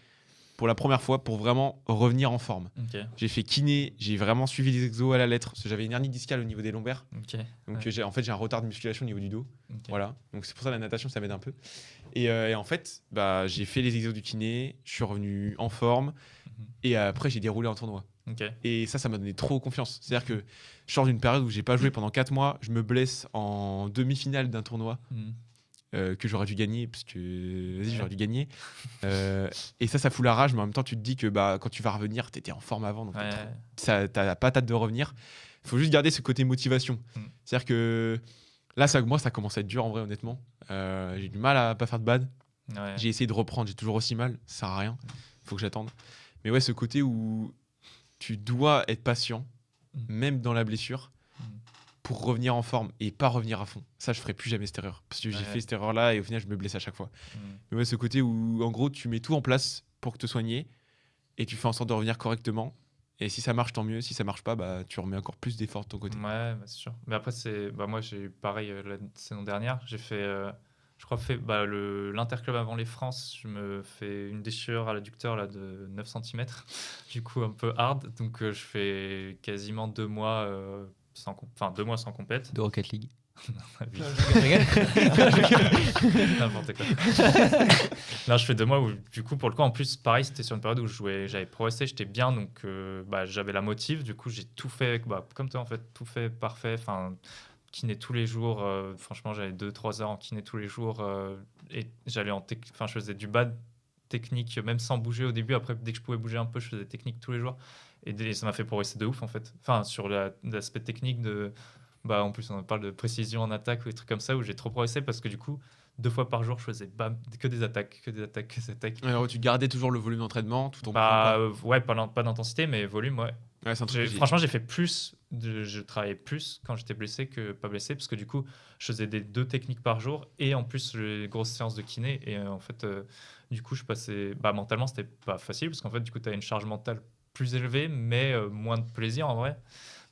pour la première fois pour vraiment revenir en forme. Ok. J'ai fait kiné, j'ai vraiment suivi les exos à la lettre parce que j'avais une hernie discale au niveau des lombaires. Ok. Donc Ouais. j'ai un retard de musculation au niveau du dos. Ok. Voilà. Donc c'est pour ça la natation, ça m'aide un peu. Et en fait, j'ai fait les exos du kiné, je suis revenu en forme Mhm. et après j'ai déroulé en tournoi. Ok. Et ça m'a donné trop confiance. C'est-à-dire que je sors d'une période où j'ai pas joué pendant 4 mois, je me blesse en demi-finale d'un tournoi. Mhm. Que j'aurais dû gagner parce que vas-y j'aurais dû gagner et ça fout la rage mais en même temps tu te dis que quand tu vas revenir t'étais en forme avant donc Ouais. t'as la patate de revenir. Faut juste garder ce côté motivation. C'est à dire que là moi ça commence à être dur en vrai honnêtement. J'ai du mal à pas faire de bad. Ouais. J'ai essayé de reprendre, j'ai toujours aussi mal, ça sert à rien, faut que j'attende. Mais ouais, ce côté où tu dois être patient Mm. même dans la blessure Mm. pour revenir en forme et pas revenir à fond. Ça, je ferai plus jamais cette erreur. Parce que j'ai fait cette erreur-là et au final, je me blesse à chaque fois. Mais ouais, ce côté où, en gros, tu mets tout en place pour te soigner et tu fais en sorte de revenir correctement. Et si ça marche, tant mieux. Si ça marche pas, bah, tu remets encore plus d'efforts de ton côté. Ouais, bah, c'est sûr. Mais après, moi, j'ai eu pareil la saison dernière. J'ai fait, je crois, l'interclub avant les France. Je me fais une déchirure à l'adducteur là, de 9 cm. Du coup, un peu hard. Donc, je fais quasiment 2 mois, 2 mois sans compète. De Rocket League. Oui. N'importe quoi. Non, je fais 2 mois où, du coup, pour le coup, en plus, pareil, c'était sur une période où j'avais progressé, j'étais bien, donc j'avais la motive. Du coup, j'ai tout fait, comme toi, en fait, tout fait parfait. Enfin, kiné tous les jours. Franchement, j'avais 2-3 heures en kiné tous les jours. Et j'allais je faisais du bad technique, même sans bouger au début. Après, dès que je pouvais bouger un peu, je faisais technique tous les jours. Et ça m'a fait progresser de ouf, en fait. Enfin, sur l'aspect technique de. En plus, on parle de précision en attaque ou des trucs comme ça où j'ai trop progressé parce que du coup, 2 fois par jour, je faisais que des attaques. Alors, tu gardais toujours le volume d'entraînement tout en Ouais, pas d'intensité, mais volume, ouais. Ouais, c'est un truc Franchement, j'ai fait je travaillais plus quand j'étais blessé que pas blessé parce que du coup, je faisais 2 techniques par jour et en plus, les grosses séances de kiné. Et en fait, du coup, je passais. Mentalement, c'était pas facile parce qu'en fait, du coup, tu as une charge mentale plus élevée, mais moins de plaisir en vrai.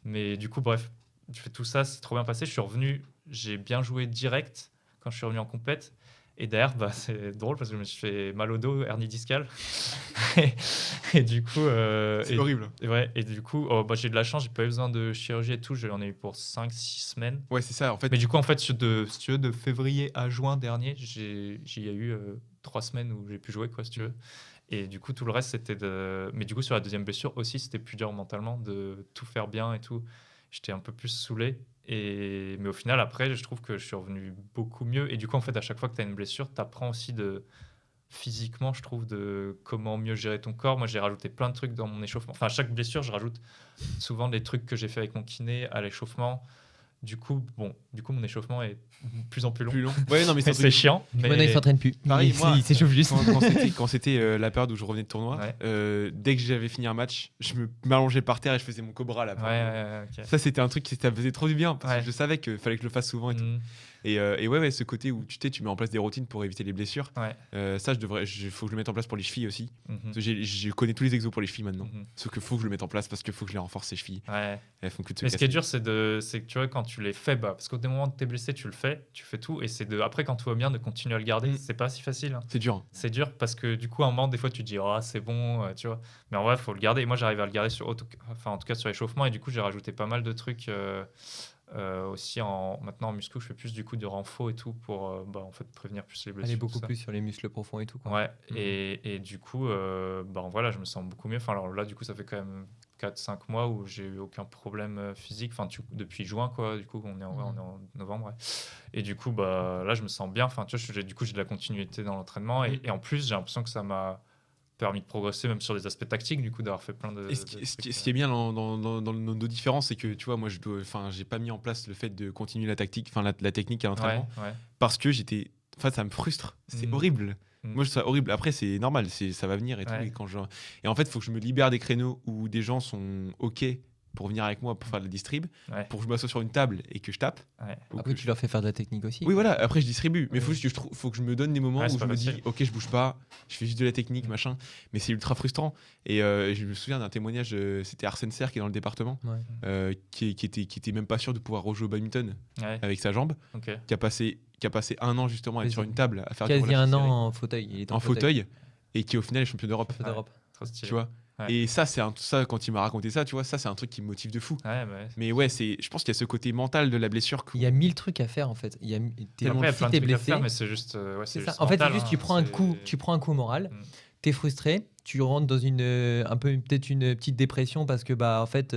Mais du coup, bref. Je fais tout ça, c'est trop bien passé. Je suis revenu, j'ai bien joué direct quand je suis revenu en compète. Et derrière, c'est drôle parce que je me suis fait mal au dos, hernie discale. et du coup. c'est horrible. Et du coup, j'ai eu de la chance, j'ai pas eu besoin de chirurgie et tout. J'en ai eu pour 5-6 semaines. Ouais, c'est ça, en fait. Mais du coup, en fait, si tu veux, de février à juin dernier, j'y ai eu 3 semaines où j'ai pu jouer, quoi, si tu veux. Et du coup, tout le reste, c'était de. Mais du coup, sur la deuxième blessure aussi, c'était plus dur mentalement de tout faire bien et tout. J'étais un peu plus saoulé. Mais au final, après, je trouve que je suis revenu beaucoup mieux. Et du coup, en fait, à chaque fois que tu as une blessure, tu apprends aussi physiquement, je trouve, de comment mieux gérer ton corps. Moi, j'ai rajouté plein de trucs dans mon échauffement. Enfin, à chaque blessure, je rajoute souvent des trucs que j'ai fait avec mon kiné à l'échauffement. Du coup, mon échauffement est de plus en plus long. Ouais, non, mais c'est chiant. Mais Maintenant, il s'entraîne plus. Pareil, moi, il s'échauffe juste. Quand c'était la période où je revenais de tournoi, dès que j'avais fini un match, je m'allongeais par terre et je faisais mon cobra là. Okay. Ça, c'était un truc qui ça faisait trop du bien parce que je savais qu'il fallait que je le fasse souvent et tout. Et ouais, ce côté où tu mets en place des routines pour éviter les blessures. Ça, faut que je le mette en place pour les chevilles aussi. Parce que je connais tous les exos pour les chevilles maintenant. Sauf qu'il faut que je le mette en place parce qu'il faut que je les renforce ces chevilles. Elles font que de se Mais ce qui est casser. dur, c'est que tu vois, quand tu les fais, parce qu'au moment où tu es blessé, tu fais tout. Et c'est après, quand tout va bien, de continuer à le garder. C'est pas si facile. Hein. C'est dur. C'est dur parce que du coup, à un moment, des fois, tu te dis, c'est bon, tu vois. Mais en vrai, il faut le garder. Et moi, j'arrive à le garder en tout cas sur l'échauffement. Et du coup, j'ai rajouté pas mal de trucs. Aussi maintenant en muscu, je fais plus du coup de renfort et tout pour en fait prévenir plus les blessures. Aller beaucoup plus sur les muscles profonds et tout, quoi. Ouais. Et du coup voilà, je me sens beaucoup mieux. Enfin alors là du coup ça fait quand même 4-5 mois où j'ai eu aucun problème physique. Enfin depuis juin quoi. Du coup on est en novembre. Ouais. Et du coup là je me sens bien. Enfin tu vois j'ai de la continuité dans l'entraînement et en plus j'ai l'impression que ça m'a permis de progresser même sur des aspects tactiques du coup d'avoir fait plein de ce qui est bien dans nos différences c'est que tu vois moi j'ai pas mis en place le fait de continuer la tactique la technique à l'entraînement parce que ça me frustre, c'est horrible. Moi je trouve ça horrible. Après c'est normal, ça va venir et tout et en fait il faut que je me libère des créneaux où des gens sont ok pour venir avec moi pour faire de la distrib, pour que je m'assoie sur une table et que je tape. Après, tu leur fais faire de la technique aussi. Oui, voilà, après je distribue. Mais faut que je me donne des moments où je me facile. dis, ok, je bouge pas, je fais juste de la technique, machin. Mais c'est ultra frustrant. Et je me souviens d'un témoignage, c'était Arsène Serre qui est dans le département, qui était même pas sûr de pouvoir rejouer au badminton avec sa jambe, qui a passé 1 an justement à être sur une table, à faire du quasi relâché 1 an serré. en fauteuil. Il était En fauteuil, et qui au final est champion d'Europe. Tu vois. Et ça, quand il m'a raconté ça, tu vois, ça c'est un truc qui me motive de fou. Mais ouais, je pense qu'il y a ce côté mental de la blessure. Il y a 1000 trucs à faire en fait. Après, il y a plein de trucs à faire, mais c'est juste. C'est ça. En fait, c'est juste tu prends un coup moral. T'es frustré, tu rentres dans peut-être une petite dépression parce que en fait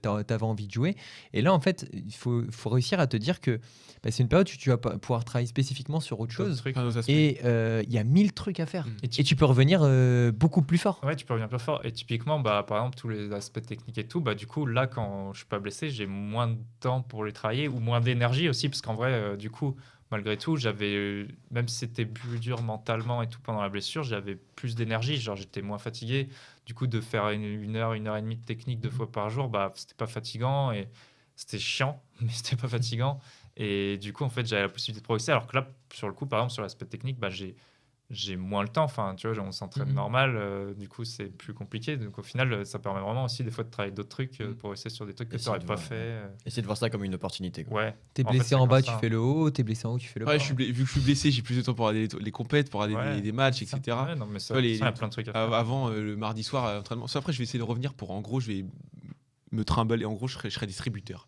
t'avais envie de jouer. Et là en fait il faut réussir à te dire que c'est une période où tu vas pouvoir travailler spécifiquement sur autre chose. Et il y a 1000 trucs à faire. Et tu peux revenir beaucoup plus fort. Ouais, tu peux revenir plus fort. Et typiquement, par exemple, tous les aspects techniques et tout, du coup, là, quand je suis pas blessé, j'ai moins de temps pour les travailler ou moins d'énergie aussi, parce qu'en vrai, du coup, malgré tout, même si c'était plus dur mentalement et tout pendant la blessure, j'avais plus d'énergie. Genre, j'étais moins fatigué. Du coup, de faire une heure et demie de technique 2 fois par jour, c'était pas fatigant et c'était chiant, mais c'était pas fatigant. Et du coup, en fait, j'avais la possibilité de progresser. Alors que là, sur le coup, par exemple, sur l'aspect technique, bah, j'ai moins le temps. Enfin, tu vois, on s'entraîne normal. Du coup, c'est plus compliqué. Donc, au final, ça permet vraiment aussi des fois de travailler d'autres trucs, pour essayer sur des trucs que tu n'aurais pas fait. Essayer de voir ça comme une opportunité. Quoi. Ouais. T'es En fait, blessé c'est en comme bas, ça. tu fais le haut. T'es blessé en haut, tu fais le bas. Ouais, vu que je suis blessé, j'ai plus de temps pour aller les compètes, pour aller Ouais, des matchs, c'est ça. etc. Ouais, non, mais ça, Ouais, il y a plein de trucs à faire. Avant, le mardi soir, à l'entraînement. Ça, après, je vais essayer de revenir pour, en gros, je vais me trimballer. En gros, je serai distributeur.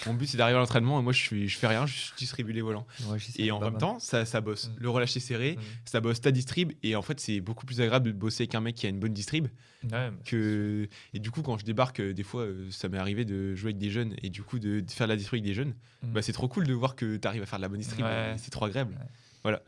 Mon but, c'est d'arriver à l'entraînement et moi, je fais rien, je distribue les volants. Ouais, j'essaie Et de en pas même mal. temps, ça bosse. Le relâché serré, ça bosse ta distrib. Et en fait, c'est beaucoup plus agréable de bosser avec un mec qui a une bonne distrib. Ouais, Que... Et du coup, quand je débarque, des fois, ça m'est arrivé de jouer avec des jeunes et du coup, de faire de la distrib avec des jeunes. Bah, c'est trop cool de voir que tu arrives à faire de la bonne distrib. Ouais. C'est trop agréable. Ouais. Voilà.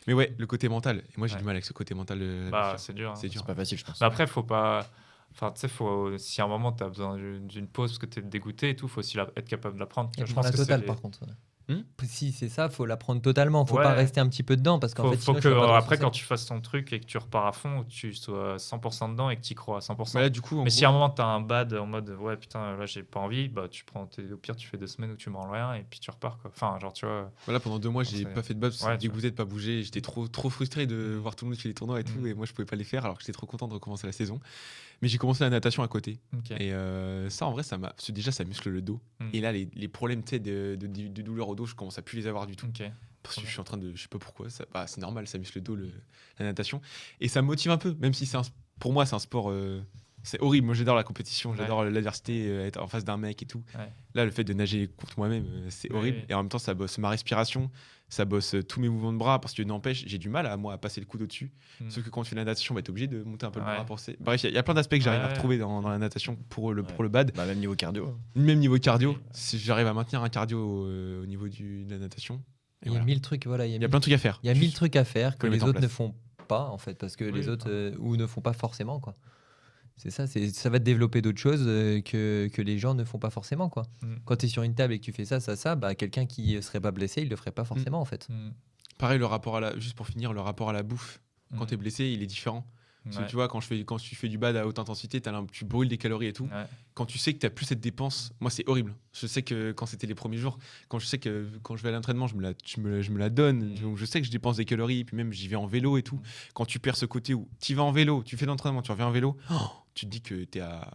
Mais ouais, le côté mental. Et moi, j'ai Ouais. du mal avec ce côté mental. bah, c'est dur. Hein. C'est dur. C'est pas facile, je pense. Mais après, faut pas. Enfin, tu sais, si à un moment tu as besoin d'une pause parce que tu es dégoûté et tout, faut aussi être capable de la prendre. Tu Et vois, je prendre pense la que c'est totale, par contre. Hmm Si c'est ça, faut la prendre totalement. Faut Ouais. pas rester un petit peu dedans parce qu'en fait, faut sinon, que tu vas pas te après, ressourcer. quand tu fasses ton truc et que tu repars à fond, tu sois 100% dedans et que tu y crois à 100%. Bah là, du coup, en Mais gros- si à un moment tu as un bad en mode ouais, putain, là j'ai pas envie, bah au pire, tu fais 2 semaines où tu manges rien et puis tu repars. Quoi. Enfin, genre, tu vois. Voilà, pendant 2 mois, Non, j'ai c'est- pas fait de bad parce que Ouais, ça me tu vois. dégoûtait de pas bouger. J'étais trop frustré de voir tout le monde qui fait les tournois et tout, Mm. et moi je pouvais pas les faire alors que j'étais trop content de recommencer la saison. Mais j'ai commencé la natation à côté. Ok. Et ça, en vrai, parce que déjà, ça muscle le dos. Mm. Et là, les problèmes tu sais, de douleur au dos, je commence à plus les avoir du tout. Ok. Parce que je suis en train de. Je sais pas pourquoi. C'est normal, ça muscle le dos, la natation. Et ça me motive un peu, même si pour moi, c'est un sport. C'est horrible. Moi, j'adore la compétition, Ouais. j'adore l'adversité, être en face d'un mec et tout. Ouais. Là, le fait de nager contre moi-même, c'est Oui, horrible. oui. Et en même temps, ça bosse ma respiration, ça bosse tous mes mouvements de bras. Parce que n'empêche, j'ai du mal à passer le coude au-dessus. Mm. Sauf que quand tu fais la natation, bah, t'es obligé de monter un peu le Ouais. bras pour ça. Bref, il y a plein d'aspects que j'arrive à Ouais. retrouver dans la natation pour le bad. Bah, même niveau cardio. Même niveau cardio, Oui. si j'arrive à maintenir un cardio au niveau de la natation. Et Il y a voilà. 1000 trucs, voilà. Il y a plein de trucs à faire. Il y a 1000 Juste- trucs à faire que les les mettre en autres ne place. font pas, en fait, parce que les Oui, autres, enfin. ou ne font pas forcément, quoi. C'est ça, ça va te développer d'autres choses que les gens ne font pas forcément, quoi. Mm. Quand tu es sur une table et que tu fais ça, bah, quelqu'un qui serait pas blessé, il le ferait pas forcément, en fait. Mm. Pareil, juste pour finir, le rapport à la bouffe. Quand Mm. t'es blessé, il est différent. Parce que Ouais. tu vois, quand tu fais du bad à haute intensité, tu brûles des calories et tout. Ouais. Quand tu sais que tu n'as plus cette dépense, moi c'est horrible. Je sais que quand c'était les premiers jours, quand je sais que quand je vais à l'entraînement, je me la donne. Donc, je sais que je dépense des calories, et puis même j'y vais en vélo et tout. Quand tu perds ce côté où tu vas en vélo, tu fais l'entraînement, tu reviens en vélo, tu te dis que tu es à.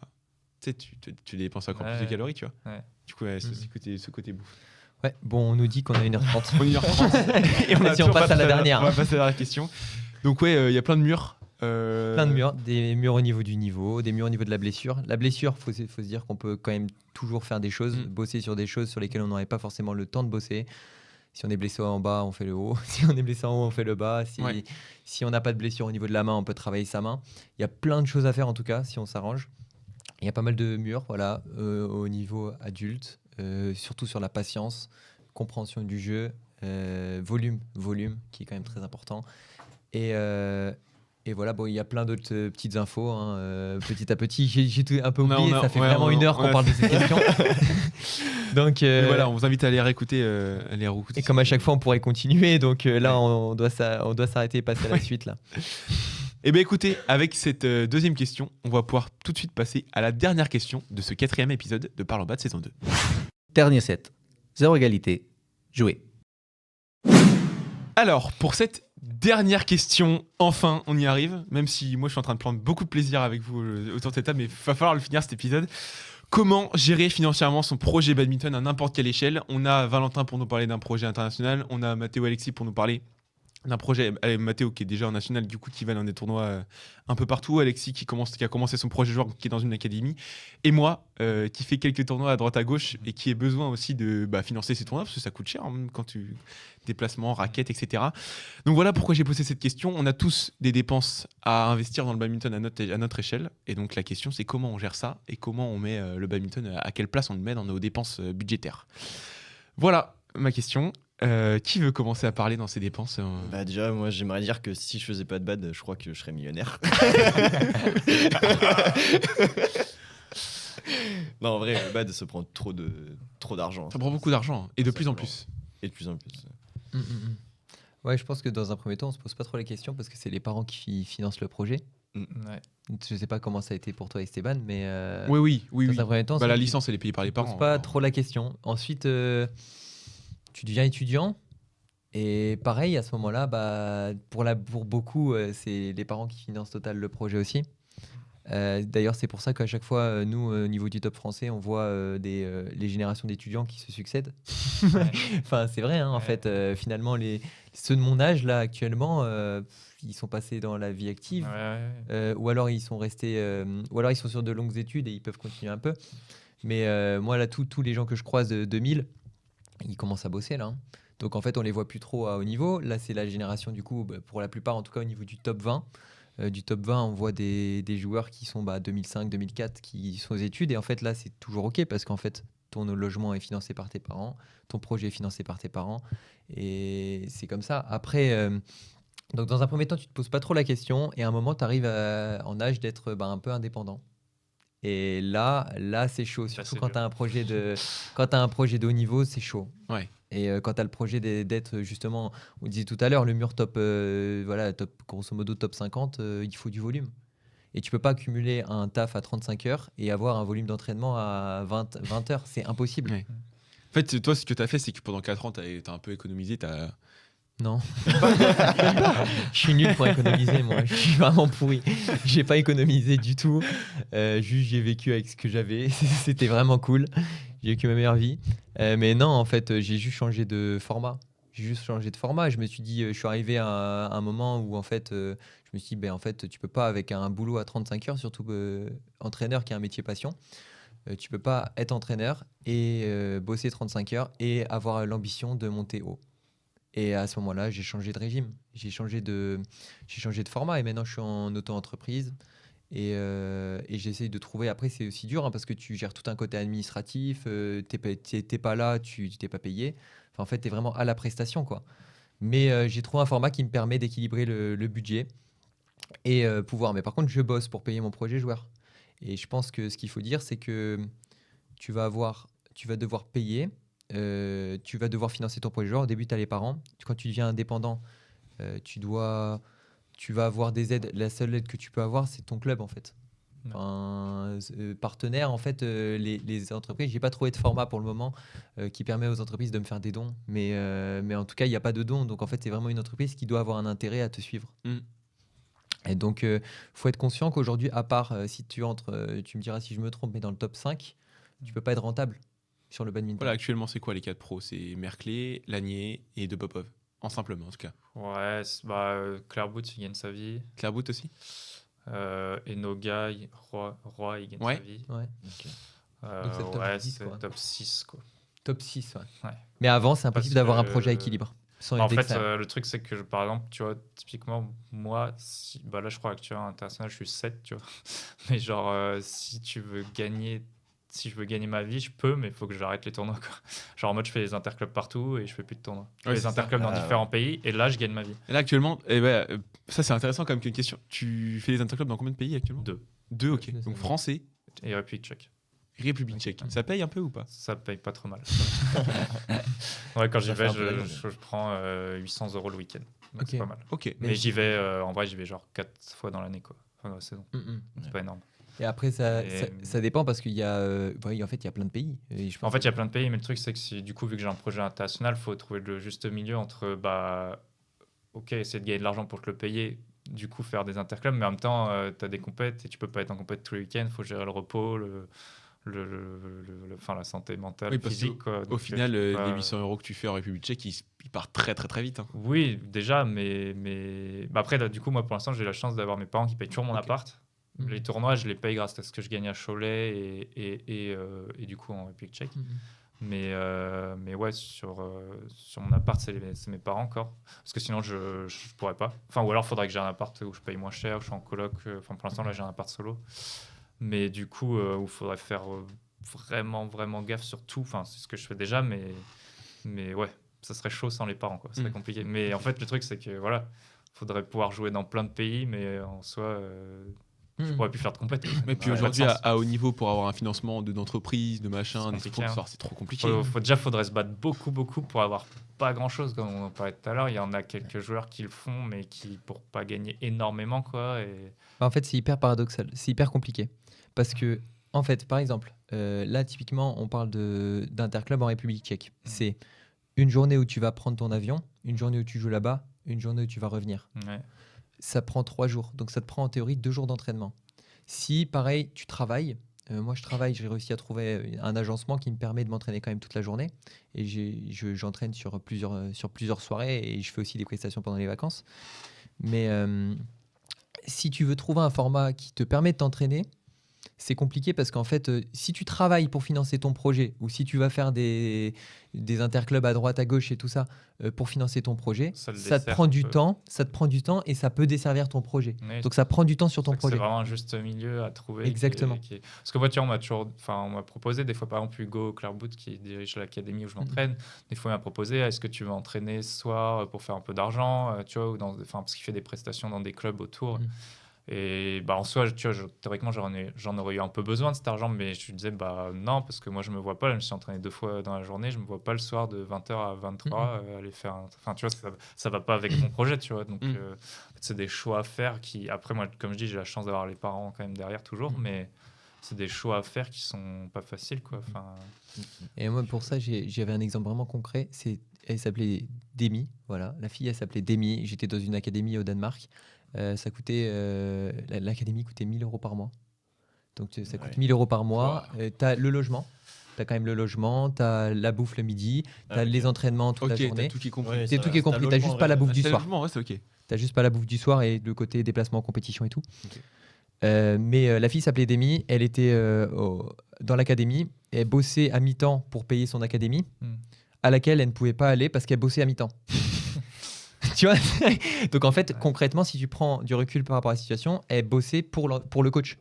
Tu sais, tu dépenses encore plus de Ouais. calories, tu vois. Ouais. Du coup, ouais, Mhm. ce côté bouffe. Ouais, bon, on nous dit qu'on a 1h30. On est 1h30. Et Vas-y, on toujours passe pas à la passé dernière. On va passer à la question. Donc, ouais, il y a plein de murs. Plein de murs, des murs au niveau du niveau, des murs au niveau de la blessure. La blessure, faut se dire qu'on peut quand même toujours faire des choses, bosser sur des choses sur lesquelles on n'aurait pas forcément le temps de bosser. Si on est blessé en bas, on fait le haut. Si on est blessé en haut, on fait le bas. Ouais. Si on n'a pas de blessure au niveau de la main, on peut travailler sa main. Il y a plein de choses à faire en tout cas, si on s'arrange. Il y a pas mal de murs, voilà, au niveau adulte, surtout sur la patience, compréhension du jeu, volume, qui est quand même très important. Et voilà, bon, il y a plein d'autres petites infos. Petit à petit, j'ai tout un peu On a- oublié. on a- Ça fait ouais, vraiment on a- 1 heure on qu'on a- parle de ces questions. Donc, Mais voilà, on vous invite à aller réécouter. Les réécouter. et comme à chaque fois, on pourrait continuer. Donc là, on doit s'arrêter et passer à la suite. Là. Eh bien écoutez, avec cette deuxième question, on va pouvoir tout de suite passer à la dernière question de ce 4e épisode de Parle en bas de saison 2. Dernier set. 0 égalité. Joué. Alors, pour cette dernière question, enfin, on y arrive. Même si moi, je suis en train de prendre beaucoup de plaisir avec vous autour de cette table, mais il va falloir le finir cet épisode. Comment gérer financièrement son projet badminton à n'importe quelle échelle? On a Valentin pour nous parler d'un projet international. On a Mathéo et Alexis pour nous parler d'un projet. Mathéo qui est déjà en national, du coup, qui va dans des tournois un peu partout. Alexis qui a commencé son projet joueur, qui est dans une académie. Et moi, qui fait quelques tournois à droite à gauche et qui a besoin aussi de financer ces tournois, parce que ça coûte cher hein, quand tu déplacements, raquettes, etc. Donc voilà pourquoi j'ai posé cette question. On a tous des dépenses à investir dans le badminton à notre échelle. Et donc la question, c'est comment on gère ça et comment on met le badminton, à quelle place on le met dans nos dépenses budgétaires. Voilà ma question. Qui veut commencer à parler dans ses dépenses Bah déjà, moi j'aimerais dire que si je faisais pas de bad, je crois que je serais millionnaire. Non, en vrai, le bad se prend trop d'argent. Ça prend beaucoup d'argent hein, et de Ça plus en prend. plus. Et de plus en plus. Ouais, je pense que dans un premier temps, on se pose pas trop les questions parce que c'est les parents qui financent le projet. Ouais. Je sais pas comment ça a été pour toi, Esteban, mais Oui. dans un premier temps, Bah, la tu- licence, elle est payée par les tu te parents. poses pas trop la question. Ensuite, tu deviens étudiant. Et pareil, à ce moment-là, bah, pour beaucoup, c'est les parents qui financent total le projet aussi. D'ailleurs, c'est pour ça qu'à chaque fois, nous, au niveau du top français, on voit les générations d'étudiants qui se succèdent. Ouais. Enfin, c'est vrai, hein, en Ouais. fait. Finalement, ceux de mon âge, là, actuellement, ils sont passés dans la vie active. Ouais. Ou alors ils sont restés, ou alors ils sont sur de longues études et ils peuvent continuer un peu. Mais moi, là, tous les gens que je croise de 2000, ils commencent à bosser là, hein. Donc en fait, on les voit plus trop à haut niveau. Là, c'est la génération du coup, bah, pour la plupart, en tout cas au niveau du top 20. Du top 20, on voit des joueurs qui sont 2005, 2004, qui sont aux études. Et en fait, là, c'est toujours OK parce qu'en fait, ton logement est financé par tes parents, ton projet est financé par tes parents. Et c'est comme ça. Après, donc dans un premier temps, tu te poses pas trop la question. Et à un moment, tu arrives en âge d'être un peu indépendant. Et là c'est chaud. Ça, Surtout c'est quand dur. tu as un projet quand t'as un projet de haut niveau, c'est chaud. Ouais. Et quand tu as le projet d'être justement, on disait tout à l'heure, le mur top, voilà, top, grosso modo top 50, il faut du volume. Et tu peux pas cumuler un taf à 35 heures et avoir un volume d'entraînement à 20 heures. C'est impossible. Ouais. En fait, toi, ce que tu as fait, c'est que pendant 4 ans, tu as un peu économisé. Non. Je suis nul pour économiser, moi. Je suis vraiment pourri. J'ai pas économisé du tout. Juste, j'ai vécu avec ce que j'avais. C'était vraiment cool. J'ai vécu ma meilleure vie. Mais non, en fait, j'ai juste changé de format. J'ai juste changé de format. Je me suis dit, je suis arrivé à un moment où, en fait, je me suis dit, ben, en fait, tu peux pas, avec un boulot à 35 heures, surtout entraîneur qui est un métier passion, tu peux pas être entraîneur et bosser 35 heures et avoir l'ambition de monter haut. Et à ce moment-là, j'ai changé de régime, j'ai changé de format et maintenant je suis en auto-entreprise et j'essaye de trouver. Après, c'est aussi dur hein, parce que tu gères tout un côté administratif, t'es pas là, tu t'es pas payé. Enfin, en fait, tu es vraiment à la prestation, quoi. Mais j'ai trouvé un format qui me permet d'équilibrer le budget et pouvoir. Mais par contre, je bosse pour payer mon projet joueur. Et je pense que ce qu'il faut dire, c'est que tu vas devoir payer, tu vas devoir financer ton projet joueur. Au début, tu as les parents. Quand tu deviens indépendant, tu vas avoir des aides. La seule aide que tu peux avoir, c'est ton club, en fait. Ouais. Enfin, partenaire, en fait, les entreprises, j'ai pas trouvé de format pour le moment qui permet aux entreprises de me faire des dons. Mais en tout cas, il n'y a pas de dons. Donc, en fait, c'est vraiment une entreprise qui doit avoir un intérêt à te suivre. Mm. Et donc, faut être conscient qu'aujourd'hui, à part si tu entres, tu me diras si je me trompe, mais dans le top 5, tu peux pas être rentable sur le badminton. Voilà, actuellement, c'est quoi les 4 pros? C'est Merklé, Lanier et De Popov. En simplement, en tout cas. Ouais, Claire Booth, il gagne sa vie. Claire Bout aussi. Et Noga, Roy, il gagne Ouais. sa vie. Ouais. Donc c'est le top Ouais, 10, c'est quoi. top 6, quoi. Top 6, ouais. Ouais. Mais avant, c'est impossible Parce d'avoir un que- projet à équilibre. Sans En être fait, externe. le truc, c'est que, par exemple, tu vois, typiquement, moi, là, je crois que tu vois, international, je suis 7, tu vois. Mais genre, si je veux gagner ma vie, je peux, mais il faut que j'arrête les tournois, quoi. Genre, en mode, je fais des interclubs partout et je fais plus de tournois. Je Ouais, fais c'est des ça. interclubs dans différents pays et là, je gagne ma vie. Et là, actuellement, ça, c'est intéressant comme question. Tu fais des interclubs dans combien de pays actuellement? 2. 2, ok. Ouais, c'est Donc ça. français, Et République tchèque. République tchèque. Ça paye un peu ou pas? Ça paye pas trop mal. Ouais, quand j'y Ça fait vais, un peu la gueule. je prends 800 € le week-end. Donc Ok. c'est pas mal. Ok. Mais j'y vais, en vrai, j'y vais genre 4 fois dans l'année, quoi. Enfin, dans la saison. C'est pas énorme. Et après, ça Et- dépend parce qu'il y a, en fait, il y a plein de pays. Et je pense En fait, il y a plein de pays, mais le truc, c'est que du coup, vu que j'ai un projet international, il faut trouver le juste milieu entre, ok, essayer de gagner de l'argent pour te le payer, du coup, faire des interclubs, mais en même temps, tu as des compètes et tu peux pas être en compète tous les week-ends, il faut gérer le repos, la santé mentale, Oui, parce physique. Quoi. Au Donc, final, je peux les pas- 800 € que tu fais en République tchèque, ils partent très très très vite. Hein. Oui, déjà, mais après, là, du coup, moi, pour l'instant, j'ai la chance d'avoir mes parents qui payent toujours mon Ok. appart. Mhm. Les tournois, je les paye grâce à ce que je gagne à Cholet et du coup en République tchèque. Mais ouais, sur mon appart, c'est mes parents encore. Parce que sinon, je pourrais pas. Enfin, ou alors, il faudrait que j'ai un appart où je paye moins cher, où je suis en coloc. Enfin, pour l'instant, là, j'ai un appart solo. Mais du coup, où il faudrait faire vraiment, vraiment gaffe sur tout. Enfin, c'est ce que je fais déjà, mais ouais, ça serait chaud sans les parents, quoi. Ça serait compliqué. Mais en fait, le truc, c'est que voilà, faudrait pouvoir jouer dans plein de pays, mais en soi, je pourrais plus faire de compète. Et puis Ouais, aujourd'hui, pas de sens. à haut niveau, pour avoir un financement d'entreprise, de machin, C'est des compliqué, sponsors, hein. c'est trop compliqué. Faudrait se battre beaucoup, beaucoup pour avoir pas grand-chose, comme on en parlait tout à l'heure. Il y en a quelques joueurs qui le font, mais qui pour pas gagner énormément, quoi. Et... En fait, c'est hyper paradoxal, c'est hyper compliqué. Parce que, en fait, par exemple, là, typiquement, on parle d'Interclub en République tchèque. C'est une journée où tu vas prendre ton avion, une journée où tu joues là-bas, une journée où tu vas revenir. Ouais. Ça prend 3 jours. Donc, ça te prend en théorie 2 jours d'entraînement. Si, pareil, tu travailles, moi je travaille, j'ai réussi à trouver un agencement qui me permet de m'entraîner quand même toute la journée. Et j'entraîne sur plusieurs soirées et je fais aussi des prestations pendant les vacances. Mais si tu veux trouver un format qui te permet de t'entraîner, c'est compliqué parce qu'en fait, si tu travailles pour financer ton projet ou si tu vas faire des interclubs à droite, à gauche et tout ça pour financer ton projet, Ça le ça te dessert prend un du peu. temps, et ça peut desservir ton projet. Ouais, Donc ça prend du temps sur ton c'est projet. vraiment un juste milieu à trouver. Exactement. Parce que moi, tu vois, on m'a proposé, des fois, par exemple, Hugo Clairbout, qui dirige l'académie où je m'entraîne, des fois, il m'a proposé, est-ce que tu veux entraîner ce soir pour faire un peu d'argent, tu vois, parce qu'il fait des prestations dans des clubs autour. Mhm. Et bah, en soi, tu vois, théoriquement, j'en aurais eu un peu besoin de cet argent, mais je lui disais, bah non, parce que moi, je me vois pas, je me suis entraîné 2 fois dans la journée, je me vois pas le soir de 20h à 23 aller faire Enfin, tu vois, ça va pas avec mon projet, tu vois. Donc, en fait, c'est des choix à faire qui, après, moi, comme je dis, j'ai la chance d'avoir les parents quand même derrière toujours, mais c'est des choix à faire qui sont pas faciles, quoi. Enfin, Et moi, pour ça, j'avais un exemple vraiment concret. Elle s'appelait Demi. Voilà, la fille, elle s'appelait Demi. J'étais dans une académie au Danemark. Ça coûtait, l'académie coûtait 1 000 euros par mois. Donc ça coûte 1 000 euros par mois. Tu as le logement. Tu as quand même le logement. Tu as la bouffe le midi. Tu as les entraînements toute la Ok, t'as journée. tout qui est compris. Ouais, C'est ça tout va. qui est compris. T'as Tu le juste logement, pas la ouais. bouffe du C'est soir. logement, ouais, c'est ok. T'as juste pas la bouffe du soir et le côté déplacement en compétition et tout. Ok. Mais la fille s'appelait Demi. Elle était dans l'académie. Elle bossait à mi-temps pour payer son académie, à laquelle elle ne pouvait pas aller parce qu'elle bossait à mi-temps. Tu vois. Donc en fait, concrètement, si tu prends du recul par rapport à la situation, elle bossait pour le coach.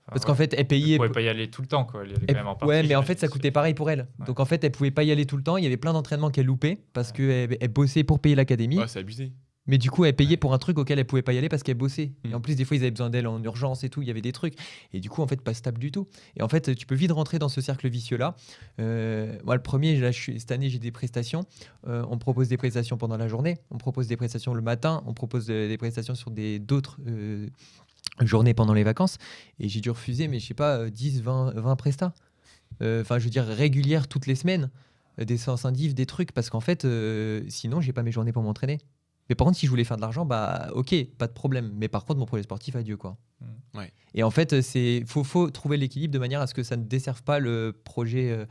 Parce qu'en fait, elle elle payait. pouvait pas y aller tout le temps, quoi. Elle y allait quand même en partie. Ouais, mais en fait, j'imagine, ça coûtait pareil pour elle. Ouais. Donc en fait, elle pouvait pas y aller tout le temps. Il y avait plein d'entraînements qu'elle loupait parce qu'elle bossait pour payer l'académie. Ouais, c'est abusé. Mais du coup, elle payait pour un truc auquel elle pouvait pas y aller parce qu'elle bossait. Mm. Et en plus, des fois, ils avaient besoin d'elle en urgence et tout. Il y avait des trucs. Et du coup, en fait, pas stable du tout. Et en fait, tu peux vite rentrer dans ce cercle vicieux-là. Moi, le premier, là, cette année, j'ai des prestations. On me propose des prestations pendant la journée. On me propose des prestations le matin. On propose des prestations sur d'autres journées pendant les vacances. Et j'ai dû refuser, mais je sais pas, 10, 20 prestats. Enfin, je veux dire, régulières toutes les semaines. Des séances indives, des trucs. Parce qu'en fait, sinon, j'ai pas mes journées pour m'entraîner. Mais par contre, si je voulais faire de l'argent, bah ok, pas de problème. Mais par contre, mon projet sportif, adieu quoi. Ouais. Et en fait, faut trouver l'équilibre de manière à ce que ça ne desserve pas le projet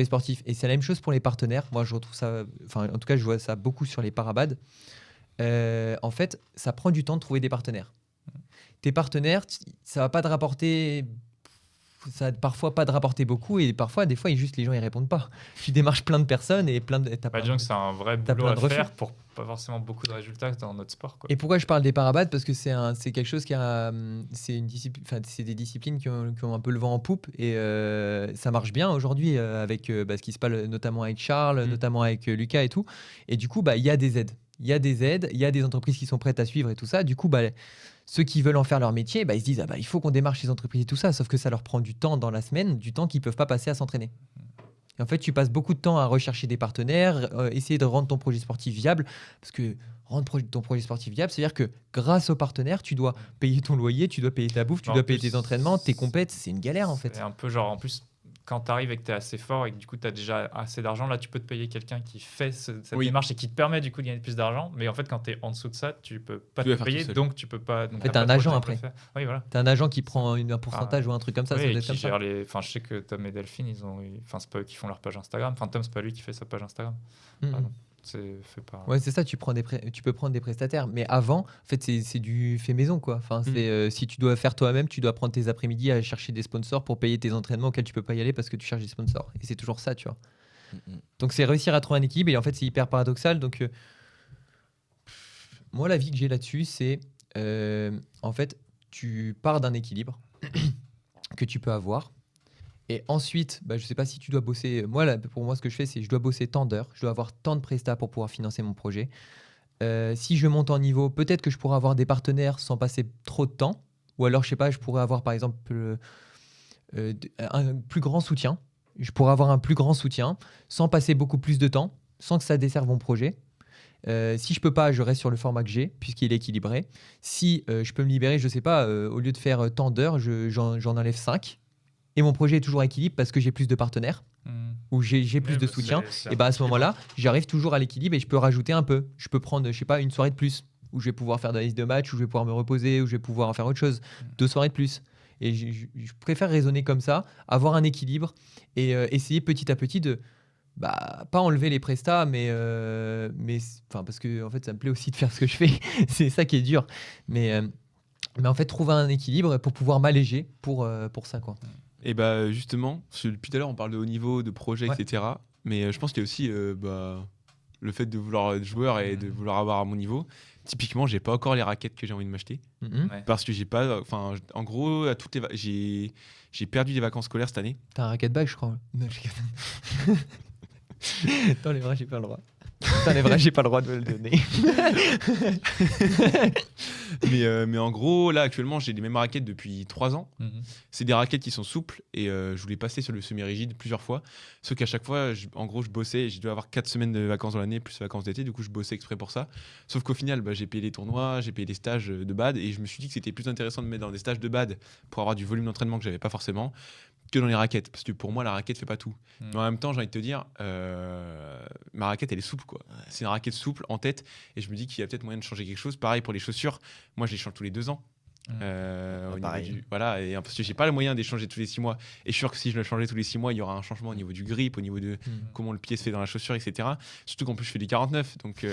sportif. Et c'est la même chose pour les partenaires. Moi, je retrouve ça, enfin, en tout cas, je vois ça beaucoup sur les parabades. En fait, ça prend du temps de trouver des partenaires. Tes partenaires, ça va pas te rapporter. Ça va parfois pas te rapporter beaucoup et parfois, des fois, les gens ils répondent pas. Tu démarches plein de personnes et t'as Bah, disons que c'est un vrai t'as boulot plein de à refus. faire pour pas forcément beaucoup de résultats dans notre sport, quoi. Et pourquoi je parle des parabades? Parce que c'est quelque chose c'est des disciplines qui ont un peu le vent en poupe et ça marche bien aujourd'hui avec ce qui se passe notamment avec Charles, notamment avec Lucas et tout. Et du coup, bah, il y a des aides. Il y a des entreprises qui sont prêtes à suivre et tout ça. Du coup, bah, ceux qui veulent en faire leur métier, bah, ils se disent il faut qu'on démarche ces entreprises et tout ça. Sauf que ça leur prend du temps dans la semaine, du temps qu'ils peuvent pas passer à s'entraîner. Et en fait, tu passes beaucoup de temps à rechercher des partenaires, essayer de rendre ton projet sportif viable. Parce que rendre ton projet sportif viable, c'est-à-dire que grâce aux partenaires, tu dois payer ton loyer, tu dois payer ta bouffe, tu En dois payer plus, tes entraînements, tes compètes. C'est une galère en fait. C'est un peu genre, en plus, quand tu arrives et que tu es assez fort et que du coup tu as déjà assez d'argent, là tu peux te payer quelqu'un qui fait cette Oui. démarche et qui te permet du coup de gagner plus d'argent. Mais en fait, quand tu es en dessous de ça, tu peux pas Tu dois te faire payer, tout seul. donc tu peux pas. Donc fait, t'as t'as pas un trop agent le temps de après. le faire. Oui, voilà. T'as un agent qui prend un pourcentage ou un truc comme ça, Oui, ça et doit être qui comme ça. gère les. Enfin, je sais que Tom et Delphine, ils ont eu. Enfin, c'est pas eux qui font leur page Instagram. Enfin, Tom, c'est pas lui qui fait sa page Instagram. Mhm. Pardon. C'est fait par. Ouais, c'est ça, tu peux prendre des prestataires. Mais avant, en fait, c'est du fait maison, quoi. Enfin, si tu dois faire toi-même, tu dois prendre tes après-midi à chercher des sponsors pour payer tes entraînements auxquels tu peux pas y aller parce que tu cherches des sponsors. Et c'est toujours ça, tu vois. Donc, c'est réussir à trouver un équilibre. Et en fait, c'est hyper paradoxal. Donc, moi, l'avis que j'ai là-dessus, c'est en fait, tu pars d'un équilibre que tu peux avoir. Et ensuite, bah, je sais pas si tu dois bosser. Moi, là, pour moi, ce que je fais, c'est je dois bosser tant d'heures, je dois avoir tant de prestats pour pouvoir financer mon projet. Si je monte en niveau, peut-être que je pourrais avoir des partenaires sans passer trop de temps. Ou alors, je sais pas, je pourrais avoir par exemple un plus grand soutien. Je pourrais avoir un plus grand soutien sans passer beaucoup plus de temps. sans que ça desserve mon projet. Si je peux pas, je reste sur le format que j'ai, puisqu'il est équilibré. Si je peux me libérer, je sais pas, au lieu de faire tant d'heures, j'en enlève 5. Et mon projet est toujours à équilibre parce que j'ai plus de partenaires, ou j'ai plus de soutien. Et bah à ce moment-là, j'arrive toujours à l'équilibre et je peux rajouter un peu. Je peux prendre, je sais pas, une soirée de plus, où je vais pouvoir faire de la liste de match, où je vais pouvoir me reposer, où je vais pouvoir en faire autre chose. 2 soirées de plus. Et je préfère raisonner comme ça, avoir un équilibre et essayer petit à petit de pas enlever les prestats, mais parce que en fait, ça me plaît aussi de faire ce que je fais. C'est ça qui est dur. Mais en fait, trouver un équilibre pour pouvoir m'alléger pour ça, quoi. Et bah justement, parce que depuis tout à l'heure on parle de haut niveau, de projet, Ouais. etc. Mais je pense qu'il y a aussi le fait de vouloir être joueur et de vouloir avoir à mon niveau. Typiquement, j'ai pas encore les raquettes que j'ai envie de m'acheter Mhm. Ouais. parce que j'ai pas. Enfin, en gros, à toutes les j'ai perdu des vacances scolaires cette année. T'as un racket bag, je crois. Non, je rigole. Dans les vrais, j'ai pas le droit. Dans les vrais, j'ai pas le droit de le donner. Mais en gros, là actuellement, j'ai les mêmes raquettes depuis 3 ans. C'est des raquettes qui sont souples et je voulais passer sur le semi-rigide plusieurs fois. Sauf qu'à chaque fois, en gros, je bossais. Je devais avoir 4 semaines de vacances dans l'année, plus vacances d'été. Du coup, je bossais exprès pour ça. Sauf qu'au final, j'ai payé les tournois, j'ai payé les stages de bad. Et je me suis dit que c'était plus intéressant de me mettre dans des stages de bad pour avoir du volume d'entraînement que j'avais pas forcément que dans les raquettes. Parce que pour moi, la raquette fait pas tout. Mais en même temps, j'ai envie de te dire, ma raquette, elle est souple, quoi. C'est une raquette souple en tête. Et je me dis qu'il y a peut-être moyen de changer quelque chose. Pareil pour les chaussures. Moi, je les change tous les 2 ans. Au niveau pareil. voilà, et parce que j'ai pas le moyen d'échanger tous les 6 mois. Et je suis sûr que si je le changeais tous les 6 mois, il y aura un changement au niveau du grip, au niveau de comment le pied se fait dans la chaussure, etc. Surtout qu'en plus, je fais des 49. Donc,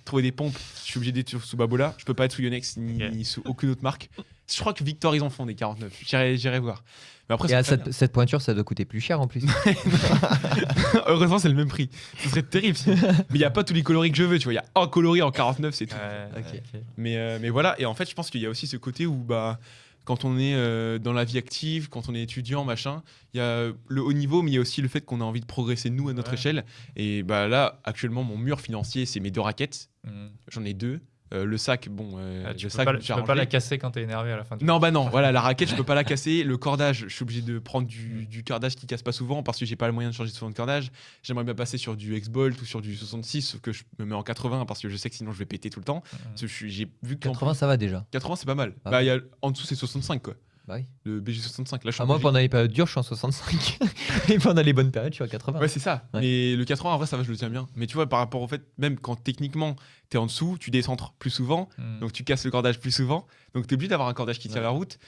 trouver des pompes, je suis obligé d'être sous Babola. Je peux pas être sous Yonex ni sous aucune autre marque. Je crois que Victor, ils en font des 49. J'irai voir. Mais après, Et à c'est très bien. cette pointure, ça doit coûter plus cher en plus. Heureusement, c'est le même prix. Ce serait terrible. Mais il n'y a pas tous les coloris que je veux. Tu vois, il y a un coloris en 49, c'est tout. Ok. Mais voilà. Et en fait, je pense qu'il y a aussi ce côté où quand on est dans la vie active, quand on est étudiant, machin, il y a le haut niveau, mais il y a aussi le fait qu'on a envie de progresser nous à notre échelle. Et là, actuellement, mon mur financier, c'est mes 2 raquettes. J'en ai 2. Le sac, Tu le peux sac, pas, j'ai tu peux arrangé. pas la casser quand t'es énervé à la fin du Non, non, voilà, la raquette, je peux pas la casser. Le cordage, je suis obligé de prendre du cordage qui casse pas souvent parce que j'ai pas le moyen de changer souvent de cordage. J'aimerais bien passer sur du X-Bolt ou sur du 66, sauf que je me mets en 80 parce que je sais que sinon je vais péter tout le temps. Parce que j'ai vu que 80, ça va déjà. 80, c'est pas mal. Ah. En dessous, c'est 65, quoi. Bah oui. Le BG65. Là, je suis Moi, obligé- pendant les périodes dures, je suis en 65. Et pendant les bonnes périodes, je suis à 80. Ouais, c'est ça. Ouais. Mais le 80, en vrai, ça va, je le tiens bien. Mais tu vois, par rapport au fait, même quand techniquement, t'es en dessous, tu décentres plus souvent. Donc tu casses le cordage plus souvent. Donc tu es obligé d'avoir un cordage qui tient la route.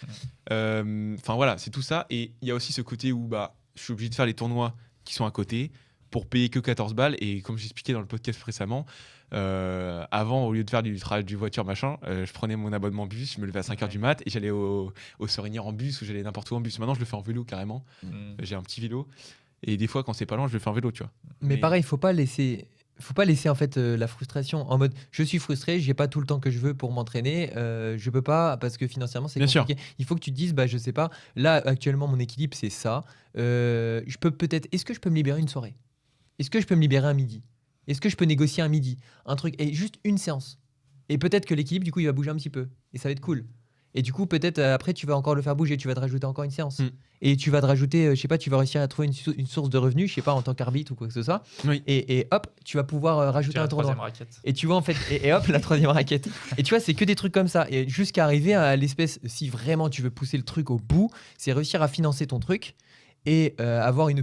Enfin voilà, c'est tout ça. Et il y a aussi ce côté où je suis obligé de faire les tournois qui sont à côté pour payer que 14 balles. Et comme j'expliquais dans le podcast récemment, avant, au lieu de faire du travail du voiture, machin, je prenais mon abonnement bus, je me levais à 5h du mat et j'allais au Sorinière en bus ou j'allais n'importe où en bus. Maintenant, je le fais en vélo carrément. J'ai un petit vélo. Et des fois, quand c'est pas loin, je le fais en vélo, tu vois. Mais pareil, faut pas laisser en fait la frustration en mode je suis frustré, j'ai pas tout le temps que je veux pour m'entraîner, je peux pas parce que financièrement c'est Bien sûr. compliqué. Il faut que tu te dises je sais pas, là actuellement mon équilibre c'est ça. Je peux peut-être, est-ce que je peux me libérer une soirée? Est-ce que je peux me libérer un midi? Est-ce que je peux négocier un midi? Un truc et juste une séance. Et peut-être que l'équilibre du coup il va bouger un petit peu et ça va être cool. Et du coup peut-être après tu vas encore le faire bouger, tu vas te rajouter encore une séance. Et tu vas te rajouter, je sais pas, tu vas réussir à trouver une source de revenus, je sais pas, en tant qu'arbitre ou quoi que ce soit. Oui. Et hop, tu vas pouvoir rajouter un tournoi. raquette. Et tu vois en fait, et hop, la 3e raquette. Et tu vois, c'est que des trucs comme ça. Et jusqu'à arriver à l'espèce, si vraiment tu veux pousser le truc au bout, c'est réussir à financer ton truc et avoir une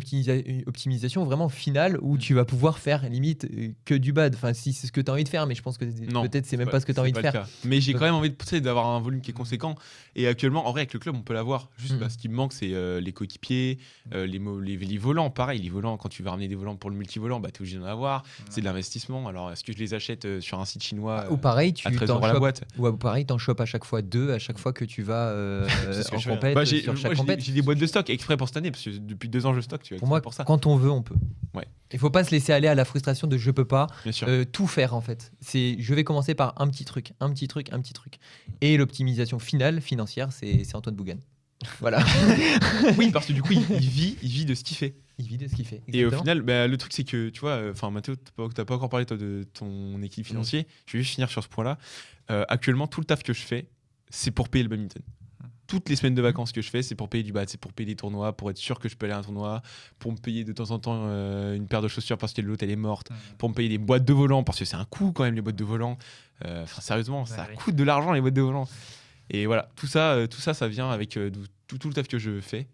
optimisation vraiment finale où tu vas pouvoir faire limite que du bad. Enfin, si c'est ce que tu as envie de faire, mais je pense que Non, peut-être c'est même pas ce que tu as envie de le faire. cas. Mais j'ai Donc- quand même envie de pousser, d'avoir un volume qui est conséquent. Et actuellement, en vrai, avec le club, on peut l'avoir. Juste, ce qui me manque, c'est les coéquipiers, les volants. Pareil, les volants, quand tu vas ramener des volants pour le multivolant, tu es obligé d'en avoir. C'est de l'investissement. Alors, est-ce que je les achète sur un site chinois Ou pareil, tu à 13 t'en euros la chopes. boîte? Ou pareil, t'en chopes à chaque fois 2 à chaque fois que tu vas C'est ce que en je fais. compète J'ai sur chaque moi, compète. j'ai des boîtes de stock exprès pour cette année, parce que depuis 2 ans, je stocke. Tu vois, Pour moi, pour ça. quand on veut, on peut. Ouais. Il faut pas se laisser aller à la frustration de je peux pas Bien sûr. tout faire en fait. C'est je vais commencer par un petit truc, un petit truc, un petit truc. Et l'optimisation finale financière, c'est Antoine Bougan. Voilà. Oui, parce que du coup, il vit de ce qu'il fait. Il vit de ce qu'il fait. Et au Exactement. final, le truc, c'est que, tu vois, Mathéo, t'as pas encore parlé toi, de ton équilibre financier. Je vais juste finir sur ce point-là. Actuellement, tout le taf que je fais, c'est pour payer le badminton. toutes les semaines de vacances que je fais, c'est pour payer du bad, c'est pour payer des tournois, pour être sûr que je peux aller à un tournoi, pour me payer de temps en temps une paire de chaussures parce que l'autre elle est morte, pour me payer des boîtes de volant parce que c'est un coût quand même les boîtes de volant. Enfin sérieusement, ça oui. coûte de l'argent les boîtes de volant. Et voilà, tout ça, ça vient avec tout le taf que je fais.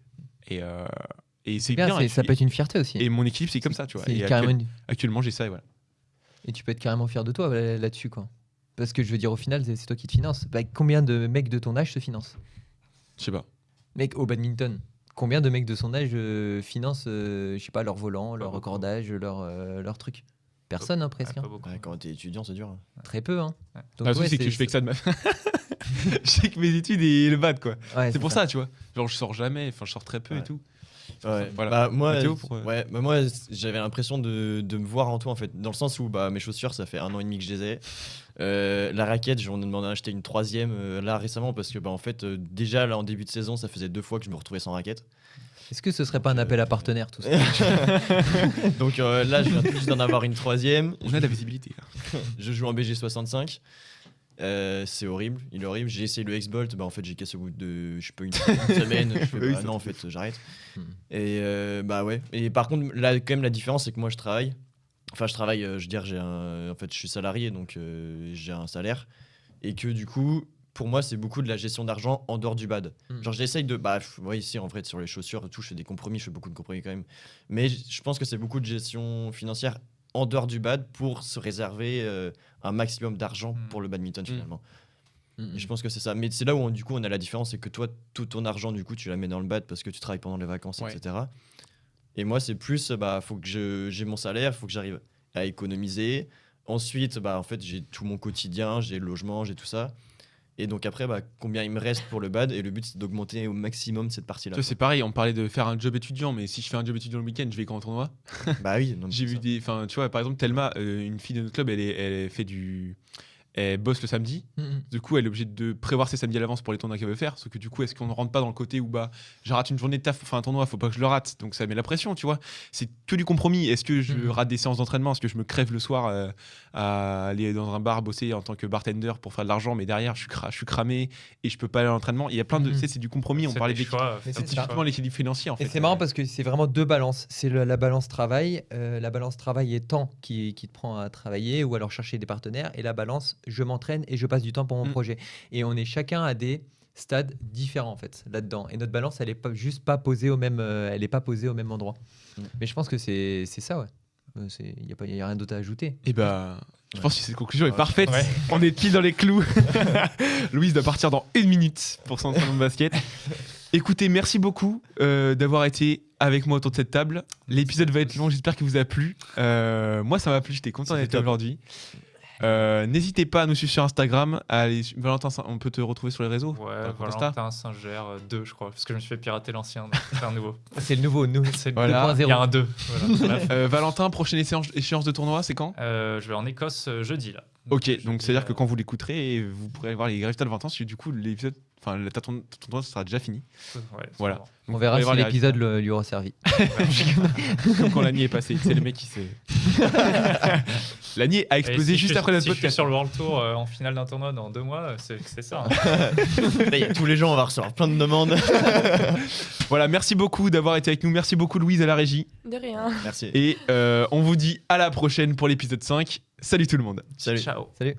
Et c'est bien. ça peut être une fierté aussi. Et mon équipe, c'est comme ça, tu vois. C'est Et carrément une- actuellement, j'ai ça et voilà. Et tu peux être carrément fier de toi là-dessus, quoi. Parce que je veux dire, au final, c'est toi qui te finances. Bah, combien de mecs de ton âge se financent? Je sais pas. Mec, au badminton, combien de mecs de son âge financent, je sais pas, leur volant, leur beaucoup. recordage, leur truc? Personne, hein, presque. Ouais, hein. pas beaucoup. Ouais, quand t'es étudiant, c'est dur. Très peu, hein. Ouais. Donc, Le truc, c'est que je fais que ça de ma Je sais que mes études et le bad, quoi. Ouais, C'est pour ça, tu vois. Genre, je sors jamais, enfin, je sors très peu et Ouais. tout. Ouais. Voilà. Bah, moi, Mathéo, pour, moi, j'avais l'impression de me voir en toi, en fait. Dans le sens où mes chaussures, ça fait 1 an et demi que je les ai. La raquette, j'en ai demandé à acheter une 3e là récemment parce que, en fait, déjà, là, en début de saison, ça faisait 2 fois que je me retrouvais sans raquette. Est-ce que ce serait pas un appel à partenaire, tout ça? Donc là, je viens tout juste d'en avoir une 3e. On a de la visibilité. Là. Je joue en BG65. C'est horrible, il est horrible. J'ai essayé le X-Bolt, en fait j'ai cassé au bout de je sais pas, une semaine. Je fais, Oui, bah, ça non, en te fait j'arrête. Hmm. Et ouais. Et par contre, là quand même la différence c'est que moi je travaille. Enfin je travaille, je veux dire en fait je suis salarié donc j'ai un salaire et que du coup pour moi c'est beaucoup de la gestion d'argent en dehors du bad. Hmm. Genre j'essaye de ouais, ici en fait sur les chaussures et tout je fais des compromis, je fais beaucoup de compromis quand même. Mais je pense que c'est beaucoup de gestion financière en dehors du bad pour se réserver un maximum d'argent pour le badminton finalement. Et je pense que c'est ça. Mais c'est là où du coup on a la différence, c'est que toi tout ton argent du coup tu la mets dans le bad parce que tu travailles pendant les vacances, Ouais. etc. Et moi c'est plus faut que j'ai mon salaire, faut que j'arrive à économiser. Ensuite en fait j'ai tout mon quotidien, j'ai le logement, j'ai tout ça. Et donc après combien il me reste pour le bad, et le but c'est d'augmenter au maximum cette partie là. Tu vois, c'est pareil, on parlait de faire un job étudiant, mais si je fais un job étudiant le week-end, je vais quand en tournoi. Bah oui, non, mais J'ai c'est vu ça. des. Enfin, tu vois, par exemple, Thelma, une fille de notre club, elle fait du. Elle bosse le samedi. Du coup, elle est obligée de prévoir ses samedis à l'avance pour les tournois qu'elle veut faire. Sauf que du coup, est-ce qu'on ne rentre pas dans le côté où je rate une journée de taf, enfin un tournoi, faut pas que je le rate. Donc ça met la pression, tu vois. C'est que du compromis. Est-ce que je rate des séances d'entraînement? Est-ce que je me crève le soir à aller dans un bar bosser en tant que bartender pour faire de l'argent, mais derrière, je suis cramé et je peux pas aller à l'entraînement. Il y a plein de. Tu sais, c'est du compromis. On C'est parlait des de choix, Mais faire c'est des ça. choix. typiquement l'équilibre financier en fait. Et c'est marrant parce que c'est vraiment deux balances. C'est la balance travail. La balance travail et temps qui te prend à travailler ou alors chercher des partenaires. Et la balance je m'entraîne et je passe du temps pour mon projet. Et on est chacun à des stades différents en fait là-dedans. Et notre balance, elle est pas juste pas posée au même, elle est pas posée au même endroit. Mais je pense que c'est ça, ouais. Il y a rien d'autre à ajouter. Et je pense que cette conclusion est parfaite. Ouais. On est pile dans les clous. Louise doit partir dans 1 minute pour son entraînement de basket. Écoutez, merci beaucoup d'avoir été avec moi autour de cette table. L'épisode va être long, j'espère qu'il vous a plu. Moi, ça m'a plu, j'étais content d'être là aujourd'hui. N'hésitez pas à nous suivre sur Instagram. Valentin, on peut te retrouver sur les réseaux? Ouais, T'as un compte Insta Valentin Singer 2, je crois, parce que je me suis fait pirater l'ancien, donc c'est un nouveau. C'est le nouveau, nous. C'est le Voilà. 2.0. Il y a un 2. Voilà. Valentin, prochaine échéance de tournoi, c'est quand? Je vais en Écosse jeudi là. Ok, jeudi, donc c'est-à-dire que quand vous l'écouterez, vous pourrez aller voir les résultats de Valentin, parce que du coup, l'épisode, enfin, ton tournoi sera déjà fini. Ouais, Voilà. sûrement. Donc, On verra vous si pourrez voir les l'épisode lui aura servi. comme quand l'année est passée. C'est le mec qui s'est. L'année a Et explosé si juste je- après notre si je suis podcast. sur le World Tour en finale d'un tournoi dans 2 mois, c'est ça. Hein. Là, il y a tous les gens, on va recevoir plein de demandes. Voilà, merci beaucoup d'avoir été avec nous. Merci beaucoup, Louise, à la régie. De rien. Merci. Et on vous dit à la prochaine pour l'épisode 5. Salut tout le monde. Salut. Ciao. Salut.